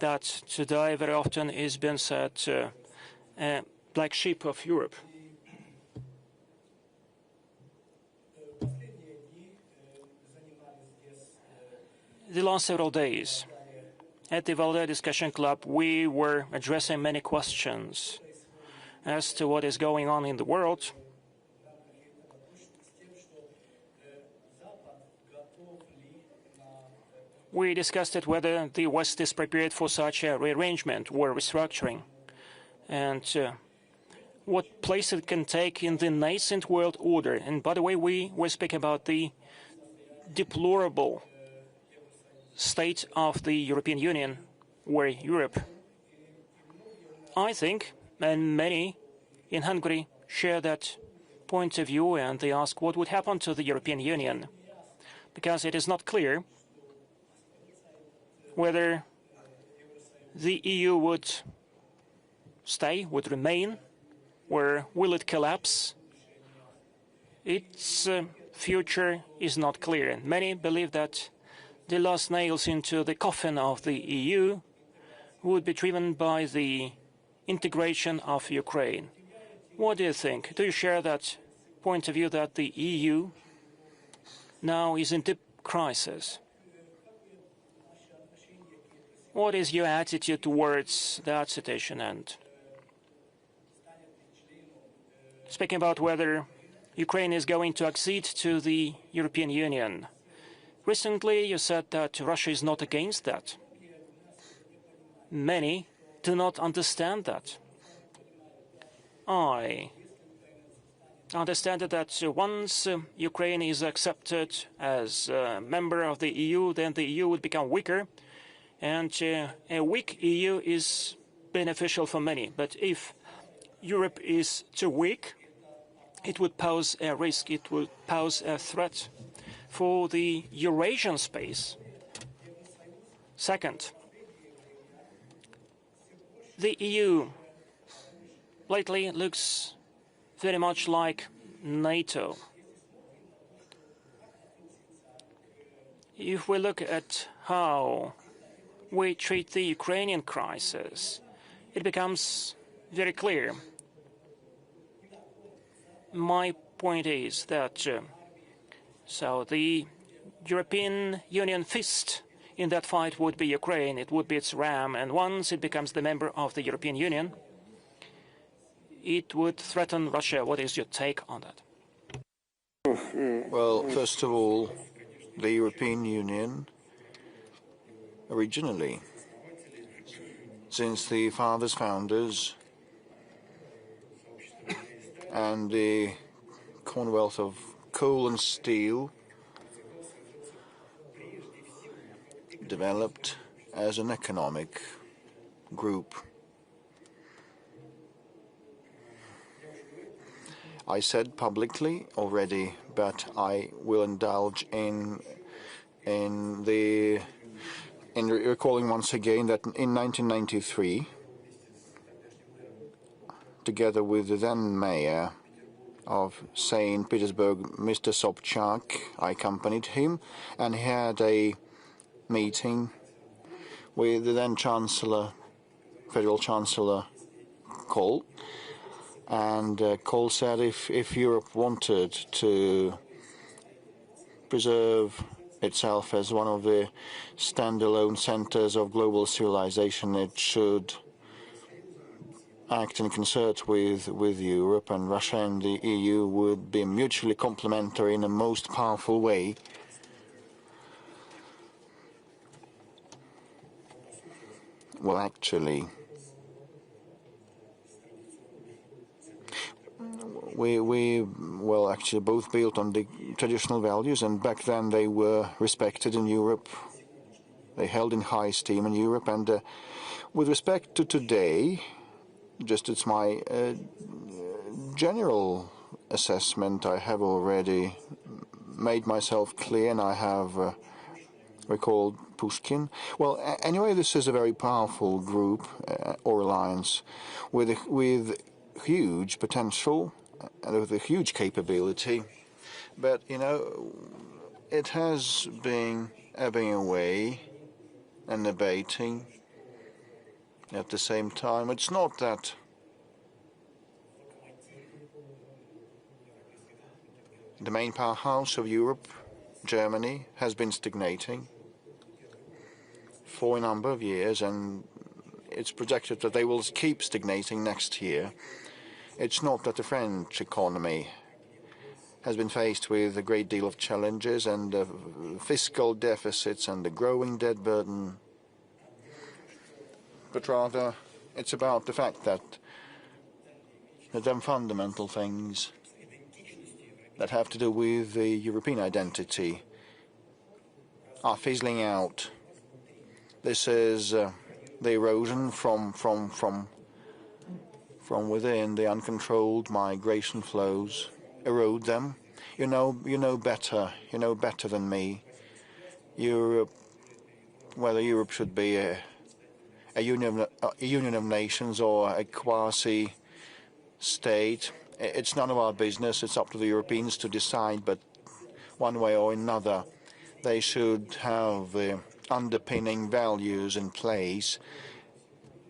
that today very often is being said a black sheep of Europe. The last several days at the Valdai Discussion Club, we were addressing many questions as to what is going on in the world. We discussed it whether the West is prepared for such a rearrangement or restructuring, and what place it can take in the nascent world order. And by the way, we were speaking about the deplorable state of the European Union or Europe. I think, and many in Hungary share that point of view, and they ask what would happen to the European Union, because it is not clear whether the EU would stay, would remain, or will it collapse. Its future is not clear. Many believe that the last nails into the coffin of the EU would be driven by the integration of Ukraine. What do you think? Do you share that point of view that the EU now is in deep crisis? What is your attitude towards that situation? And speaking about whether Ukraine is going to accede to the European Union, recently you said that Russia is not against that. Many do not understand that. I understand that once Ukraine is accepted as a member of the EU, then the EU would become weaker, and a weak EU is beneficial for many. But if Europe is too weak, it would pose a risk, it would pose a threat for the Eurasian space. Second, the EU lately looks very much like NATO. If we look at how we treat the Ukrainian crisis, it becomes very clear. My point is that so the European Union fist in that fight would be Ukraine, it would be its ram, and once it becomes the member of the European Union, it would threaten Russia. What is your take on that? Well, first of all, the European Union originally, since the founders and the Commonwealth of Coal and Steel developed as an economic group. I said publicly already, but I will indulge in recalling once again that in 1993, together with the then mayor of St. Petersburg, Mr. Sobchak, I accompanied him, and he had a meeting with the then Chancellor, Federal Chancellor Kohl, and Kohl said if Europe wanted to preserve itself as one of the standalone centers of global civilization, it should act in concert with Europe, and Russia and the EU would be mutually complementary in a most powerful way. Well, actually, we actually both built on the traditional values, and back then they were respected in Europe. They held in high esteem in Europe, and with respect to today, just it's my general assessment. I have already made myself clear, and I have recalled Pushkin. Well, anyway, this is a very powerful group or alliance with huge potential and with a huge capability. But, you know, it has been ebbing away and abating at the same time. It's not that the main powerhouse of Europe, Germany, has been stagnating for a number of years, and it's projected that they will keep stagnating next year. It's not that the French economy has been faced with a great deal of challenges and fiscal deficits and the growing debt burden, but rather it's about the fact that them fundamental things that have to do with the European identity are fizzling out. This is the erosion from within. The uncontrolled migration flows erode them. You know better than me. Europe, whether Europe should be a union of nations or a quasi-state, it's none of our business. It's up to the Europeans to decide. But one way or another, they should have the underpinning values in place.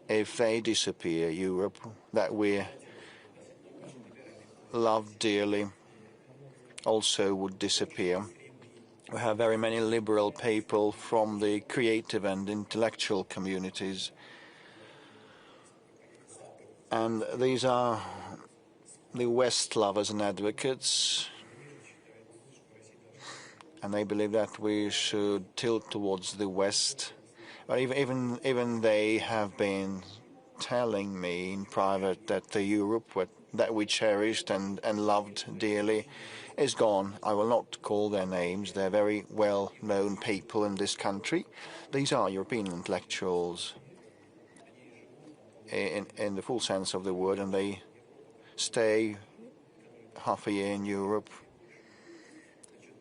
If they disappear, Europe, that we love dearly, also would disappear. We have very many liberal people from the creative and intellectual communities, and these are the West lovers and advocates, and they believe that we should tilt towards the West. But even they have been telling me in private that the Europe that we cherished and loved dearly is gone. I will not call their names. They're very well-known people in this country. These are European intellectuals in the full sense of the word, and they stay half a year in Europe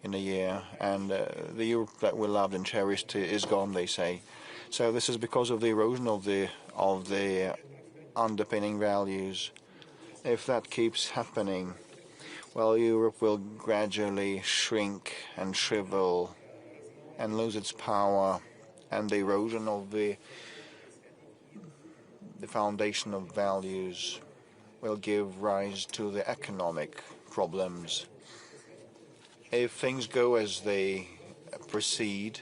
in a year, and the Europe that we loved and cherished is gone, they say. So this is because of the erosion of the underpinning values. If that keeps happening, well, Europe will gradually shrink and shrivel and lose its power, and the erosion of the foundation of values will give rise to the economic problems. If things go as they proceed,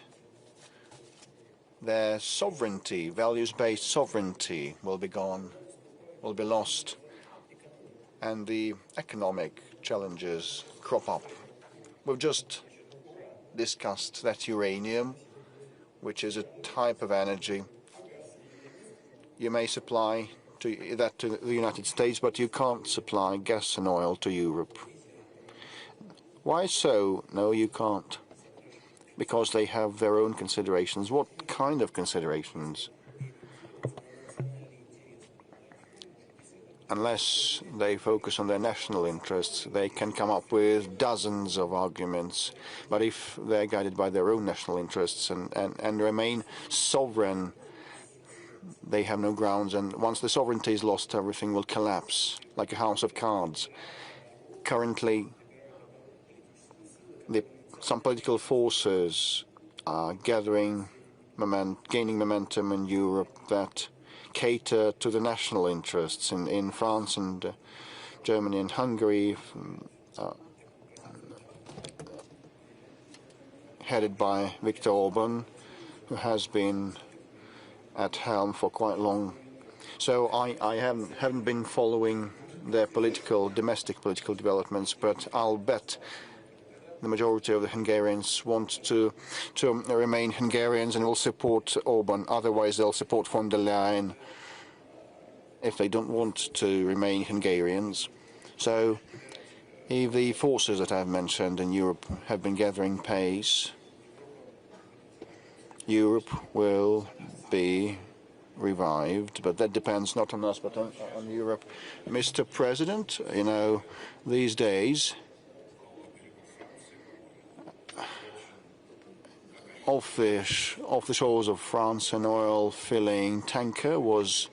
their sovereignty, values-based sovereignty, will be gone, will be lost, and the economic challenges crop up. We've just discussed that uranium, which is a type of energy. You may supply that to the United States, but you can't supply gas and oil to Europe. Why so? No, you can't. Because they have their own considerations. What kind of considerations? Unless they focus on their national interests, they can come up with dozens of arguments. But if they're guided by their own national interests and remain sovereign, they have no grounds. And once the sovereignty is lost, everything will collapse like a house of cards. Currently, some political forces are gaining momentum in Europe that cater to the national interests in France and Germany and Hungary, headed by Viktor Orban, who has been at helm for quite long. So I haven't been following their domestic political developments, but I'll bet the majority of the Hungarians want to remain Hungarians and will support Orban. Otherwise, they'll support von der Leyen if they don't want to remain Hungarians. So, if the forces that I've mentioned in Europe have been gathering pace, Europe will be revived, but that depends not on us but on Europe. Mr. President, you know, these days, off the shores of France, an oil-filling tanker was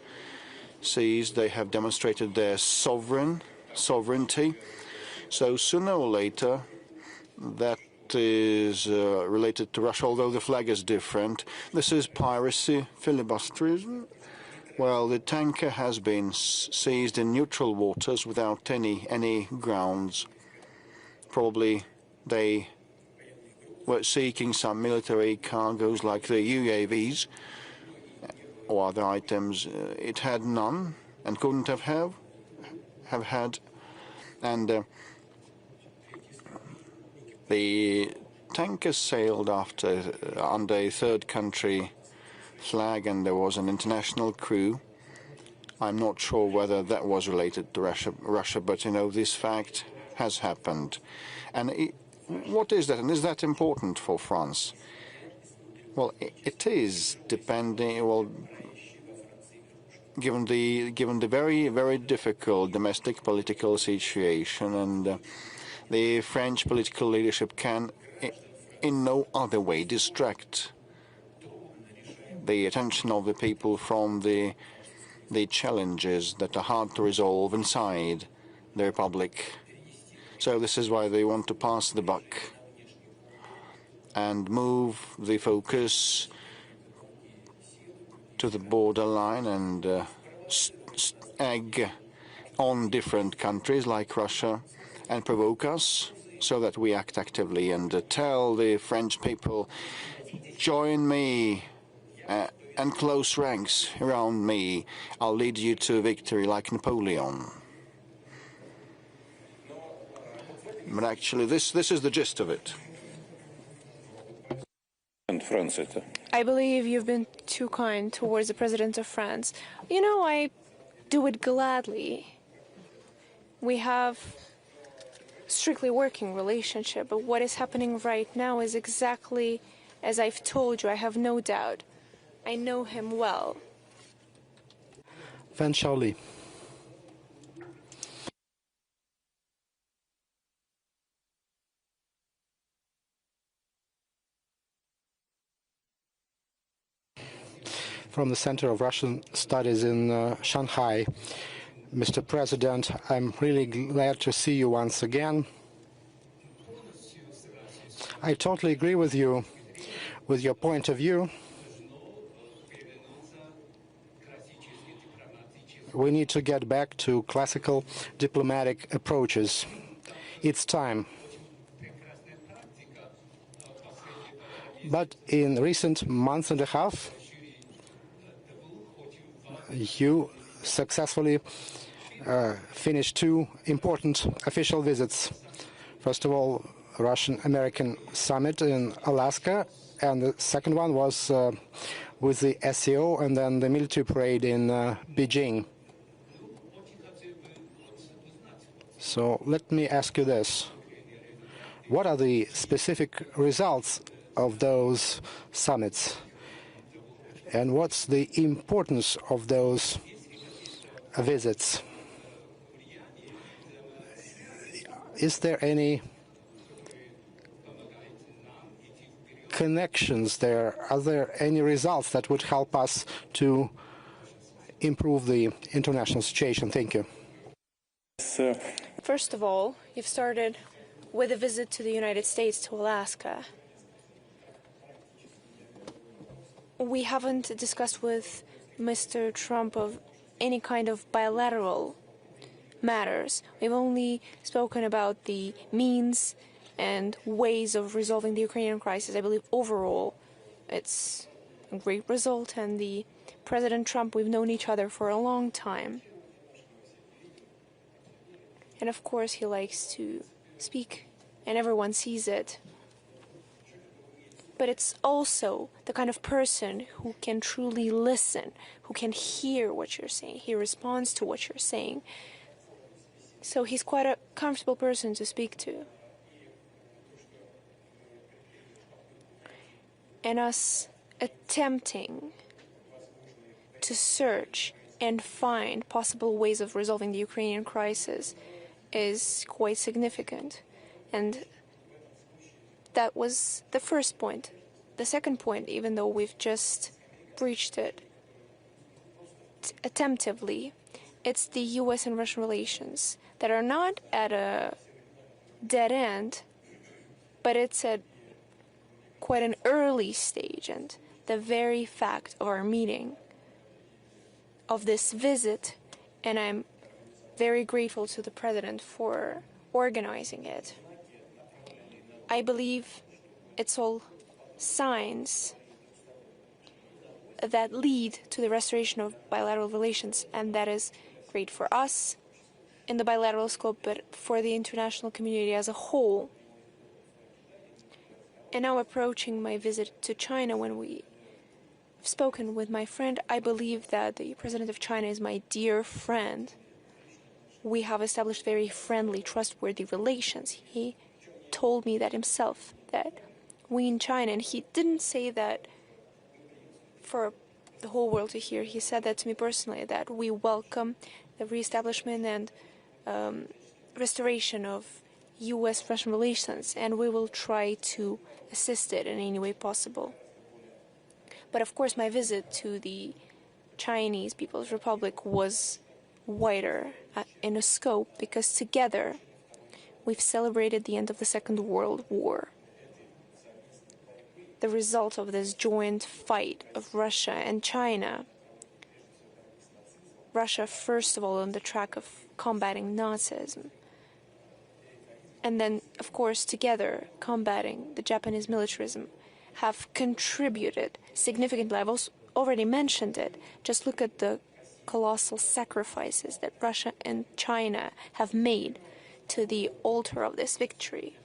seized. They have demonstrated their sovereignty. So sooner or later, that is related to Russia, although the flag is different. This is piracy, filibusterism. Well, the tanker has been seized in neutral waters without any grounds. Probably they were seeking some military cargoes like the UAVs or other items. It had none and couldn't have had. And the tanker sailed under a third country flag, and there was an international crew. I'm not sure whether that was related to Russia, but you know, this fact has happened. And what is that, and is that important for France? Well, it is, depending. Well, given the very difficult domestic political situation, and the French political leadership can, in no other way, distract the attention of the people from the challenges that are hard to resolve inside the Republic. So this is why they want to pass the buck and move the focus to the borderline and egg on different countries like Russia and provoke us so that we act actively and tell the French people, join me and close ranks around me. I'll lead you to victory like Napoleon. But actually, this is the gist of it. I believe you've been too kind towards the President of France. You know, I do it gladly. We have strictly working relationship, but what is happening right now is exactly as I've told you. I have no doubt. I know him well. Van Shaoli. From the Center of Russian Studies in Shanghai. Mr. President, I'm really glad to see you once again. I totally agree with you, with your point of view. We need to get back to classical diplomatic approaches. It's time. But in recent month and a half, you successfully finished two important official visits. First of all, Russian-American summit in Alaska, and the second one was with the SCO and then the military parade in Beijing. So let me ask you this. What are the specific results of those summits? And what's the importance of those visits? Is there any connections there? Are there any results that would help us to improve the international situation? Thank you. First of all, you've started with a visit to the United States, to Alaska. We haven't discussed with Mr. Trump of any kind of bilateral matters. We've only spoken about the means and ways of resolving the Ukrainian crisis. I believe overall it's a great result, and the President Trump, we've known each other for a long time. And of course he likes to speak, and everyone sees it. But it's also the kind of person who can truly listen, who can hear what you're saying. He responds to what you're saying. So he's quite a comfortable person to speak to. And us attempting to search and find possible ways of resolving the Ukrainian crisis is quite significant. And that was the first point. The second point, even though we've just breached it attemptively, it's the U.S. and Russian relations that are not at a dead end, but it's at quite an early stage. And the very fact of our meeting, of this visit, and I'm very grateful to the President for organizing it, I believe it's all signs that lead to the restoration of bilateral relations, and that is great for us in the bilateral scope, but for the international community as a whole. And now approaching my visit to China, when we've spoken with my friend, I believe that the President of China is my dear friend. We have established very friendly, trustworthy relations. He told me that himself, that we in China, and he didn't say that for the whole world to hear, he said that to me personally, that we welcome the reestablishment and restoration of U.S.-Russian relations, and we will try to assist it in any way possible. But of course, my visit to the Chinese People's Republic was wider in a scope, because together we've celebrated the end of the Second World War. The result of this joint fight of Russia and China. Russia, first of all, on the track of combating Nazism, and then, of course, together combating the Japanese militarism, have contributed significantly. I've already mentioned it. Just look at the colossal sacrifices that Russia and China have made to the altar of this victory.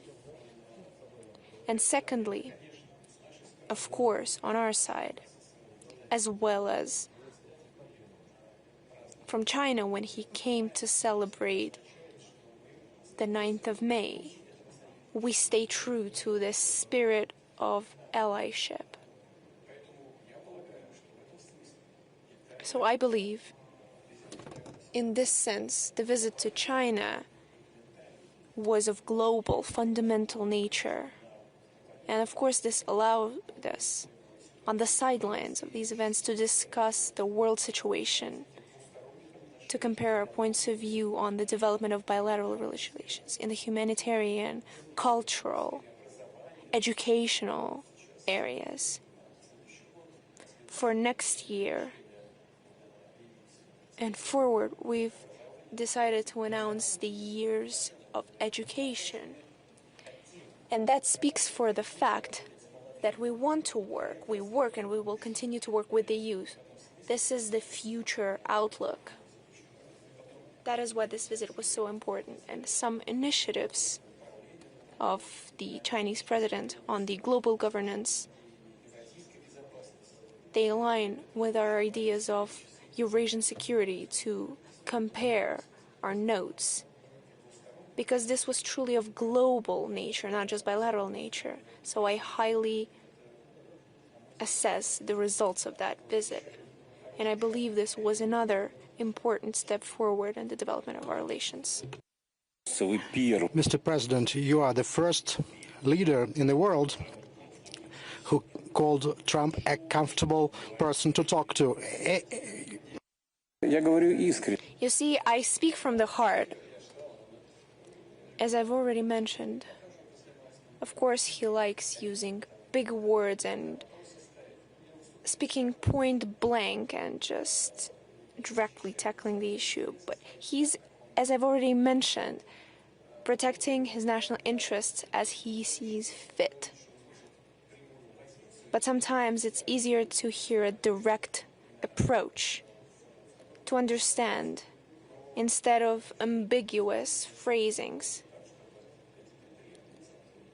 And secondly, of course, on our side, as well as from China when he came to celebrate the 9th of May, we stay true to this spirit of allyship. So I believe, in this sense, the visit to China was of global, fundamental nature. And of course, this allowed us, on the sidelines of these events, to discuss the world situation, to compare our points of view on the development of bilateral relations in the humanitarian, cultural, educational areas. For next year and forward, we've decided to announce the years of education. And that speaks for the fact that we want to work. We work and we will continue to work with the youth. This is the future outlook. That is why this visit was so important. And some initiatives of the Chinese president on the global governance, they align with our ideas of Eurasian security, to compare our notes, because this was truly of global nature, not just bilateral nature. So I highly assess the results of that visit. And I believe this was another important step forward in the development of our relations. Mr. President, you are the first leader in the world who called Trump a comfortable person to talk to. You see, I speak from the heart. As I've already mentioned, of course he likes using big words and speaking point blank and just directly tackling the issue. But he's, as I've already mentioned, protecting his national interests as he sees fit. But sometimes it's easier to hear a direct approach, to understand, instead of ambiguous phrasings.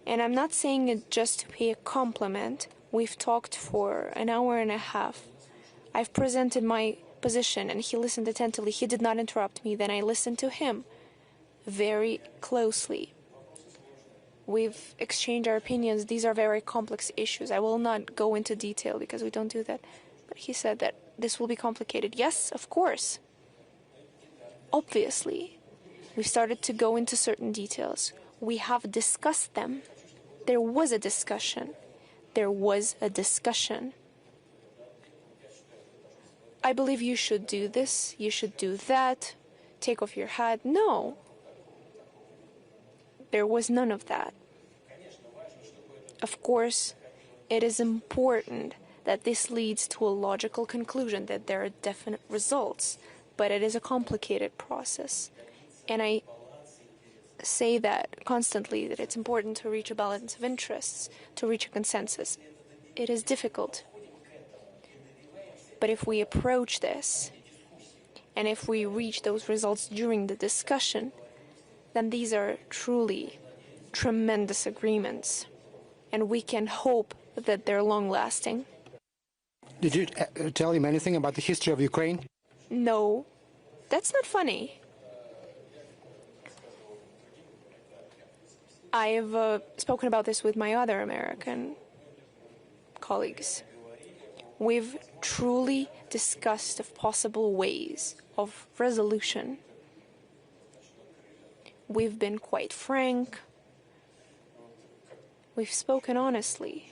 And I'm not saying it just to pay a compliment. We've talked for an hour and a half. I've presented my position and he listened attentively. He did not interrupt me. Then I listened to him very closely. We've exchanged our opinions. These are very complex issues. I will not go into detail because we don't do that. But he said that this will be complicated. Yes, of course. Obviously, we started to go into certain details. We have discussed them. There was a discussion. There was a discussion. I believe you should do this, you should do that, take off your hat. No. There was none of that. Of course, it is important that this leads to a logical conclusion, that there are definite results, but it is a complicated process. And I say that constantly, that it's important to reach a balance of interests, to reach a consensus. It is difficult. But if we approach this, and if we reach those results during the discussion, then these are truly tremendous agreements, and we can hope that they're long-lasting. Did you tell him anything about the history of Ukraine? No, that's not funny. I've spoken about this with my other American colleagues. We've truly discussed of possible ways of resolution. We've been quite frank. We've spoken honestly.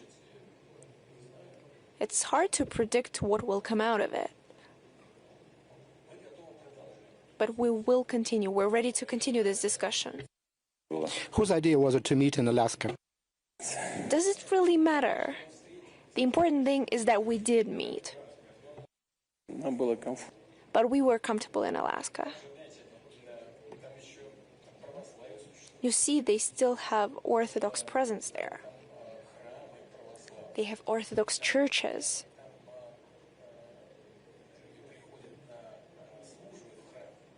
It's hard to predict what will come out of it. But we will continue. We're ready to continue this discussion. Whose idea was it to meet in Alaska? Does it really matter? The important thing is that we did meet. But we were comfortable in Alaska. You see, they still have Orthodox presence there. They have Orthodox churches.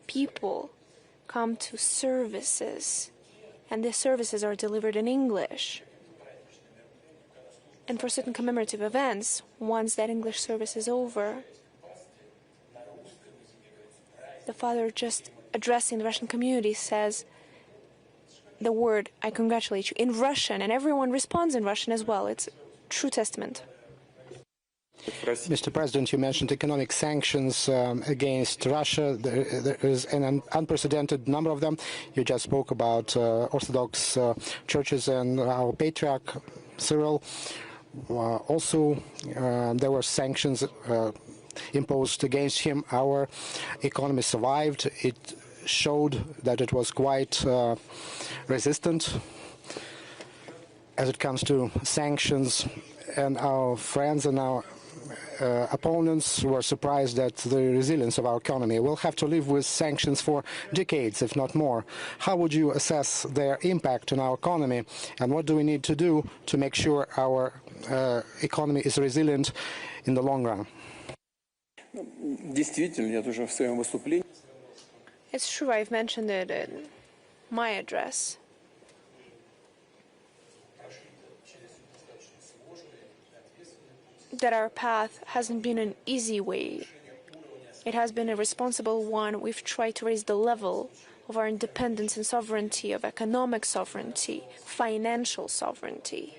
People come to services, and the services are delivered in English. And for certain commemorative events, once that English service is over, the father, just addressing the Russian community, says the word, "I congratulate you," in Russian, and everyone responds in Russian as well. It's a true testament. Mr. President, you mentioned economic sanctions against Russia. There is an unprecedented number of them. You just spoke about Orthodox churches and our patriarch, Cyril. Also, there were sanctions imposed against him. Our economy survived. It showed that it was quite resistant as it comes to sanctions, and our friends and our opponents were surprised at the resilience of our economy. We'll have to live with sanctions for decades, if not more. How would you assess their impact on our economy, and what do we need to do to make sure our economy is resilient in the long run? It's true, I've mentioned it in my address. That our path hasn't been an easy way. It has been a responsible one. We've tried to raise the level of our independence and sovereignty, of economic sovereignty, financial sovereignty.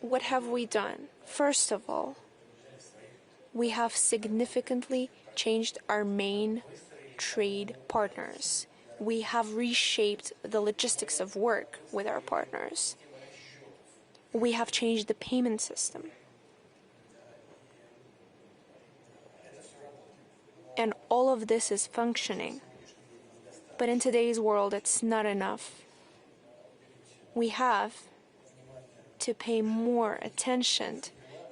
What have we done? First of all, we have significantly changed our main trade partners. We have reshaped the logistics of work with our partners. We have changed the payment system. And all of this is functioning. But in today's world, it's not enough. We have to pay more attention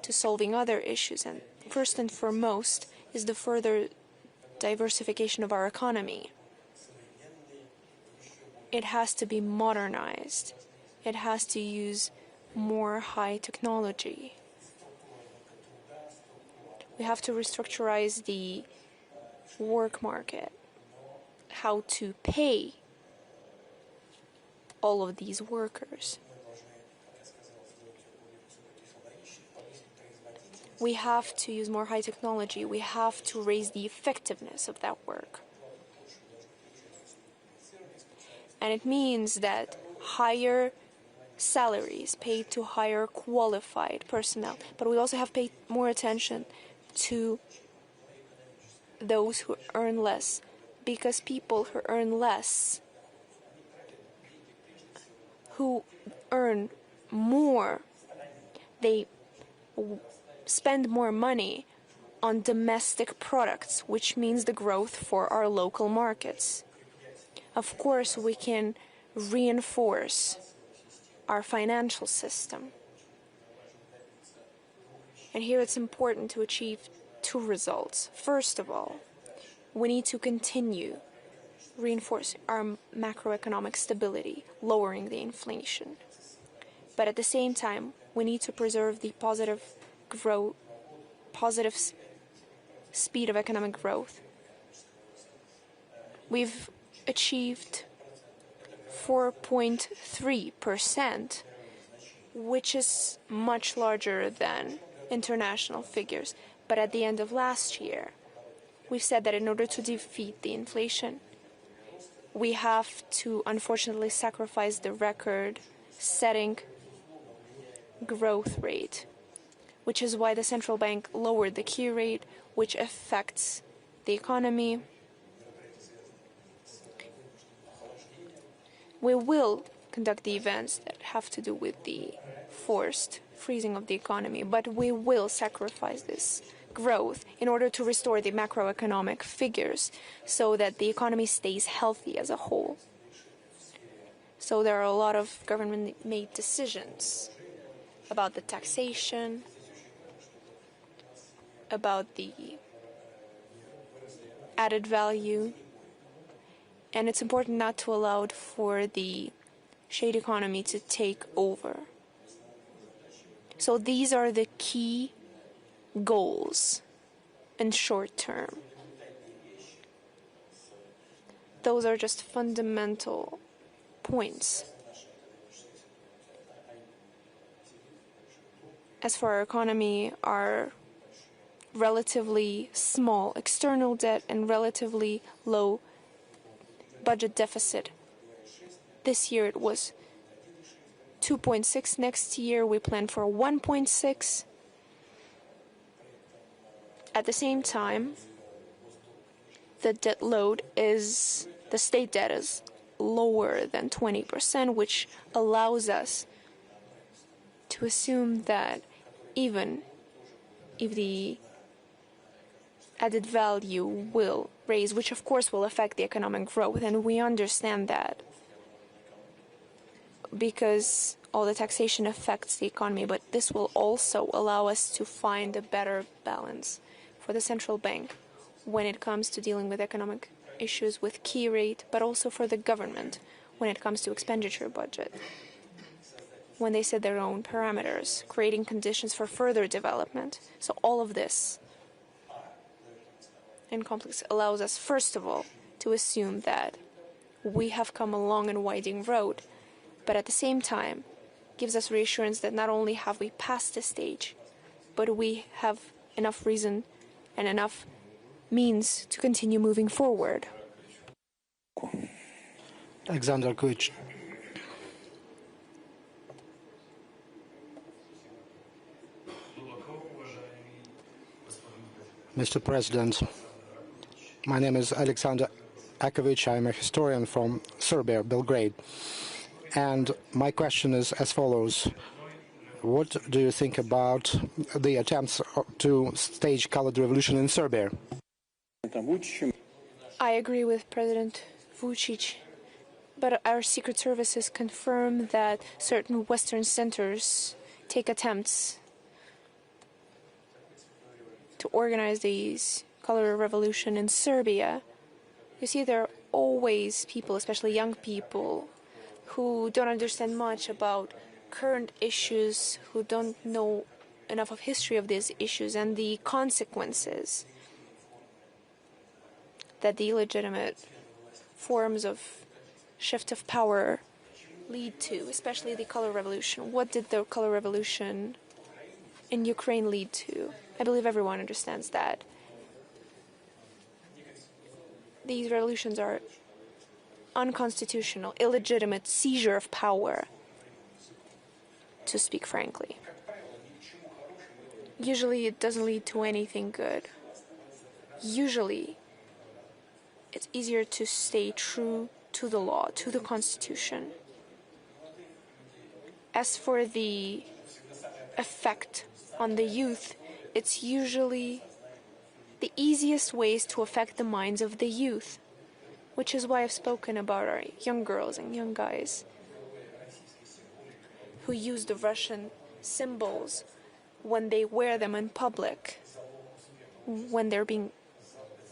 to solving other issues. And first and foremost is the further diversification of our economy. It has to be modernized. It has to use more high technology. We have to restructurize the work market, how to pay all of these workers. We have to use more high technology. We have to raise the effectiveness of that work. And it means that higher salaries paid to higher qualified personnel, but we also have paid more attention to those who earn less, because people who earn less, who earn more, they spend more money on domestic products, which means the growth for our local markets. Of course, we can reinforce our financial system. And here it's important to achieve two results. First of all, we need to continue reinforcing our macroeconomic stability, lowering the inflation. But at the same time, we need to preserve the positive speed of economic growth. We've achieved 4.3%, which is much larger than international figures. But at the end of last year, we've said that in order to defeat the inflation, we have to unfortunately sacrifice the record-setting growth rate, which is why the central bank lowered the key rate, which affects the economy. We will conduct the events that have to do with the forced freezing of the economy, but we will sacrifice this growth in order to restore the macroeconomic figures so that the economy stays healthy as a whole. So there are a lot of government-made decisions about the taxation, about the added value, and it's important not to allow for the shade economy to take over. So these are the key goals in short term. Those are just fundamental points. As for our economy, our relatively small external debt and relatively low budget deficit. This year it was 2.6. Next year we plan for 1.6. At the same time, the debt load is, the state debt is lower than 20%, which allows us to assume that even if the added value will raise, which of course will affect the economic growth, and we understand that because all the taxation affects the economy, but this will also allow us to find a better balance for the central bank when it comes to dealing with economic issues with key rate, but also for the government when it comes to expenditure budget, when they set their own parameters, creating conditions for further development. So all of this in complex allows us, first of all, to assume that we have come a long and winding road, but at the same time gives us reassurance that not only have we passed this stage, but we have enough reason and enough means to continue moving forward. Alexander Kuch. Mr. President, my name is Alexander Akovic. I'm a historian from Serbia, Belgrade. And my question is as follows. What do you think about the attempts to stage colored revolution in Serbia? I agree with President Vučić, but our secret services confirm that certain Western centers take attempts to organize these color revolution in Serbia. You see, there are always people, especially young people, who don't understand much about current issues, who don't know enough of history of these issues and the consequences that the illegitimate forms of shift of power lead to, especially the color revolution. What did the color revolution in Ukraine lead to? I believe everyone understands that. These revolutions are unconstitutional, illegitimate seizure of power. to speak frankly. Usually it doesn't lead to anything good. Usually it's easier to stay true to the law, to the Constitution. As for the effect on the youth, it's usually the easiest ways to affect the minds of the youth, which is why I've spoken about our young girls and young guys who use the Russian symbols when they wear them in public, when they're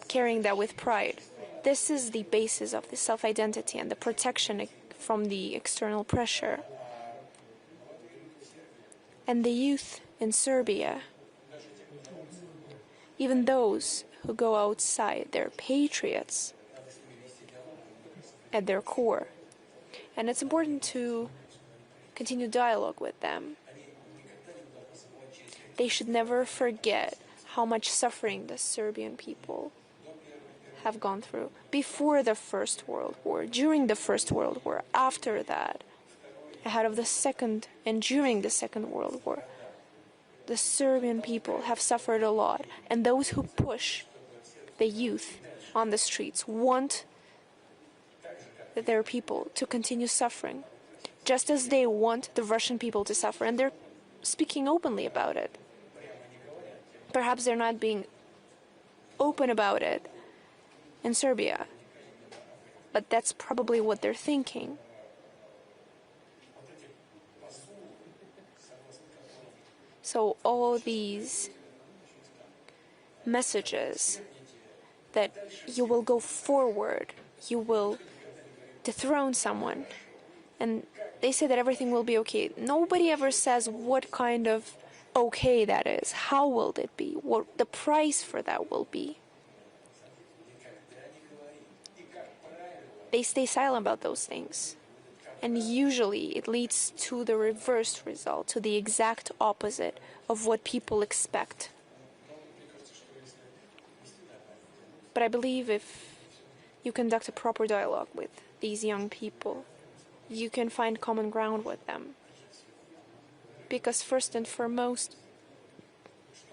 carrying that with pride. This is the basis of the self-identity and the protection from the external pressure. And the youth in Serbia, even those who go outside, they're patriots at their core. And it's important to continue dialogue with them. They should never forget how much suffering the Serbian people have gone through before the First World War, during the First World War, after that, ahead of the Second and during the Second World War. The Serbian people have suffered a lot, and those who push the youth on the streets want their people to continue suffering, just as they want the Russian people to suffer, and they're speaking openly about it. Perhaps they're not being open about it in Serbia, but that's probably what they're thinking. So all these messages that you will go forward, you will dethrone someone, and they say that everything will be okay. Nobody ever says what kind of okay that is. How will it be? What the price for that will be. They stay silent about those things. And usually it leads to the reversed result, to the exact opposite of what people expect. But I believe if you conduct a proper dialogue with these young people, you can find common ground with them. Because first and foremost,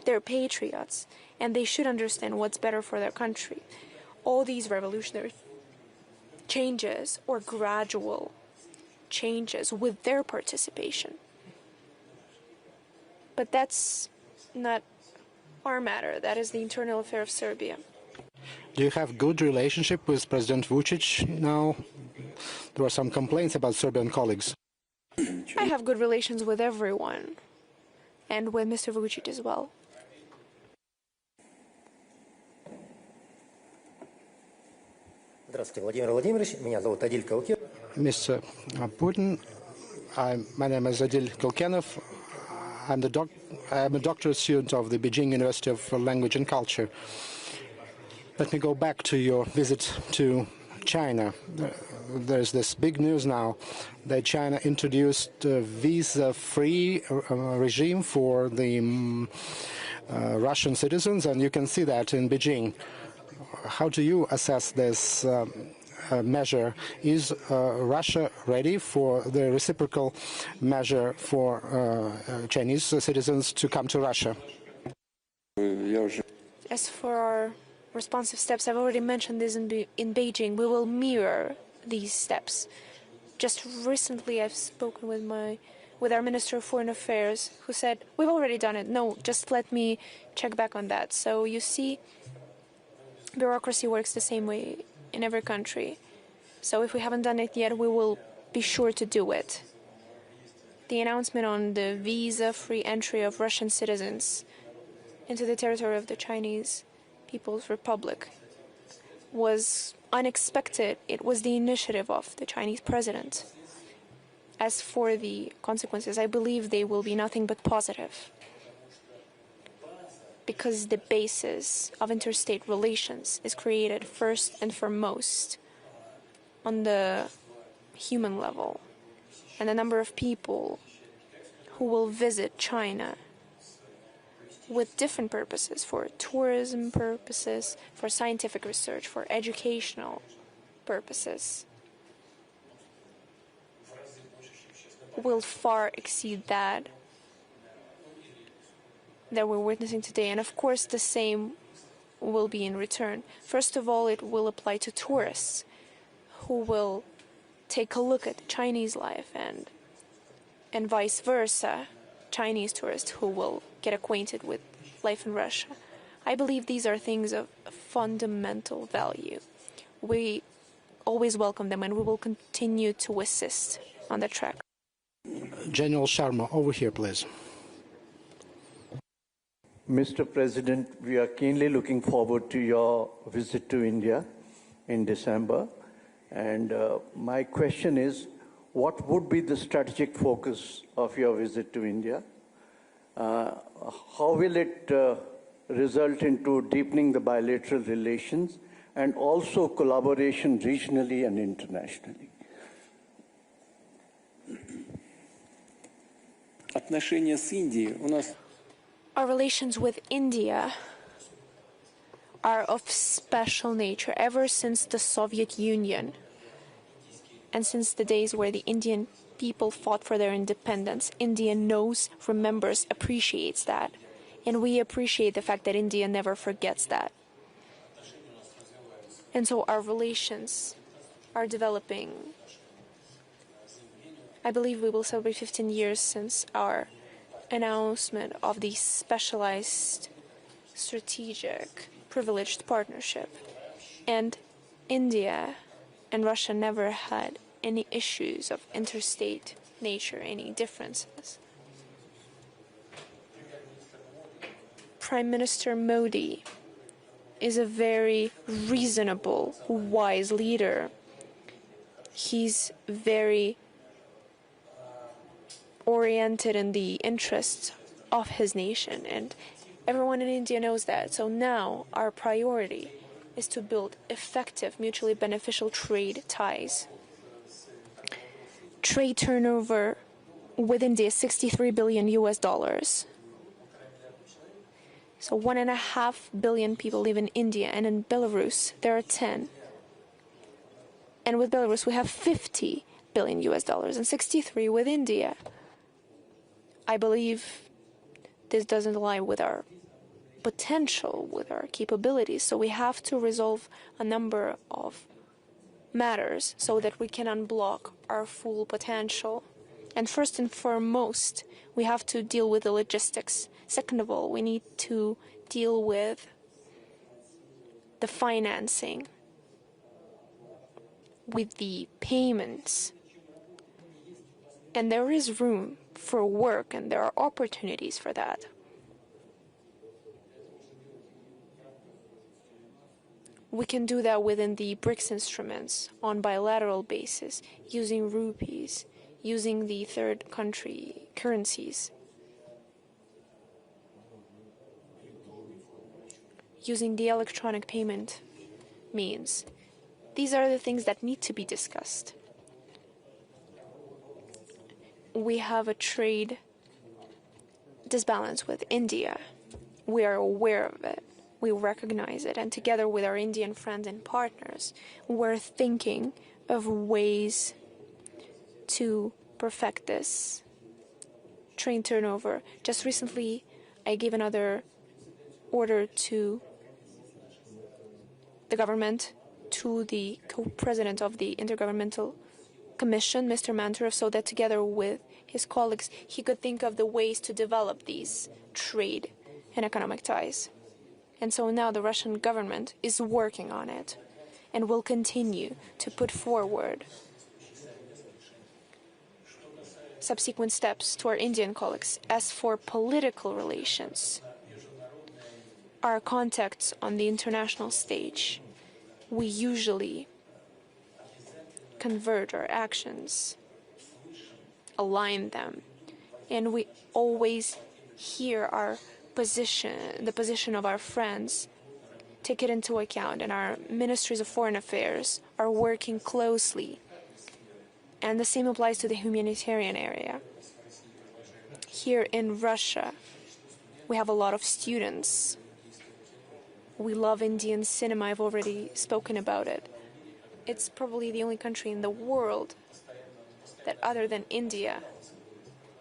they're patriots, and they should understand what's better for their country. All these revolutionary changes, or gradual changes with their participation. But that's not our matter. That is the internal affair of Serbia. Do you have good relationship with President Vučić now? There are some complaints about Serbian colleagues. I have good relations with everyone, and with Mr. Vučić as well. Здравствуйте, Владимир Владимирович. Меня зовут Адиль Калкин. Mr. Putin, my name is Adil Kilkenov. I'm a doctoral student of the Beijing University of Language and Culture. Let me go back to your visit to China. There's this big news now that China introduced a visa-free regime for the Russian citizens, and you can see that in Beijing. How do you assess this measure? Is Russia ready for the reciprocal measure for Chinese citizens to come to Russia? As for our responsive steps, I've already mentioned this in Beijing. We will mirror these steps. Just recently I've spoken with our Minister of Foreign Affairs, who said, we've already done it. No, just let me check back on that. So you see, bureaucracy works the same way in every country. So if we haven't done it yet, we will be sure to do it. The announcement on the visa-free entry of Russian citizens into the territory of the Chinese People's Republic was unexpected. It was the initiative of the Chinese president. As for the consequences, I believe they will be nothing but positive, because the basis of interstate relations is created first and foremost on the human level, and the number of people who will visit China with different purposes, for tourism purposes, for scientific research, for educational purposes. will far exceed that we're witnessing today. And of course, the same will be in return. First of all, it will apply to tourists who will take a look at Chinese life, and vice versa, Chinese tourists who will get acquainted with life in Russia. I believe these are things of fundamental value. We always welcome them, and we will continue to assist on the track. General Sharma, over here, please. Mr. President, we are keenly looking forward to your visit to India in December. And my question is, what would be the strategic focus of your visit to India? How will it result into deepening the bilateral relations and also collaboration regionally and internationally? Отношения с Индией у нас. Our relations with India are of special nature ever since the Soviet Union and since the days where the Indian people fought for their independence. India knows, remembers, appreciates that. And we appreciate the fact that India never forgets that. And so our relations are developing. I believe we will celebrate 15 years since our announcement of the specialized, strategic, privileged partnership. And India and Russia never had any issues of interstate nature, any differences. Prime Minister Modi is a very reasonable, wise leader. He's very oriented in the interests of his nation, and everyone in India knows that. So now our priority is to build effective, mutually beneficial trade ties. Trade turnover with India is $63 billion US. So 1.5 billion people live in India, and in Belarus there are 10. And with Belarus we have $50 billion US and 63 with India. I believe this doesn't lie with our potential, with our capabilities. So we have to resolve a number of matters so that we can unblock our full potential. And first and foremost, we have to deal with the logistics. Second of all, we need to deal with the financing, with the payments. And there is room for work, and there are opportunities for that. We can do that within the BRICS instruments on bilateral basis, using rupees, using the third country currencies, using the electronic payment means. These are the things that need to be discussed. We have a trade disbalance with India. We are aware of it. We recognize it. And together with our Indian friends and partners, we're thinking of ways to perfect this trade turnover. Just recently, I gave another order to the government, to the co-president of the Intergovernmental Commission, Mr. Manturov, so that together with his colleagues, he could think of the ways to develop these trade and economic ties. And so now the Russian government is working on it and will continue to put forward subsequent steps to our Indian colleagues. As for political relations, our contacts on the international stage, we usually convert our actions, align them, and we always hear our position, the position of our friends, take it into account, and our ministries of foreign affairs are working closely. And the same applies to the humanitarian area. Here in Russia, we have a lot of students. We love Indian cinema. I've already spoken about it. It's probably the only country in the world that, other than India,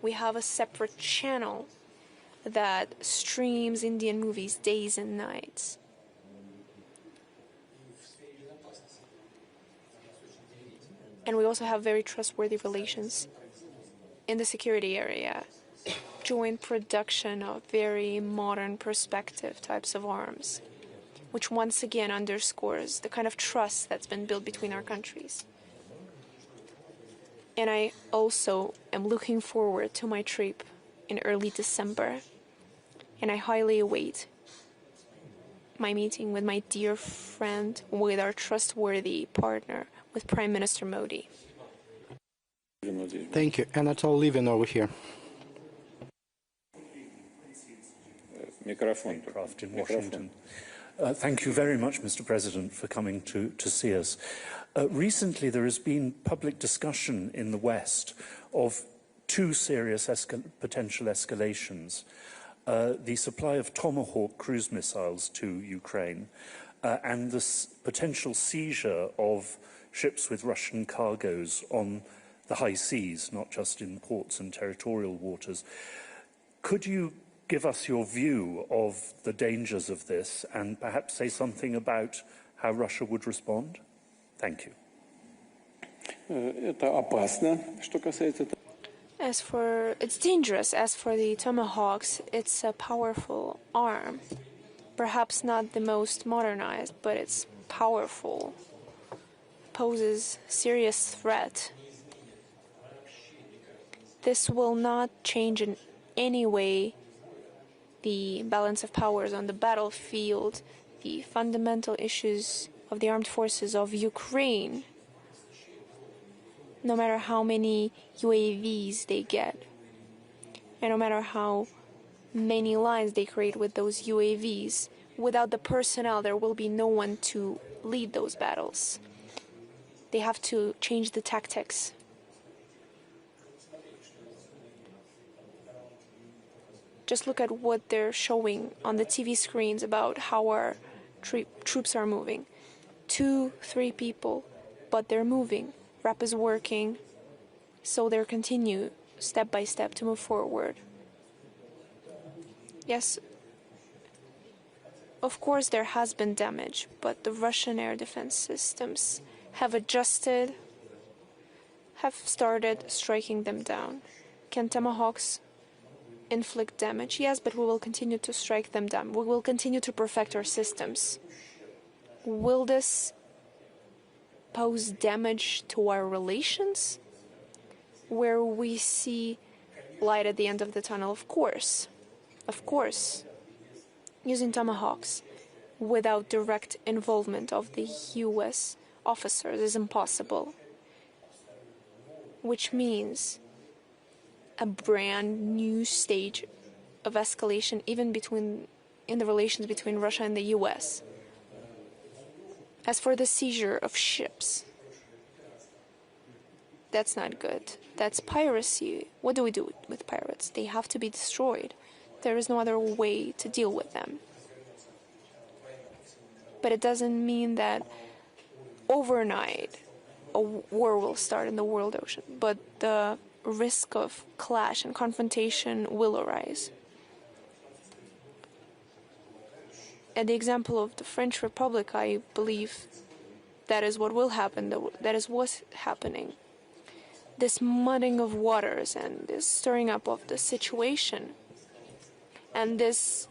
We have a separate channel that streams Indian movies days and nights. And we also have very trustworthy relations in the security area. Joint production of very modern perspective types of arms, which once again underscores the kind of trust that's been built between our countries. And I also am looking forward to my trip in early December, and I highly await my meeting with my dear friend, with our trustworthy partner, with Prime Minister Modi. Thank you. Anatol Livin over here. Craft in Washington. Thank you very much, Mr. President, for coming to see us. Recently, there has been public discussion in the West of two serious potential escalations. The supply of Tomahawk cruise missiles to Ukraine and the potential seizure of ships with Russian cargoes on the high seas, not just in ports and territorial waters. Could you give us your view of the dangers of this and perhaps say something about how Russia would respond? Thank you. It's dangerous. As for the Tomahawks, it's a powerful arm. Perhaps not the most modernized, but it's powerful. Poses serious threat. This will not change in any way the balance of powers on the battlefield, the fundamental issues of the armed forces of Ukraine, no matter how many UAVs they get, and no matter how many lines they create with those UAVs, without the personnel there will be no one to lead those battles. They have to change the tactics. Just look at what they're showing on the TV screens about how our troops are moving. 2-3 people, but they're moving. RAP is working, so they'll continue step by step to move forward. Yes, of course there has been damage, but the Russian air defense systems have adjusted, have started striking them down. Can Tomahawks inflict damage? Yes, but we will continue to strike them down. We will continue to perfect our systems. Will this pose damage to our relations? Where we see light at the end of the tunnel, of course. Of course. Using Tomahawks without direct involvement of the US officers is impossible. Which means a brand new stage of escalation, even in the relations between Russia and the US. As for the seizure of ships, that's not good. That's piracy. What do we do with pirates? They have to be destroyed. There is no other way to deal with them. But it doesn't mean that overnight a war will start in the world ocean, but the risk of clash and confrontation will arise. At the example of the French Republic, I believe that is what will happen, that is what's happening. This mudding of waters and this stirring up of the situation and this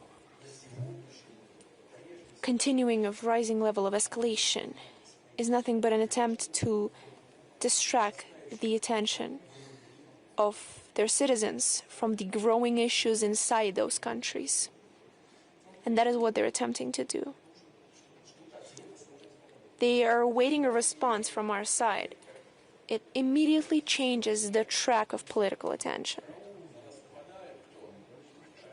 continuing of rising level of escalation is nothing but an attempt to distract the attention of their citizens from the growing issues inside those countries. And that is what they're attempting to do. They are awaiting a response from our side. It immediately changes the track of political attention.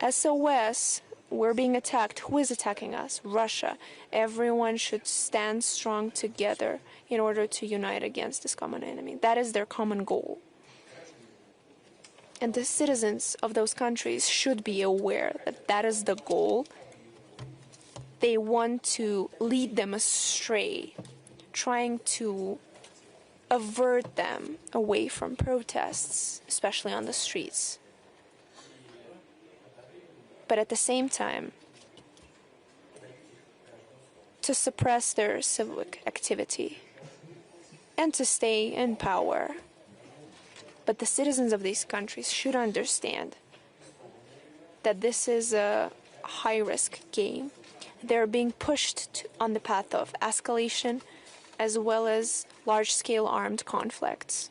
SOS, we're being attacked. Who is attacking us? Russia. Everyone should stand strong together in order to unite against this common enemy. That is their common goal. And the citizens of those countries should be aware that that is the goal. They want to lead them astray, trying to avert them away from protests, especially on the streets. but at the same time to suppress their civic activity and to stay in power. But the citizens of these countries should understand that this is a high-risk game. They're being pushed on the path of escalation as well as large-scale armed conflicts.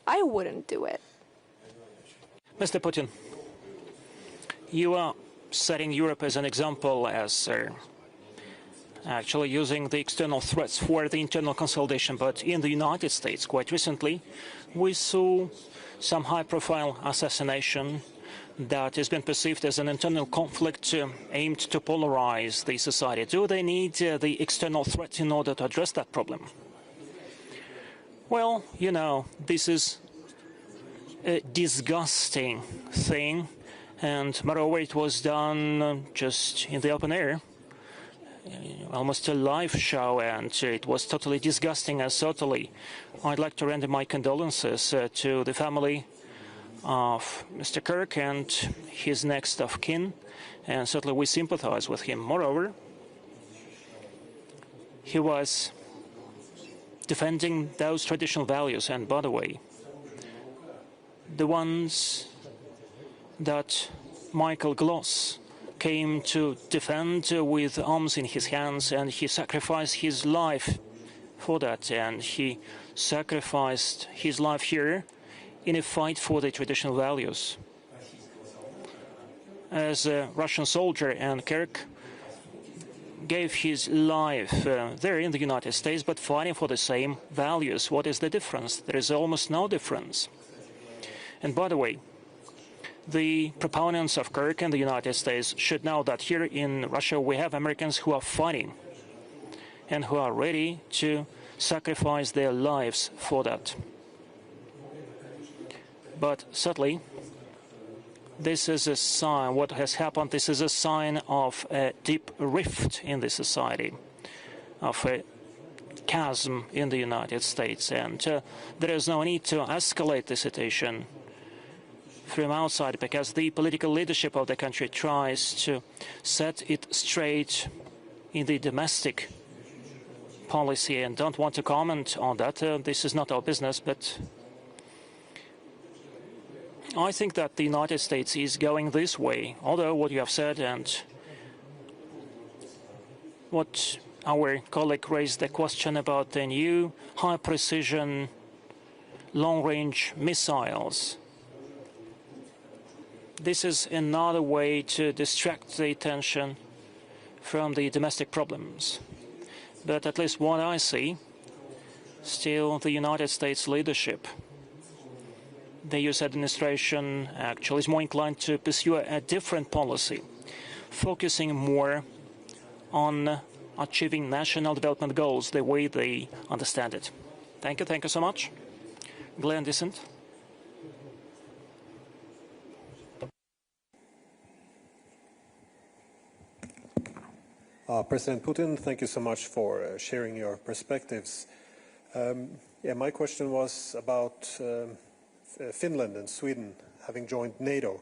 I wouldn't do it. Mr. Putin, you are setting Europe as an example as actually using the external threats for the internal consolidation. But in the United States, quite recently, we saw some high-profile assassination that has been perceived as an internal conflict aimed to polarize the society. Do they need the external threat in order to address that problem? Well, you know, this is a disgusting thing, and moreover, it was done just in the open air, almost a live show, and it was totally disgusting and certainly I'd like to render my condolences to the family of Mr. Kirk and his next of kin, and certainly we sympathize with him. Moreover, he was defending those traditional values, and by the way, the ones that Michael Gloss came to defend with arms in his hands, and he sacrificed his life for that, and he sacrificed his life here in a fight for the traditional values. As a Russian soldier, and Kirk gave his life there in the United States, but fighting for the same values. What is the difference? There is almost no difference. And by the way, the proponents of Kirk in the United States should know that here in Russia we have Americans who are fighting and who are ready to sacrifice their lives for that. But sadly, this is a sign, what has happened, this is a sign of a deep rift in the society, of a chasm in the United States. And there is no need to escalate the situation from outside, because the political leadership of the country tries to set it straight in the domestic policy, and don't want to comment on that. This is not our business, but I think that the United States is going this way, although what you have said and what our colleague raised the question about the new high-precision long-range missiles. This is another way to distract the attention from the domestic problems. But at least what I see, still the United States leadership, the US administration actually is more inclined to pursue a different policy, focusing more on achieving national development goals the way they understand it. Thank you so much. Glenn Dissent. President Putin, thank you so much for sharing your perspectives. My question was about Finland and Sweden having joined NATO.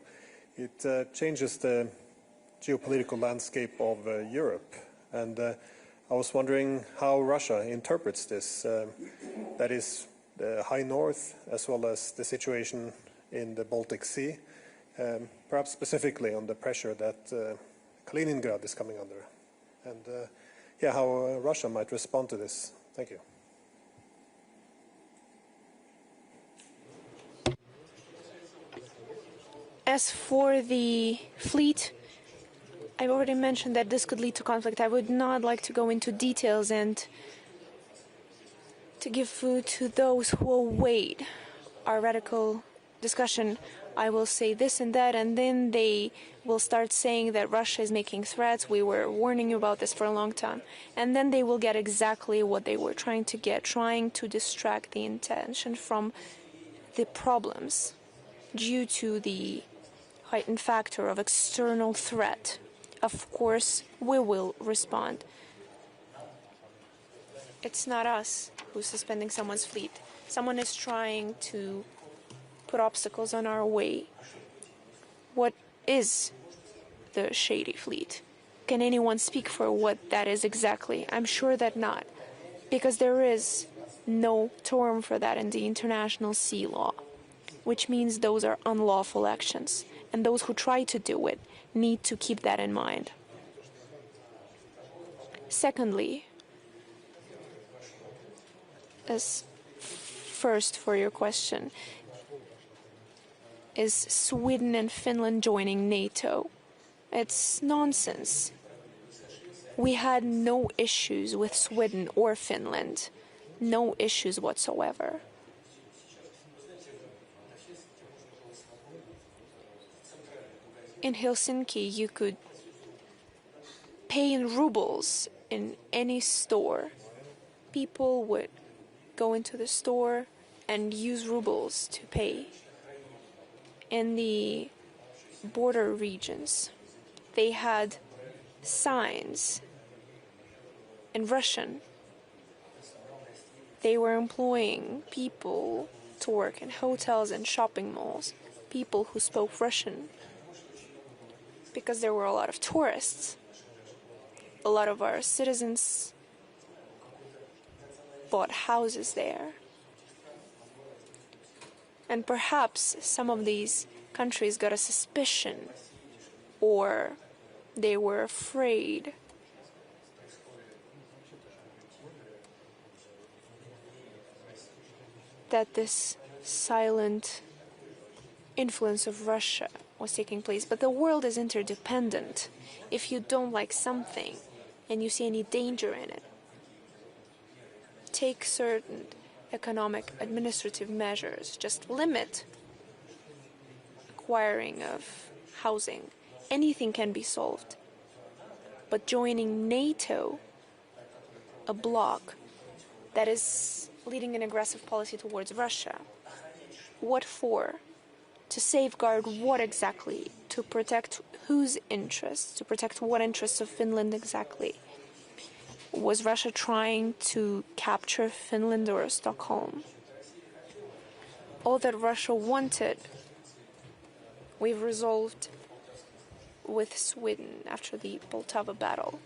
It changes the geopolitical landscape of Europe, and I was wondering how Russia interprets this. That is, the high north as well as the situation in the Baltic Sea, perhaps specifically on the pressure that Kaliningrad is coming under, and how Russia might respond to this. Thank you. As for the fleet, I've already mentioned that this could lead to conflict. I would not like to go into details and to give food to those who await our radical discussion. I will say this and that, and then they will start saying that Russia is making threats. We were warning you about this for a long time. And then they will get exactly what they were trying to get, trying to distract the attention from the problems due to the heightened factor of external threat. Of course, we will respond. It's not us who's suspending someone's fleet. Someone is trying to put obstacles on our way. What is the shady fleet? Can anyone speak for what that is exactly? I'm sure that not, because there is no term for that in the international sea law, which means those are unlawful actions, and those who try to do it need to keep that in mind. Secondly, as first for your question, is Sweden and Finland joining NATO? It's nonsense. We had no issues with Sweden or Finland, no issues whatsoever. In Helsinki, you could pay in rubles in any store. People would go into the store and use rubles to pay. In the border regions, they had signs in Russian. They were employing people to work in hotels and shopping malls, people who spoke Russian, because there were a lot of tourists. A lot of our citizens bought houses there. And perhaps some of these countries got a suspicion, or they were afraid that this silent influence of Russia was taking place. But the world is interdependent. If you don't like something and you see any danger in it, take certain economic administrative measures, just limit acquiring of housing. Anything can be solved. But joining NATO, a bloc that is leading an aggressive policy towards Russia, what for? To safeguard what exactly? To protect whose interests? To protect what interests of Finland exactly? Was Russia trying to capture Finland or Stockholm? All that Russia wanted, we've resolved with Sweden after the Poltava battle.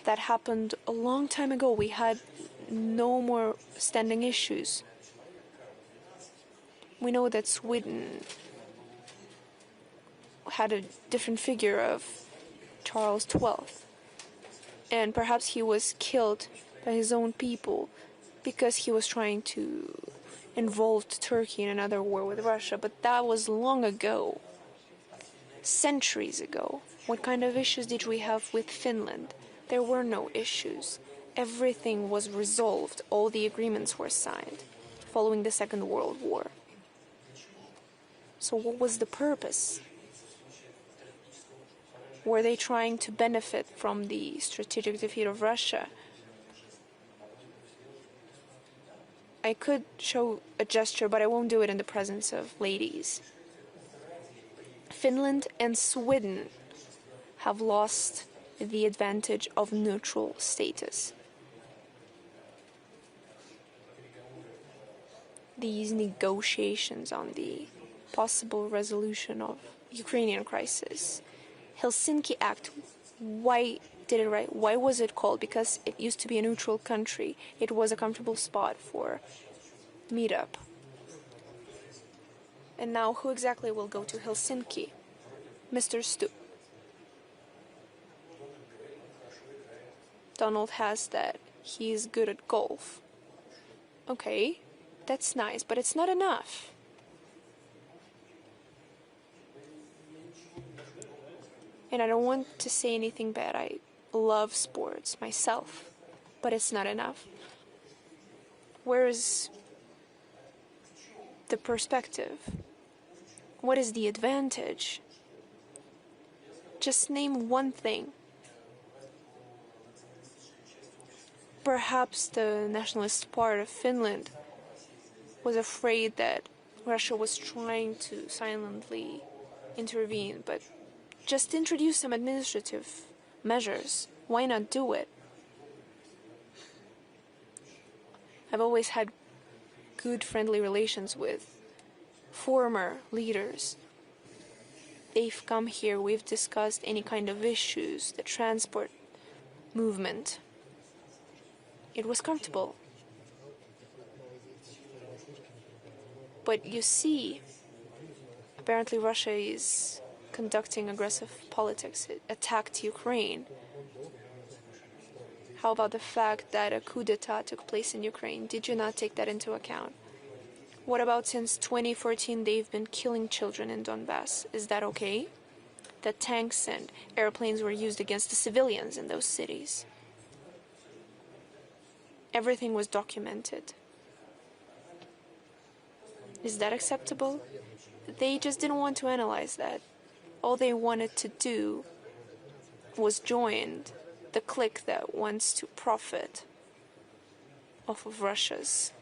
That happened a long time ago. We had no more standing issues. We know that Sweden had a different figure of Charles XII. And perhaps he was killed by his own people because he was trying to involve Turkey in another war with Russia. But that was long ago, centuries ago. What kind of issues did we have with Finland? There were no issues. Everything was resolved. All the agreements were signed following the Second World War. So what was the purpose? Were they trying to benefit from the strategic defeat of Russia? I could show a gesture, but I won't do it in the presence of ladies. Finland and Sweden have lost the advantage of neutral status. These negotiations on the possible resolution of Ukrainian crisis, Helsinki Act, why did it right? Why was it called? Because it used to be a neutral country. It was a comfortable spot for meetup. And now who exactly will go to Helsinki? Mr. Stubb. Donald has that. He is good at golf. Okay, that's nice, but it's not enough. And I don't want to say anything bad. I love sports myself, but it's not enough. Where is the perspective? What is the advantage? Just name one thing. Perhaps the nationalist part of Finland was afraid that Russia was trying to silently intervene, but just introduce some administrative measures. Why not do it? I've always had good friendly relations with former leaders they've come here, we've discussed any kind of issues, the transport movement. It was comfortable. But you see, apparently Russia is conducting aggressive politics. It attacked Ukraine. How about the fact that a coup d'etat took place in Ukraine? Did you not take that into account? What about since 2014 they've been killing children in Donbass? Is that okay? That tanks and airplanes were used against the civilians in those cities. Everything was documented. Is that acceptable? They just didn't want to analyze that. All they wanted to do was join the clique that wants to profit off of Russia's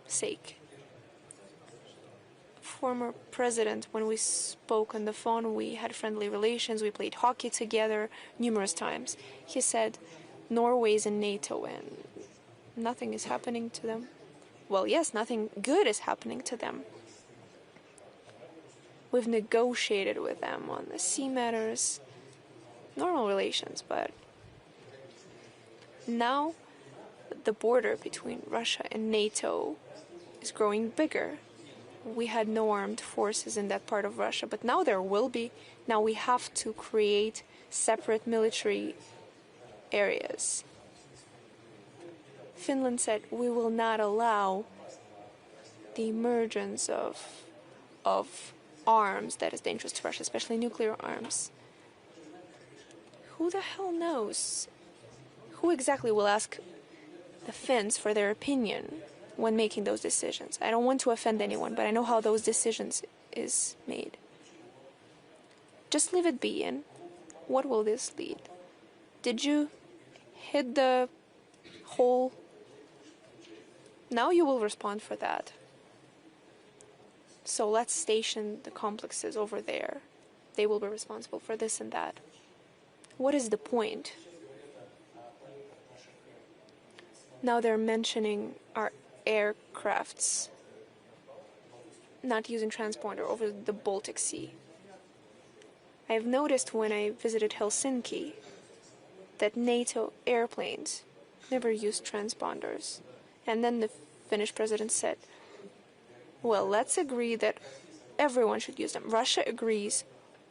sake. Former president, when we spoke on the phone, we had friendly relations, we played hockey together numerous times. He said, Norway's in NATO and nothing is happening to them. Well, yes, nothing good is happening to them. We've negotiated with them on the sea matters, normal relations, but now the border between Russia and NATO is growing bigger. We had no armed forces in that part of Russia, but now there will be. Now we have to create separate military areas. Finland said we will not allow the emergence of arms that is dangerous to Russia, especially nuclear arms. Who the hell knows? Who exactly will ask the Finns for their opinion when making those decisions? I don't want to offend anyone, but I know how those decisions is made. Just leave it be, and what will this lead? Did you hit the hole? Now you will respond for that. So let's station the complexes over there. They will be responsible for this and that. What is the point? Now they're mentioning our aircrafts not using transponder over the Baltic Sea. I have noticed when I visited Helsinki that NATO airplanes never used transponders. And then the Finnish president said, well, let's agree that everyone should use them. Russia agrees.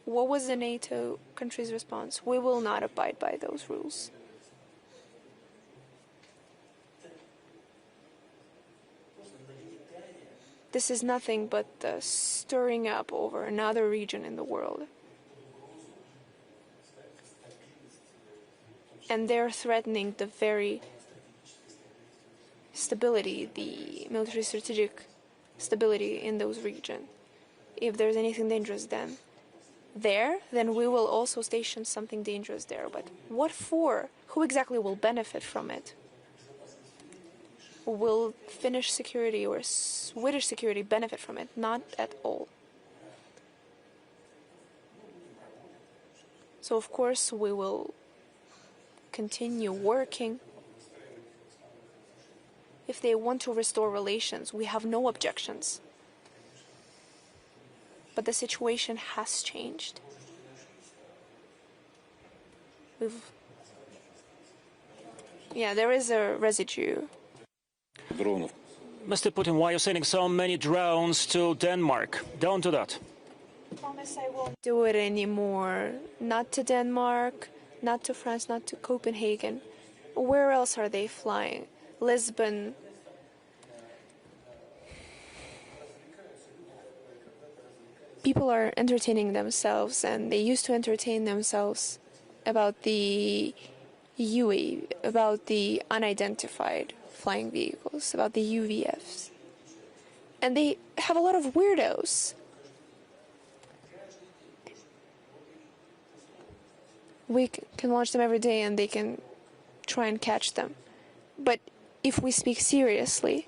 What was the NATO country's response? We will not abide by those rules. This is nothing but the stirring up over another region in the world. And they're threatening the very stability, the military strategic stability in those regions. If there's anything dangerous then we will also station something dangerous there. But what for? Who exactly will benefit from it? Will Finnish security or Swedish security benefit from it? Not at all. So of course we will continue working. If they want to restore relations, we have no objections. But the situation has changed. There is a residue. Mr. Putin, why are you sending so many drones to Denmark? Don't do that. I promise I won't do it anymore. Not to Denmark, not to France, not to Copenhagen. Where else are they flying? Lisbon. People are entertaining themselves, and they used to entertain themselves about the UAV, about the unidentified flying vehicles, about the UVFs. And they have a lot of weirdos. We can watch them every day and they can try and catch them. But if we speak seriously,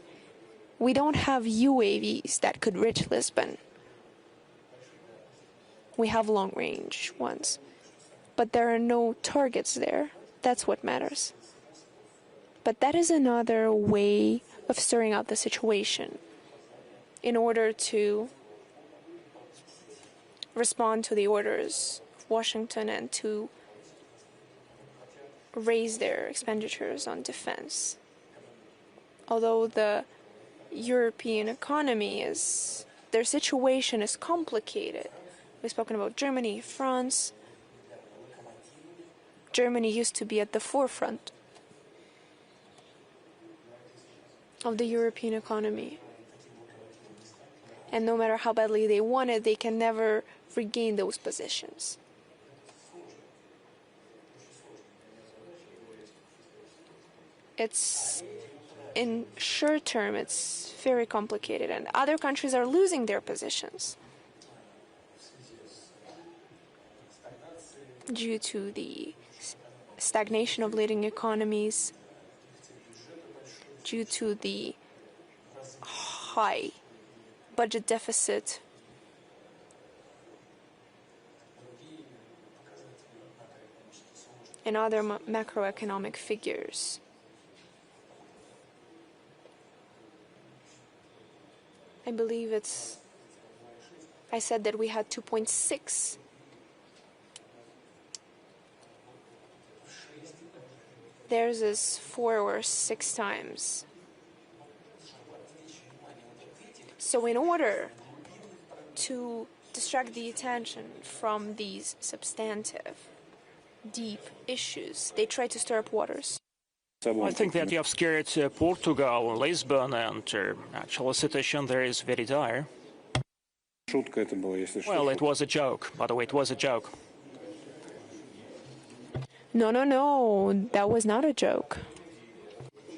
we don't have UAVs that could reach Lisbon. We have long-range ones. But there are no targets there. That's what matters. But that is another way of stirring up the situation in order to respond to the orders of Washington and to raise their expenditures on defense. Although the European economy their situation is complicated. We've spoken about Germany, France. Germany used to be at the forefront of the European economy. And no matter how badly they want it, they can never regain those positions. In short term, it's very complicated, and other countries are losing their positions due to the stagnation of leading economies, due to the high budget deficit, and other macroeconomic figures. I believe I said that we had 2.6. Theirs is 4 or 6 times. So in order to distract the attention from these substantive, deep issues, they try to stir up waters. I think that you have scared Portugal, Lisbon, and actually the situation there is very dire. Well, it was a joke. By the way, it was a joke. No, that was not a joke.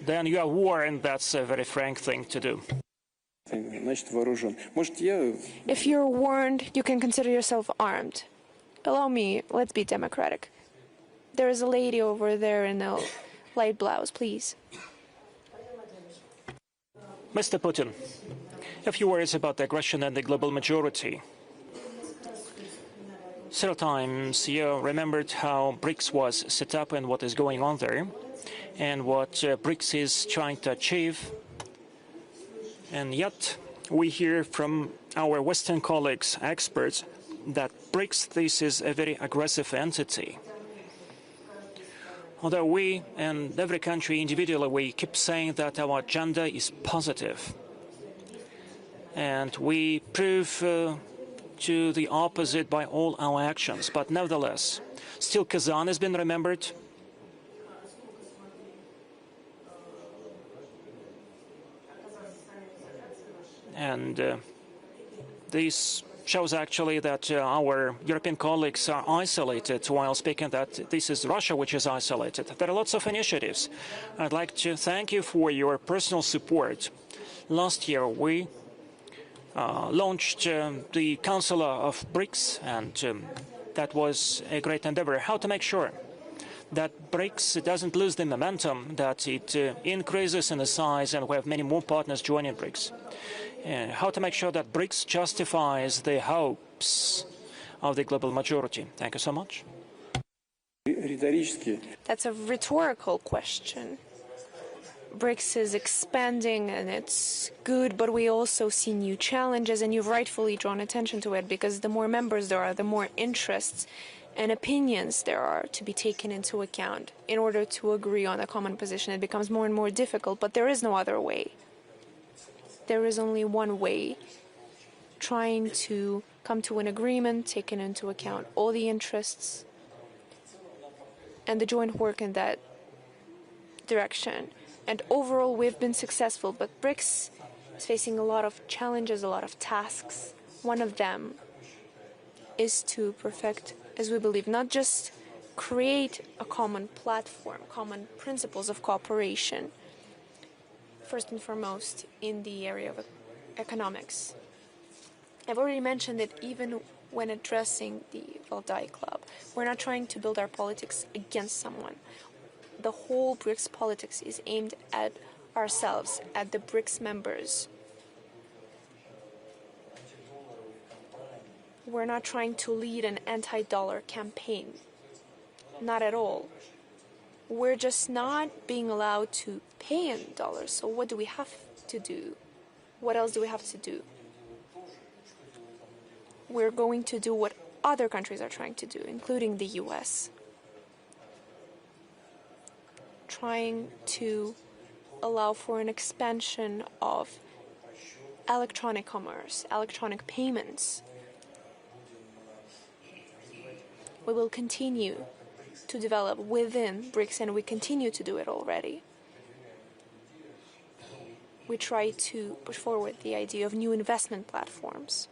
Then you are warned that's a very frank thing to do. If you're warned, you can consider yourself armed. Allow me, let's be democratic. There is a lady over there in a light blouse, please. Mr. Putin, a few words about the aggression and the global majority. Several times you remembered how BRICS was set up and what is going on there, and what BRICS is trying to achieve. And yet, we hear from our Western colleagues, experts, that BRICS, this is a very aggressive entity. Although we and every country individually, we keep saying that our agenda is positive. And we prove to the opposite by all our actions. But nevertheless, still Kazan has been remembered. And this shows actually that our European colleagues are isolated, while speaking that this is Russia which is isolated. There are lots of initiatives. I'd like to thank you for your personal support. Last year we launched the Council of BRICS, and that was a great endeavor. How to make sure that BRICS doesn't lose the momentum, that it increases in the size, and we have many more partners joining BRICS. And how to make sure that BRICS justifies the hopes of the global majority. Thank you so much. That's a rhetorical question. BRICS is expanding and it's good, but we also see new challenges, and you've rightfully drawn attention to it, because the more members there are, the more interests and opinions there are to be taken into account. In order to agree on a common position, it becomes more and more difficult, but there is no other way. There is only one way, trying to come to an agreement, taking into account all the interests, and the joint work in that direction. And overall, we've been successful, but BRICS is facing a lot of challenges, a lot of tasks. One of them is to perfect, as we believe, not just create a common platform, common principles of cooperation, first and foremost in the area of economics. I've already mentioned that even when addressing the Valdai Club, we're not trying to build our politics against someone. The whole BRICS politics is aimed at ourselves, at the BRICS members. We're not trying to lead an anti-dollar campaign. Not at all. We're just not being allowed to pay in dollars. So what do we have to do? What else do we have to do? we're going to do what other countries are trying to do, including the US, trying to allow for an expansion of electronic commerce, electronic payments. We will continue to develop within BRICS, and we continue to do it already. We try to push forward the idea of new investment platforms,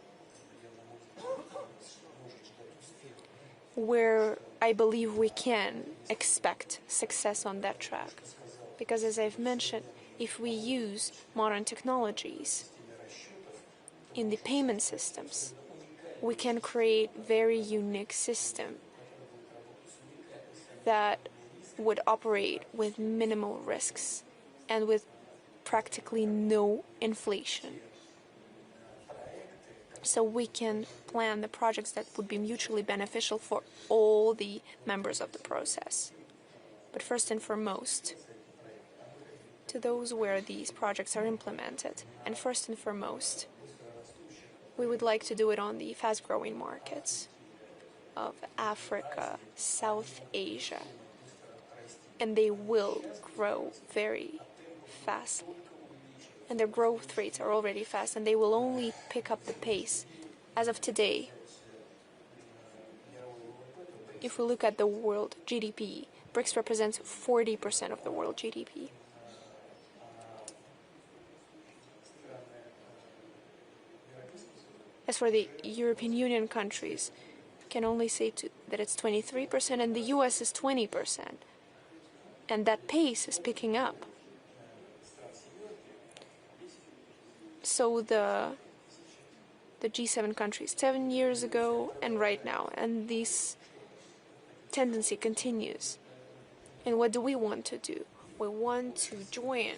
where I believe we can expect success on that track. Because as I've mentioned, if we use modern technologies in the payment systems, we can create very unique system that would operate with minimal risks and with practically no inflation. So we can plan the projects that would be mutually beneficial for all the members of the process. But first and foremost, to those where these projects are implemented, and first and foremost, we would like to do it on the fast-growing markets of Africa, South Asia, and they will grow very fastly. And their growth rates are already fast, and they will only pick up the pace as of today. If we look at the world GDP, BRICS represents 40% of the world GDP. As for the European Union countries, I can only say that it's 23%, and the US is 20%. And that pace is picking up. So the G7 countries 7 years ago and right now, and this tendency continues. And what do we want to do? We want to join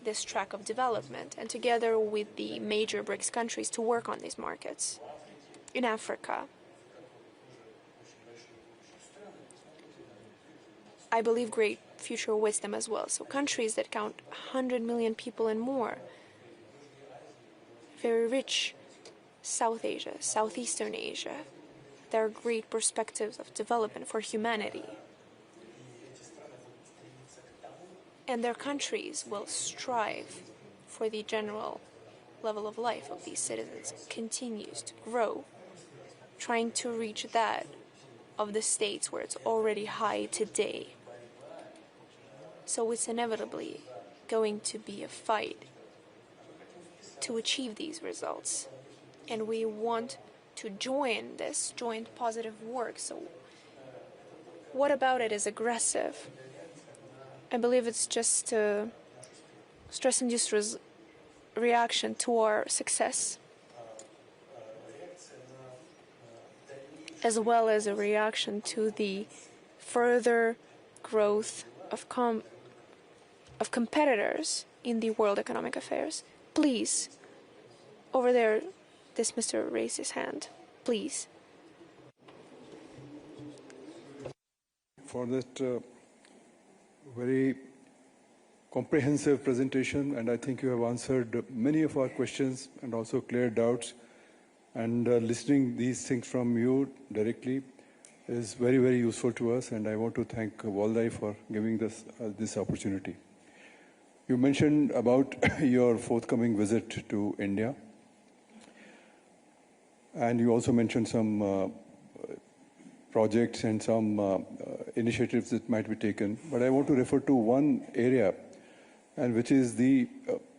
this track of development, and together with the major BRICS countries to work on these markets. In Africa, I believe great future awaits them as well. So countries that count 100 million people and more, very rich, South Asia, Southeastern Asia, there are great perspectives of development for humanity. And their countries will strive for the general level of life of these citizens continues to grow, trying to reach that of the states where it's already high today. So it's inevitably going to be a fight to achieve these results. And we want to join this joint positive work. So what about it is aggressive? I believe it's just a stress-induced reaction to our success, as well as a reaction to the further growth of competitors in the world economic affairs. Please, over there, this Mr. raised his hand. Please. For that very comprehensive presentation, and I think you have answered many of our questions and also cleared doubts. And listening these things from you directly is very, very useful to us, and I want to thank Valdai for giving this opportunity. You mentioned about your forthcoming visit to India, and you also mentioned some projects and some initiatives that might be taken. But I want to refer to one area, and which is the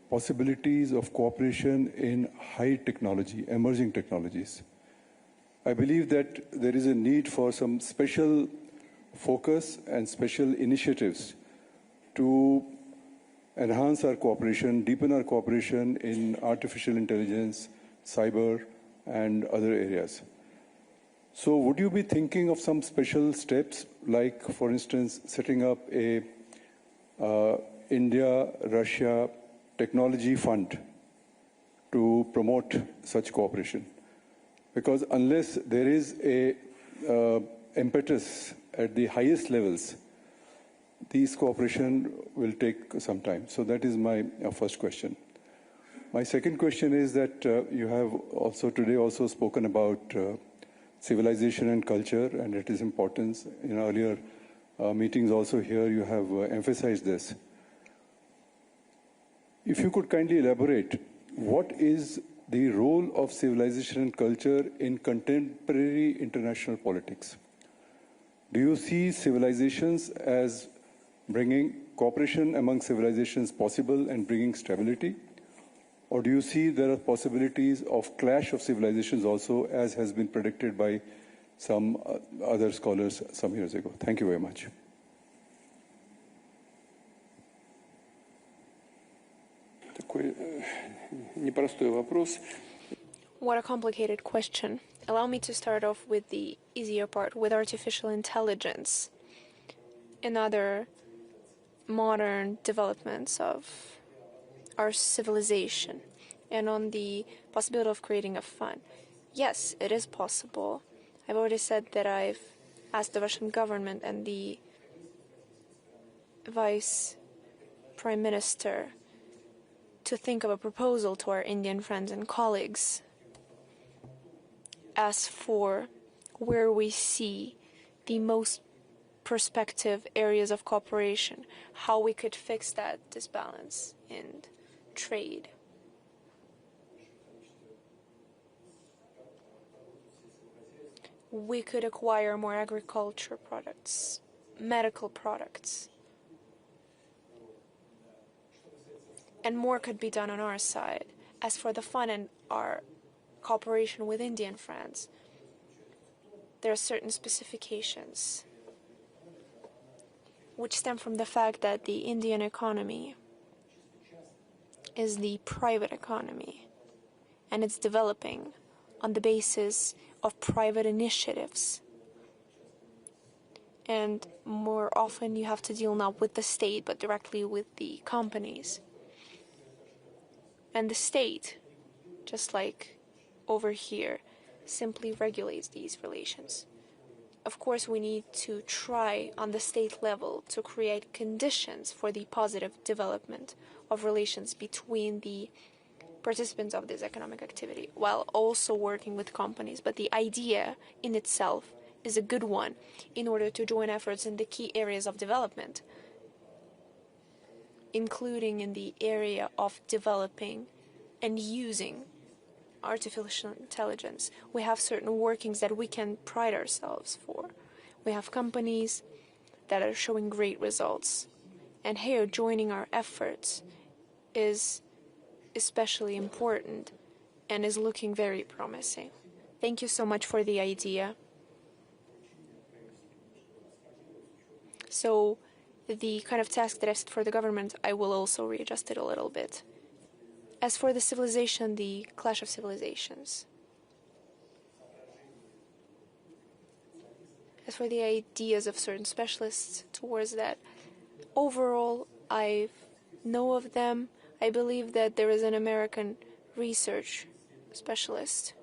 possibilities of cooperation in high technology, emerging technologies. I believe that there is a need for some special focus and special initiatives to enhance our cooperation, deepen our cooperation in artificial intelligence, cyber, and other areas. So would you be thinking of some special steps, like, for instance, setting up a India-Russia technology fund to promote such cooperation? Because unless there is a impetus at the highest levels, these cooperation will take some time. So that is my first question. My second question is that you have also today also spoken about civilization and culture and its importance. In earlier meetings also here you have emphasized this. If you could kindly elaborate, what is the role of civilization and culture in contemporary international politics? Do you see civilizations as bringing cooperation among civilizations possible and bringing stability? Or do you see there are possibilities of clash of civilizations also, as has been predicted by some other scholars some years ago? Thank you very much. Такой непростой вопрос. What a complicated question. Allow me to start off with the easier part, with artificial intelligence and other modern developments of our civilization, and on the possibility of creating a fund. Yes, it is possible. I've already said that I've asked the Russian government and the Vice Prime Minister to think of a proposal to our Indian friends and colleagues as for where we see the most prospective areas of cooperation, how we could fix that disbalance in trade. We could acquire more agriculture products, medical products, and more could be done on our side. As for the fund and our cooperation with Indian friends, there are certain specifications which stem from the fact that the Indian economy is the private economy, and it's developing on the basis of private initiatives. And more often you have to deal not with the state, but directly with the companies. And the state, just like over here, simply regulates these relations. Of course, we need to try on the state level to create conditions for the positive development of relations between the participants of this economic activity, while also working with companies. But the idea in itself is a good one in order to join efforts in the key areas of development, including in the area of developing and using artificial intelligence. We have certain workings that we can pride ourselves for. We have companies that are showing great results. And here, joining our efforts is especially important and is looking very promising. Thank you so much for the idea. So the kind of task that I've set for the government, I will also readjust it a little bit. As for the civilization, the clash of civilizations. As for the ideas of certain specialists towards that, overall, I know of them. I believe that there is an American research specialist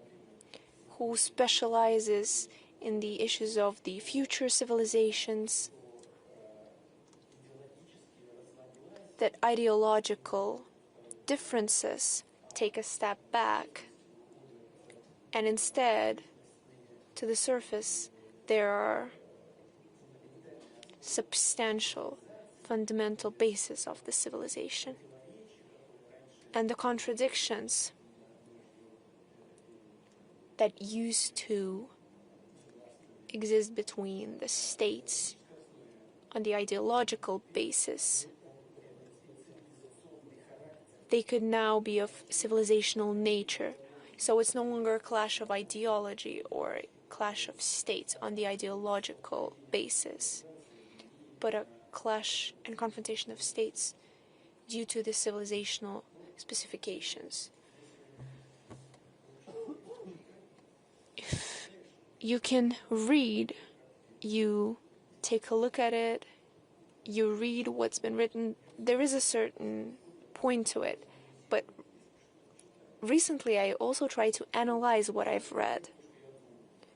who specializes in the issues of the future civilizations, that ideological differences take a step back, and instead, to the surface, there are substantial, fundamental bases of the civilization. And the contradictions that used to exist between the states on the ideological basis, they could now be of civilizational nature. So it's no longer a clash of ideology or a clash of states on the ideological basis, but a clash and confrontation of states due to the civilizational specifications. If you can read, you take a look at it, you read what's been written, there is a certain point to it, but recently I also try to analyze what I've read.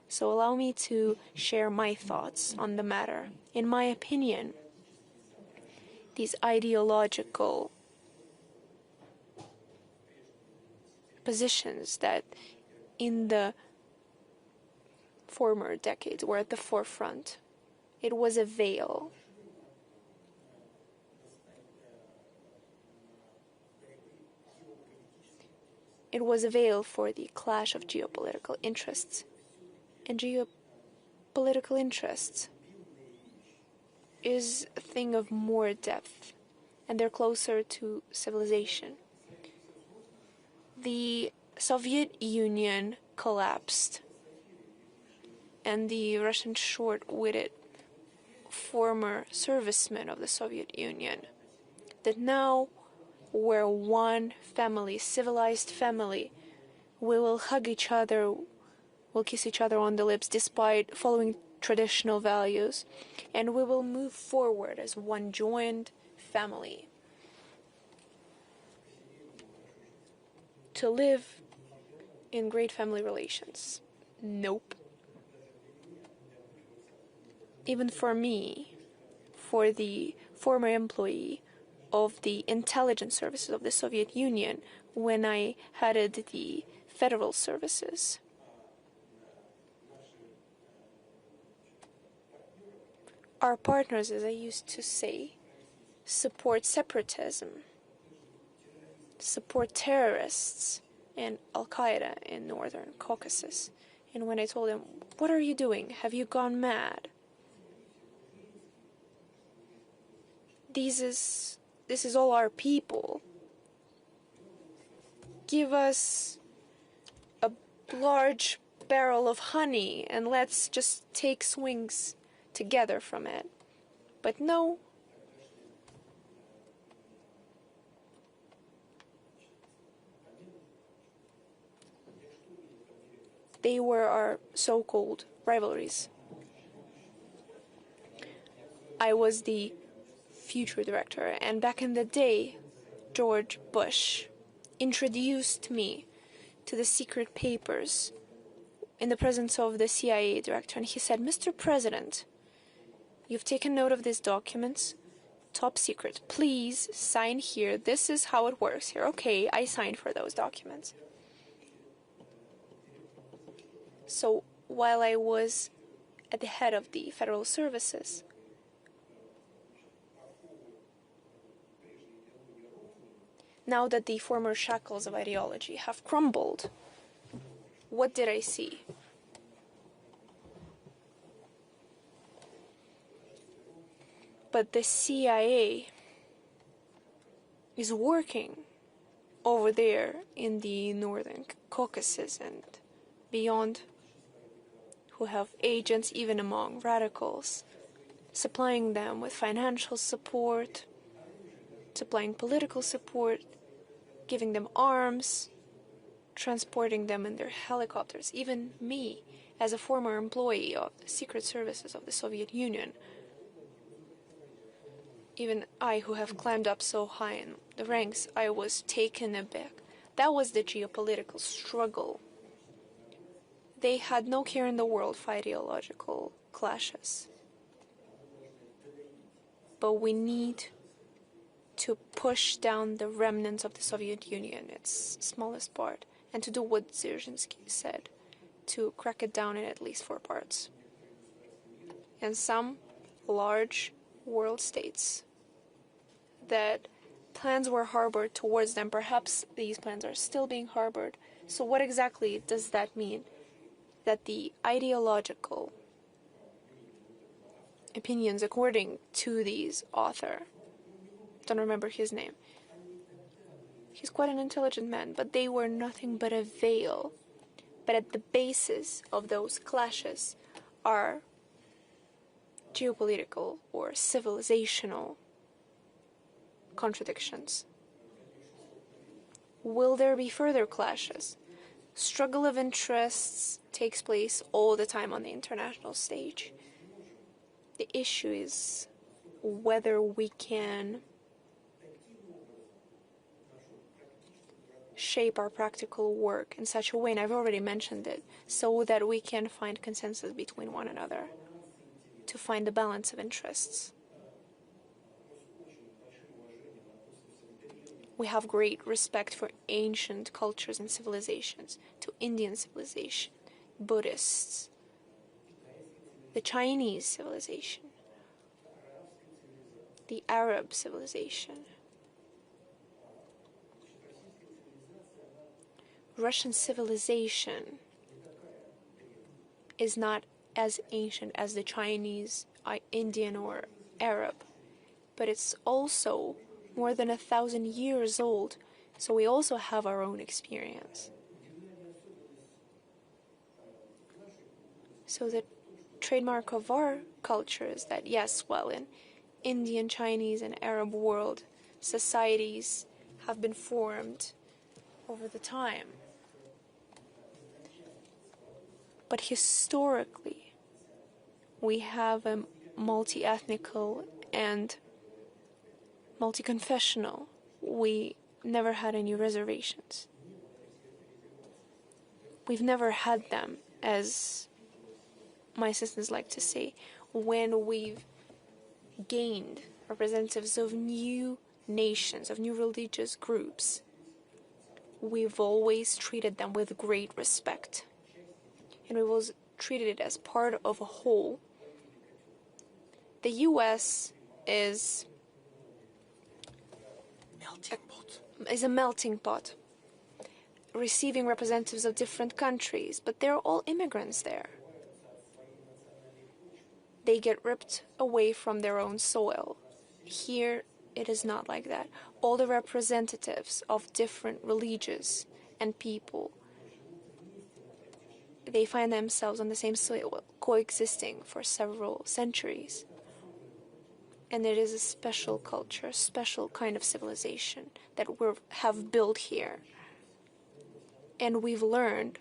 So allow me to share my thoughts on the matter. In my opinion, these ideological positions that in the former decades were at the forefront. It was a veil. It was a veil for the clash of geopolitical interests. And geopolitical interests is a thing of more depth, and they're closer to civilization. The Soviet Union collapsed, and the Russian short-witted former servicemen of the Soviet Union that now we're one family, civilized family. We will hug each other, we'll kiss each other on the lips despite following traditional values, and we will move forward as one joined family to live in great family relations. Nope. Even for me, for the former employee of the intelligence services of the Soviet Union, when I headed the federal services, our partners, as I used to say, support separatism, support terrorists and Al-Qaeda in northern Caucasus. And when I told them, "What are you doing? Have you gone mad?" This is all our people. Give us a large barrel of honey and let's just take swings together from it. But no. They were our so-called rivalries. I was the future director, and back in the day, George Bush introduced me to the secret papers in the presence of the CIA director, and he said, "Mr. President, you've taken note of these documents, top secret, please sign here, this is how it works here." Okay, I signed for those documents. So while I was at the head of the federal services, now that the former shackles of ideology have crumbled, what did I see? But the CIA is working over there in the northern Caucasus and beyond, who have agents even among radicals, supplying them with financial support, supplying political support, giving them arms, transporting them in their helicopters. Even me, as a former employee of the secret services of the Soviet Union, even I who have climbed up so high in the ranks, I was taken aback. That was the geopolitical struggle. They had no care in the world for ideological clashes. But we need to push down the remnants of the Soviet Union, its smallest part, and to do what Dzerzhinsky said, to crack it down in at least 4 parts. And some large world states that plans were harbored towards them, perhaps these plans are still being harbored. So what exactly does that mean? That the ideological opinions, according to these author, don't remember his name, he's quite an intelligent man, but they were nothing but a veil. But at the basis of those clashes are geopolitical or civilizational contradictions. Will there be further clashes? Struggle of interests takes place all the time on the international stage. The issue is whether we can shape our practical work in such a way, and I've already mentioned it, so that we can find consensus between one another, to find the balance of interests. We have great respect for ancient cultures and civilizations, to Indian civilization, Buddhists, the Chinese civilization, the Arab civilization, Russian civilization is not as ancient as the Chinese, Indian, or Arab, but it's also more than 1,000 years old, so we also have our own experience. So the trademark of our culture is that, yes, well, in Indian, Chinese, and Arab world, societies have been formed over the time. But historically, we have a multi-ethnical and multi-confessional. We never had any reservations. We've never had them, as my assistants like to say, when we've gained representatives of new nations, of new religious groups. We've always treated them with great respect. And we've always treated it as part of a whole. The U.S. is a melting pot, receiving representatives of different countries, but they're all immigrants there. They get ripped away from their own soil. Here, it is not like that. All the representatives of different religions and people, they find themselves on the same soil, coexisting for several centuries. And it is a special culture, a special kind of civilization that we have built here. And we've learned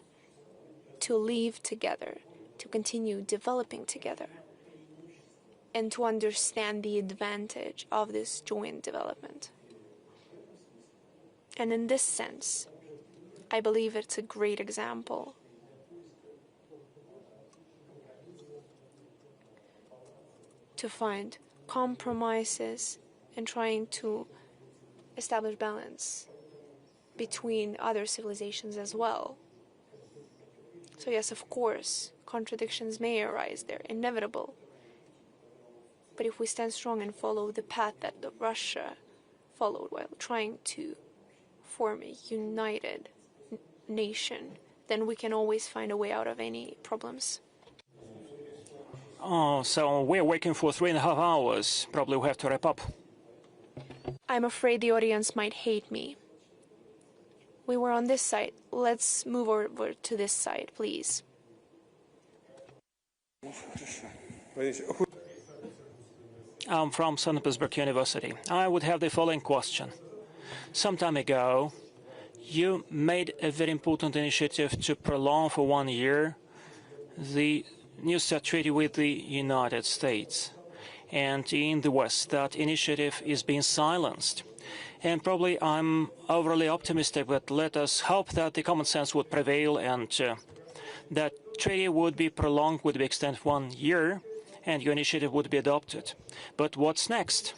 to live together, to continue developing together, and to understand the advantage of this joint development. And in this sense, I believe it's a great example to find compromises and trying to establish balance between other civilizations as well. So yes, of course, contradictions may arise, they're inevitable. But if we stand strong and follow the path that Russia followed while trying to form a united nation, then we can always find a way out of any problems. Oh, so we're working for 3.5 hours. Probably we have to wrap up. I'm afraid the audience might hate me. We were on this side. Let's move over to this side, please. I'm from St. Petersburg University. I would have the following question. Some time ago, you made a very important initiative to prolong for 1 year the New START treaty with the United States. And in the West, that initiative is being silenced. And probably I'm overly optimistic, but let us hope that the common sense would prevail and that treaty would be prolonged, would be extended 1 year, and your initiative would be adopted. But what's next?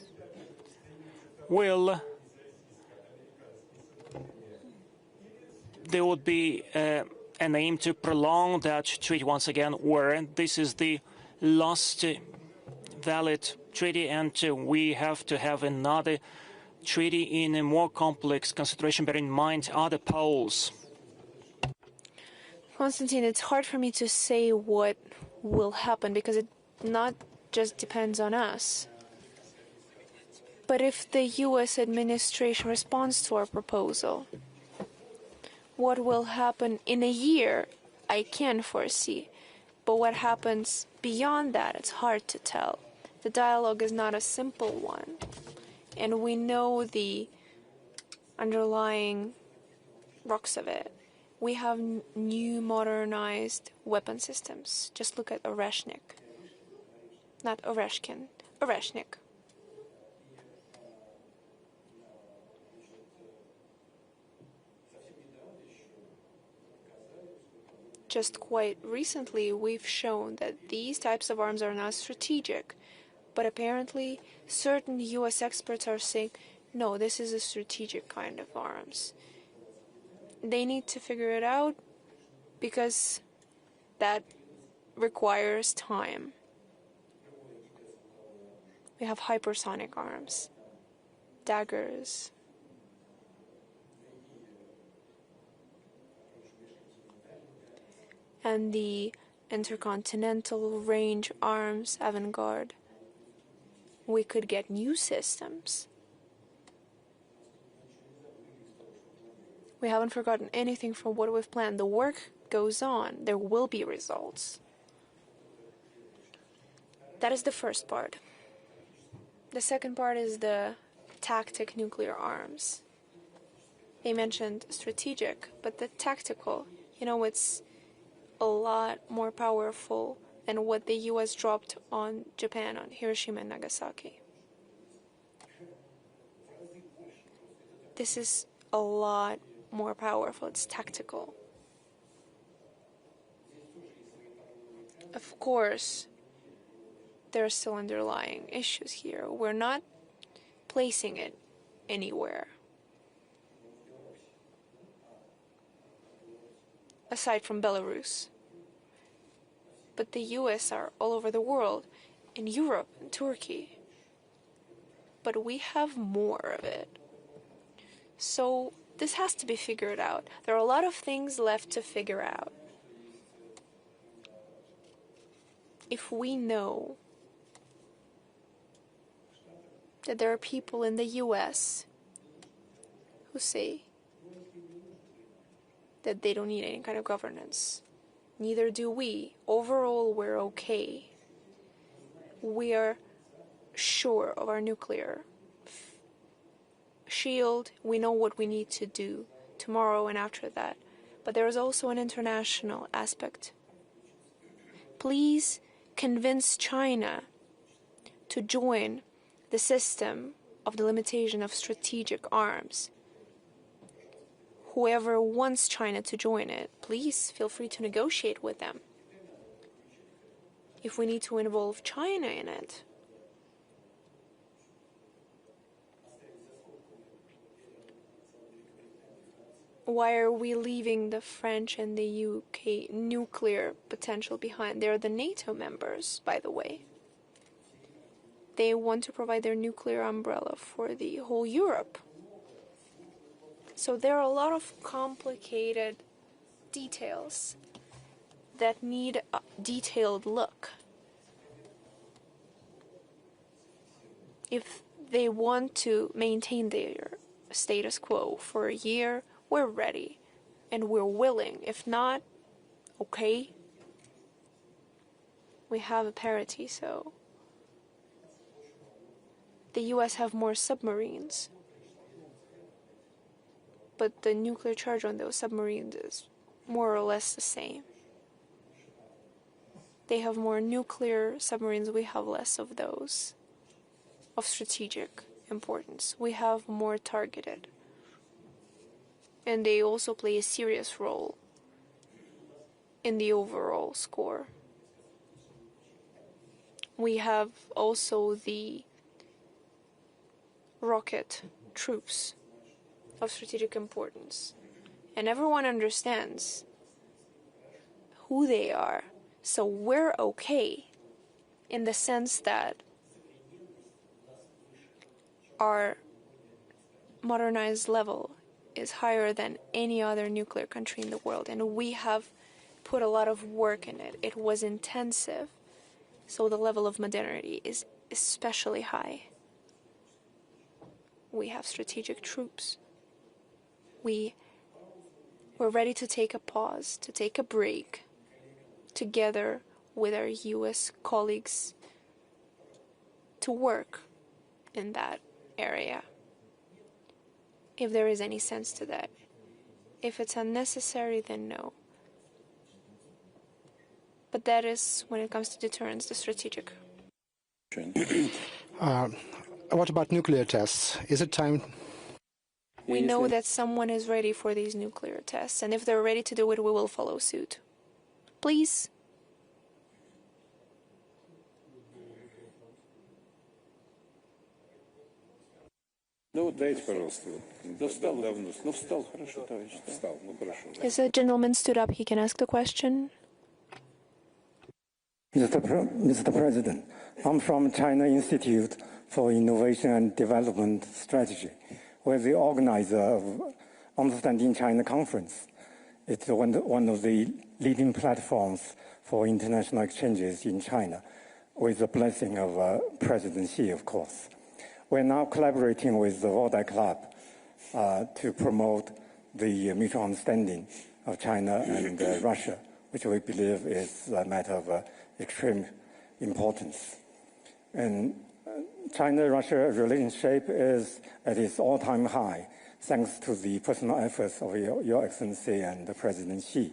Well, there would be an aim to prolong that treaty once again, where this is the last valid treaty, and we have to have another treaty in a more complex consideration, bearing in mind other poles. Konstantin, it's hard for me to say what will happen because it not just depends on us. But if the U.S. administration responds to our proposal, what will happen in a year, I can foresee. But what happens beyond that, it's hard to tell. The dialogue is not a simple one. And we know the underlying rocks of it. We have new modernized weapon systems. Just look at Oreshnik. Not Oreshkin, Oreshnik. Just quite recently, we've shown that these types of arms are not strategic, but apparently certain U.S. experts are saying No, this is a strategic kind of arms. They need to figure it out because that requires time. We have hypersonic arms, daggers. And the intercontinental range arms avant-garde. We could get new systems. We haven't forgotten anything from what we've planned. The work goes on. There will be results. That is the first part. The second part is the tactic nuclear arms. They mentioned strategic, but the tactical, it's a lot more powerful than what the US dropped on Japan, on Hiroshima and Nagasaki. This is a lot more powerful. It's tactical. Of course, there are still underlying issues here. We're not placing it anywhere. Aside from Belarus. But the US are all over the world, in Europe and Turkey. But we have more of it. So this has to be figured out. There are a lot of things left to figure out. If we know that there are people in the US who say that they don't need any kind of governance. Neither do we. Overall, we're okay. We are sure of our nuclear shield. We know what we need to do tomorrow and after that. But there is also an international aspect. Please convince China to join the system of the limitation of strategic arms. Whoever wants China to join it, please feel free to negotiate with them. If we need to involve China in it, why are we leaving the French and the UK nuclear potential behind? They're the NATO members, by the way. They want to provide their nuclear umbrella for the whole Europe. So there are a lot of complicated details that need a detailed look. If they want to maintain their status quo for a year, we're ready and we're willing. If not, okay. We have a parity, so the US have more submarines. But the nuclear charge on those submarines is more or less the same. They have more nuclear submarines, we have less of those, of strategic importance. We have more targeted. And they also play a serious role in the overall score. We have also the rocket troops of strategic importance. And everyone understands who they are. So we're okay in the sense that our modernized level is higher than any other nuclear country in the world. And we have put a lot of work in it. It was intensive. So the level of modernity is especially high. We have strategic troops. We're ready to take a pause, to take a break, together with our US colleagues, to work in that area, if there is any sense to that. If it's unnecessary, then no. But that is, when it comes to deterrence, the strategic. What about nuclear tests? Is it time? We know that someone is ready for these nuclear tests, and if they're ready to do it, we will follow suit. Please. As a gentleman stood up, he can ask the question. Mr. President, I'm from China Institute for Innovation and Development Strategy. We're the organizer of Understanding China Conference. It's one of the leading platforms for international exchanges in China, with the blessing of President Xi, of course. We're now collaborating with the Valdai Club to promote the mutual understanding of China and Russia, which we believe is a matter of extreme importance. And China-Russia relationship is at its all-time high, thanks to the personal efforts of Your Excellency and President Xi.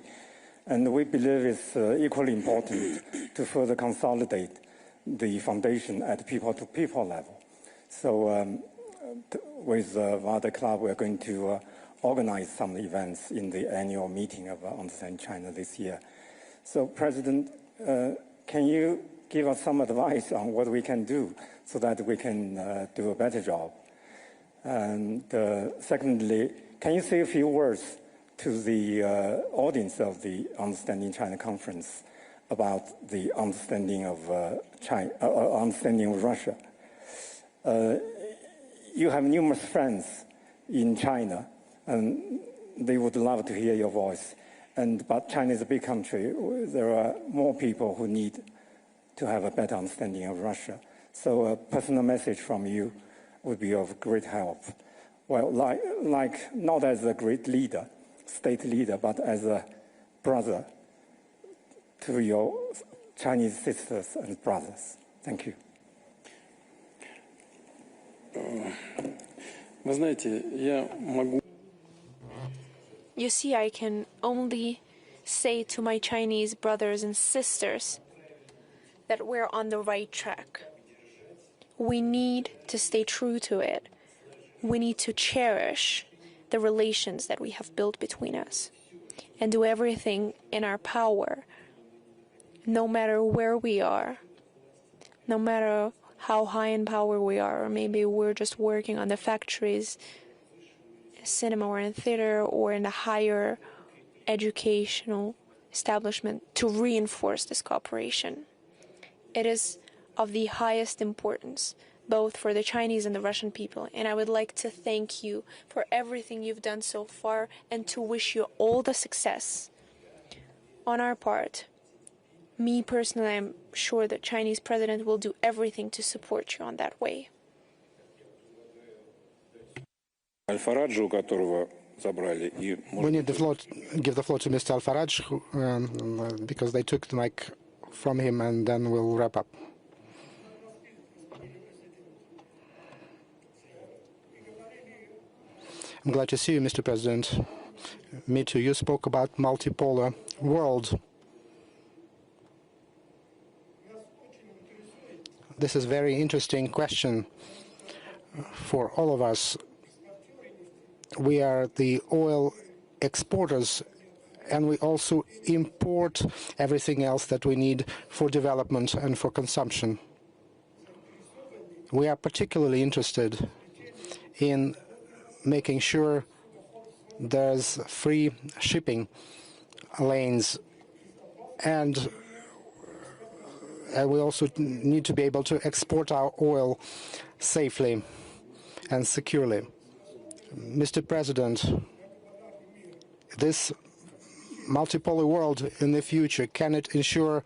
And we believe it's equally important to further consolidate the foundation at people-to-people level. So with the Valdai Club, we're going to organize some events in the annual meeting of Understand China this year. So, President, can you give us some advice on what we can do so that we can do a better job? And secondly, can you say a few words to the audience of the Understanding China Conference about the understanding of understanding of Russia? You have numerous friends in China, and they would love to hear your voice. But China is a big country. There are more people who need to have a better understanding of Russia. So a personal message from you would be of great help. Well, like not as a great leader, state leader, but as a brother to your Chinese sisters and brothers. Thank you. You see, I can only say to my Chinese brothers and sisters that we're on the right track. We need to stay true to it. We need to cherish the relations that we have built between us and do everything in our power, no matter where we are, no matter how high in power we are, or maybe we're just working on the factories, cinema or in theater or in the higher educational establishment, to reinforce this cooperation. It is of the highest importance, both for the Chinese and the Russian people. And I would like to thank you for everything you've done so far and to wish you all the success. On our part, me personally, I'm sure the Chinese president will do everything to support you on that way. We need the floor, give the floor to Mr. Al-Faraj, because they took the mic from him, and then we'll wrap up. I'm glad to see you, Mr. President. Me too. You spoke about multipolar world. This is a very interesting question for all of us. We are the oil exporters, and we also import everything else that we need for development and for consumption. We are particularly interested in making sure there's free shipping lanes, and we also need to be able to export our oil safely and securely. Mr. President, this multipolar world in the future, can it ensure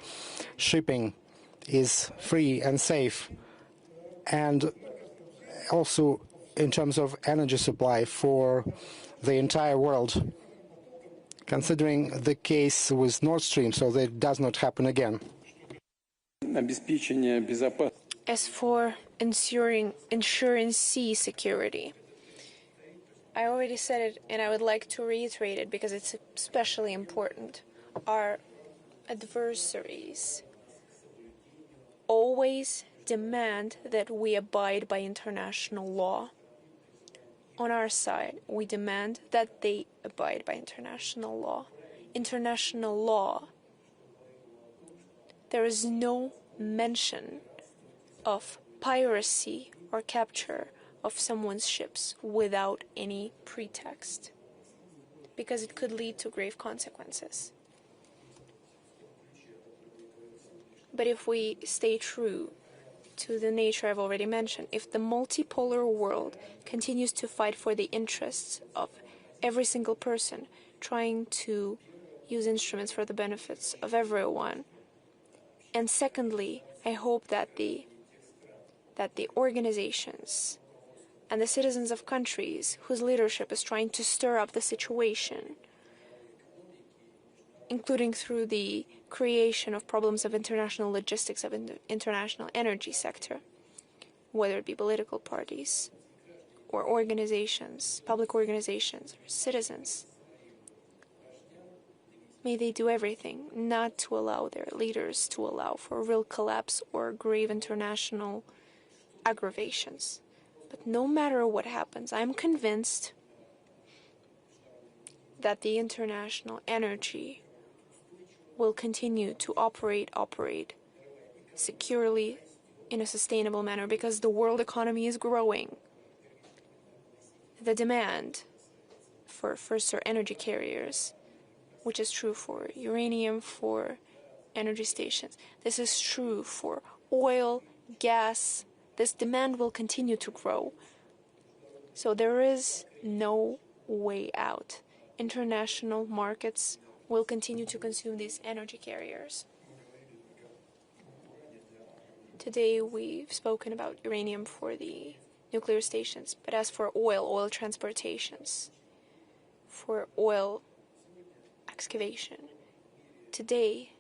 shipping is free and safe, and also in terms of energy supply for the entire world, considering the case with Nord Stream, so that it does not happen again? As for ensuring sea security, I already said it, and I would like to reiterate it because it's especially important. Our adversaries always demand that we abide by international law. On our side, we demand that they abide by international law. International law, there is no mention of piracy or capture of someone's ships without any pretext, because it could lead to grave consequences. But if we stay true to the nature I've already mentioned, if the multipolar world continues to fight for the interests of every single person, trying to use instruments for the benefits of everyone, and secondly, I hope that the organizations and the citizens of countries whose leadership is trying to stir up the situation, including through the creation of problems of international logistics of international energy sector, whether it be political parties or organizations, public organizations, or citizens, may they do everything not to allow their leaders to allow for a real collapse or grave international aggravations. But no matter what happens, I'm convinced that the international energy will continue to operate securely in a sustainable manner, because the world economy is growing. The demand for first energy carriers, which is true for uranium, for energy stations, this is true for oil, gas. This demand will continue to grow. So there is no way out. International markets will continue to consume these energy carriers. Today we've spoken about uranium for the nuclear stations, but as for oil transportations, for oil excavation, today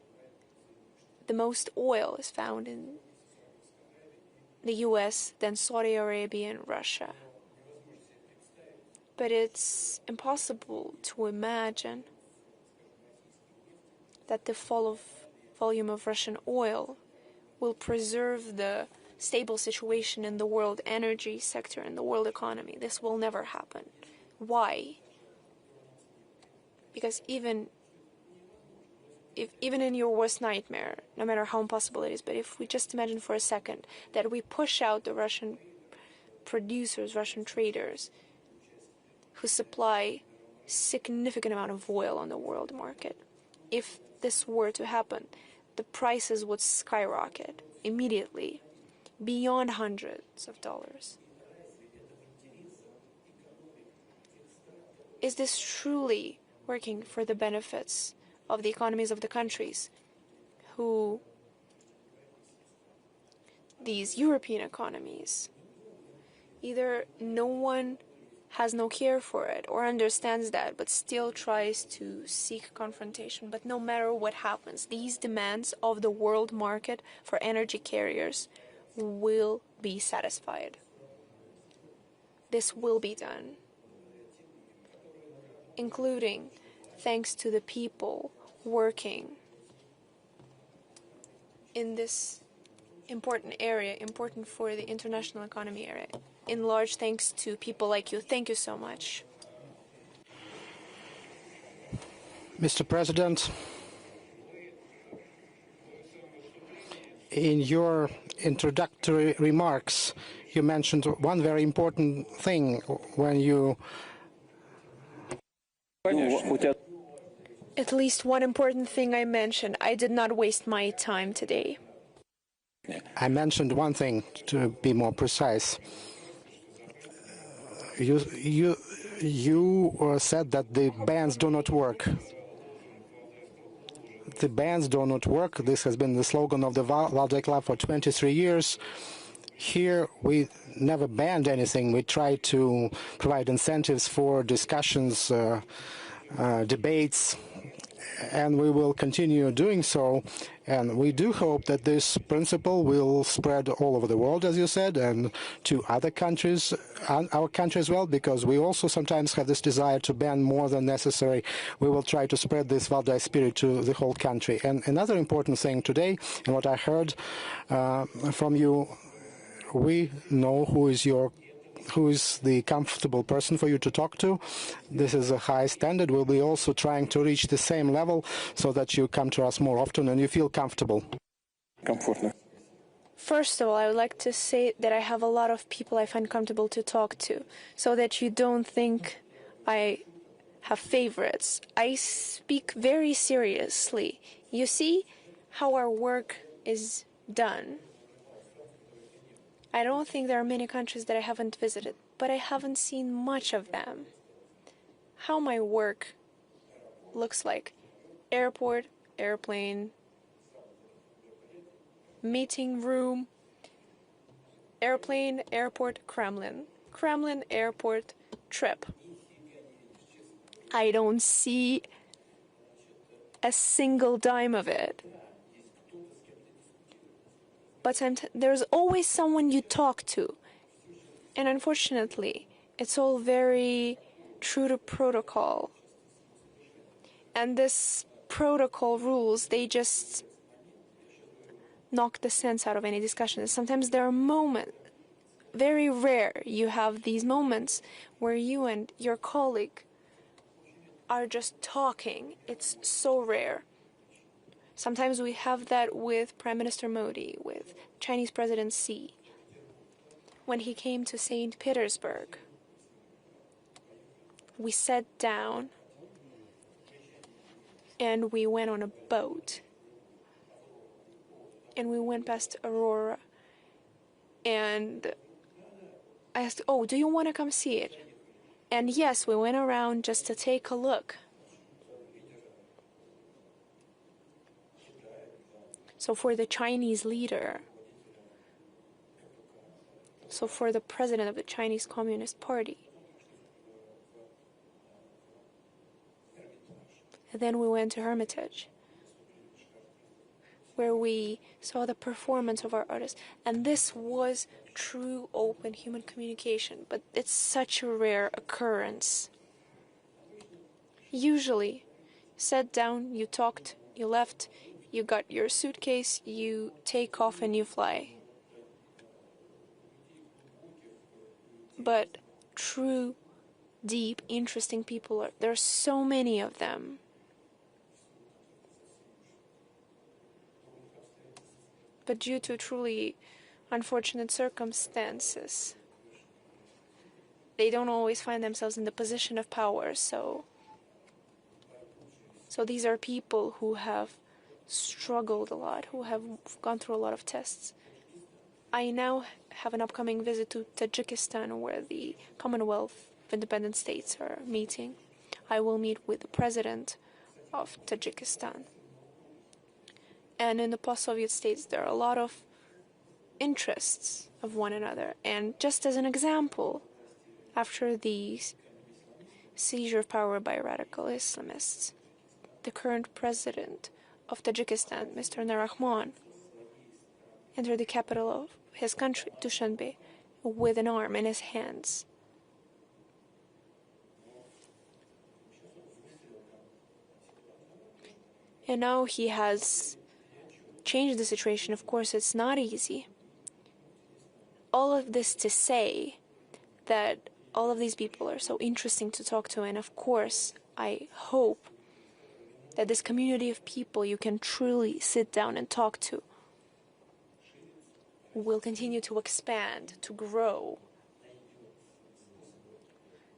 the most oil is found in the US, then Saudi Arabia and Russia. But it's impossible to imagine that the fall of volume of Russian oil will preserve the stable situation in the world energy sector and the world economy. This will never happen. Why? Because even in your worst nightmare, no matter how impossible it is, but if we just imagine for a second that we push out the Russian producers, Russian traders, who supply significant amount of oil on the world market, if this were to happen, the prices would skyrocket immediately, beyond hundreds of dollars. Is this truly working for the benefits of the economies of the countries who, these European economies, either no one has no care for it or understands that, but still tries to seek confrontation. But no matter what happens, these demands of the world market for energy carriers will be satisfied. This will be done, including thanks to the people working in this important area, important for the international economy area. In large thanks to people like you. Thank you so much. Mr. President, in your introductory remarks, you mentioned one very important thing when you... At least one important thing I mentioned. I did not waste my time today. I mentioned one thing, to be more precise. You said that the bans do not work. The bans do not work. This has been the slogan of the Valdai Club for 23 years. Here, we never banned anything. We tried to provide incentives for discussions, debates, and we will continue doing so. And we do hope that this principle will spread all over the world, as you said, and to other countries, and our country as well, because we also sometimes have this desire to ban more than necessary. We will try to spread this Valdai spirit to the whole country. And another important thing today, and what I heard from you, we know who is the comfortable person for you to talk to. This is a high standard. We'll be also trying to reach the same level so that you come to us more often and you feel comfortable. First of all, I would like to say that I have a lot of people I find comfortable to talk to, so that you don't think I have favorites. I speak very seriously. You see how our work is done. I don't think there are many countries that I haven't visited, but I haven't seen much of them. How my work looks like. Airport, airplane, meeting room, airplane, airport, Kremlin, Kremlin, airport, trip. I don't see a single dime of it. But there's always someone you talk to. And unfortunately, it's all very true to protocol. And this protocol rules, they just knock the sense out of any discussion. Sometimes there are moments, very rare, you have these moments where you and your colleague are just talking. It's so rare. Sometimes we have that with Prime Minister Modi, with Chinese President Xi, when he came to St. Petersburg. We sat down and we went on a boat. And we went past Aurora. And I asked, oh, do you want to come see it? And yes, we went around just to take a look. So for the Chinese leader, so for the president of the Chinese Communist Party, and then we went to Hermitage, where we saw the performance of our artists. And this was true open human communication, but it's such a rare occurrence. Usually, you sat down, you talked, you left, you got your suitcase, you take off and you fly. But true, deep, interesting people, there are so many of them. But due to truly unfortunate circumstances, they don't always find themselves in the position of power. So these are people who have struggled a lot, who have gone through a lot of tests. I now have an upcoming visit to Tajikistan, where the Commonwealth of Independent States are meeting. I will meet with the president of Tajikistan. And in the post-Soviet states, there are a lot of interests of one another. And just as an example, after the seizure of power by radical Islamists, the current president of Tajikistan, Mr. Narahman, entered the capital of his country, Dushanbe, with an arm in his hands. And now he has changed the situation. Of course, it's not easy. All of this to say that all of these people are so interesting to talk to, and of course, I hope that this community of people you can truly sit down and talk to will continue to expand, to grow.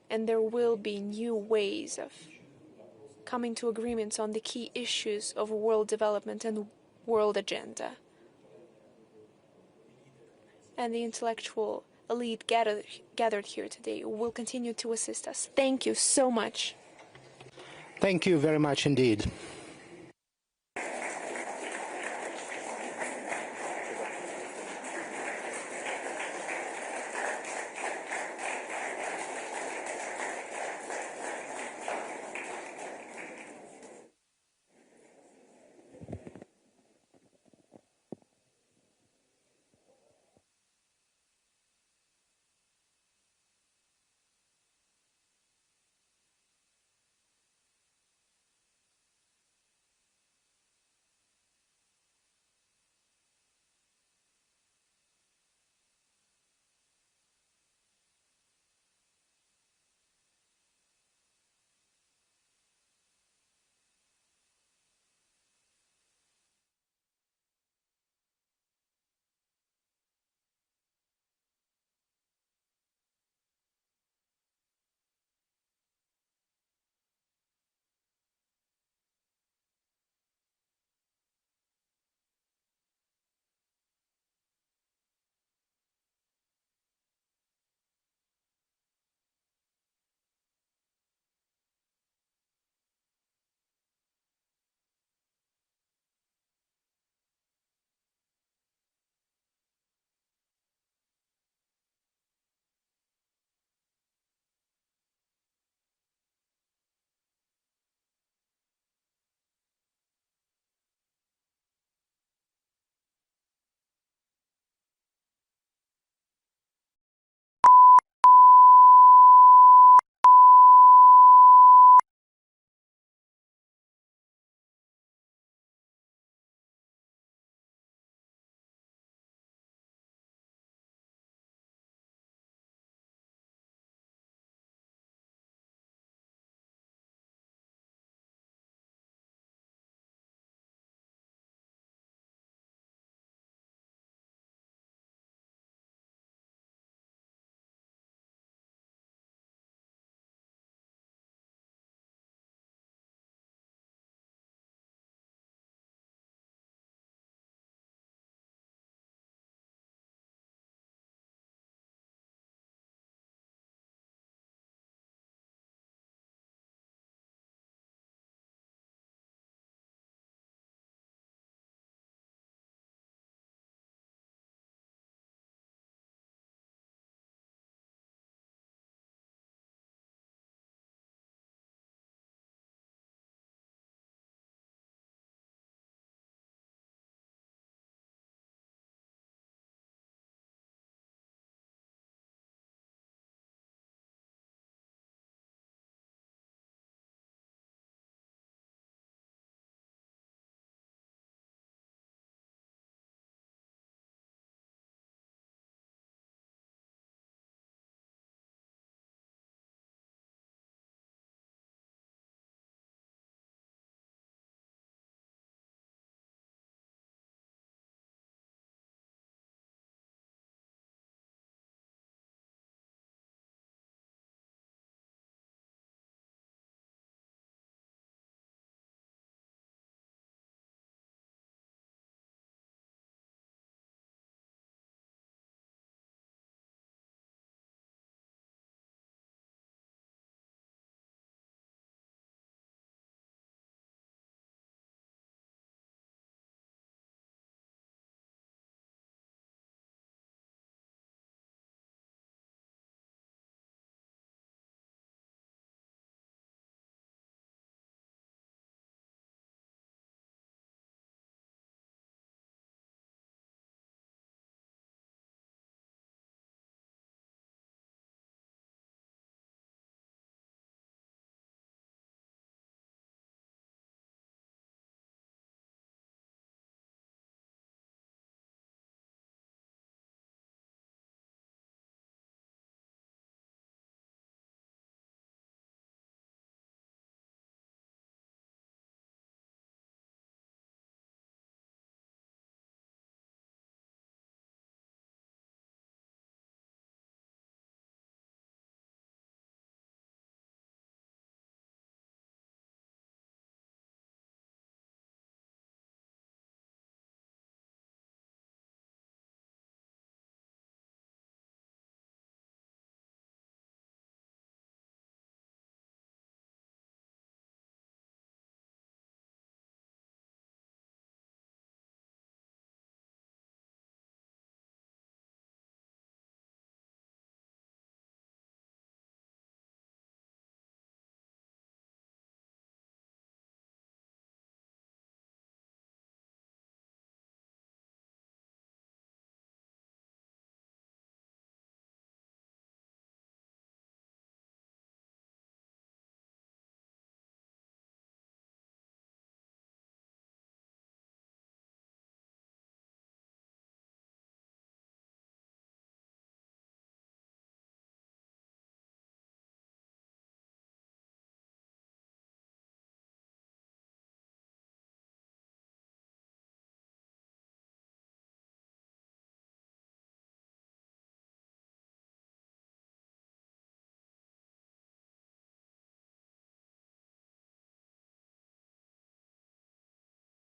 And there will be new ways of coming to agreements on the key issues of world development and world agenda. And the intellectual elite gathered here today will continue to assist us. Thank you so much. Thank you very much indeed.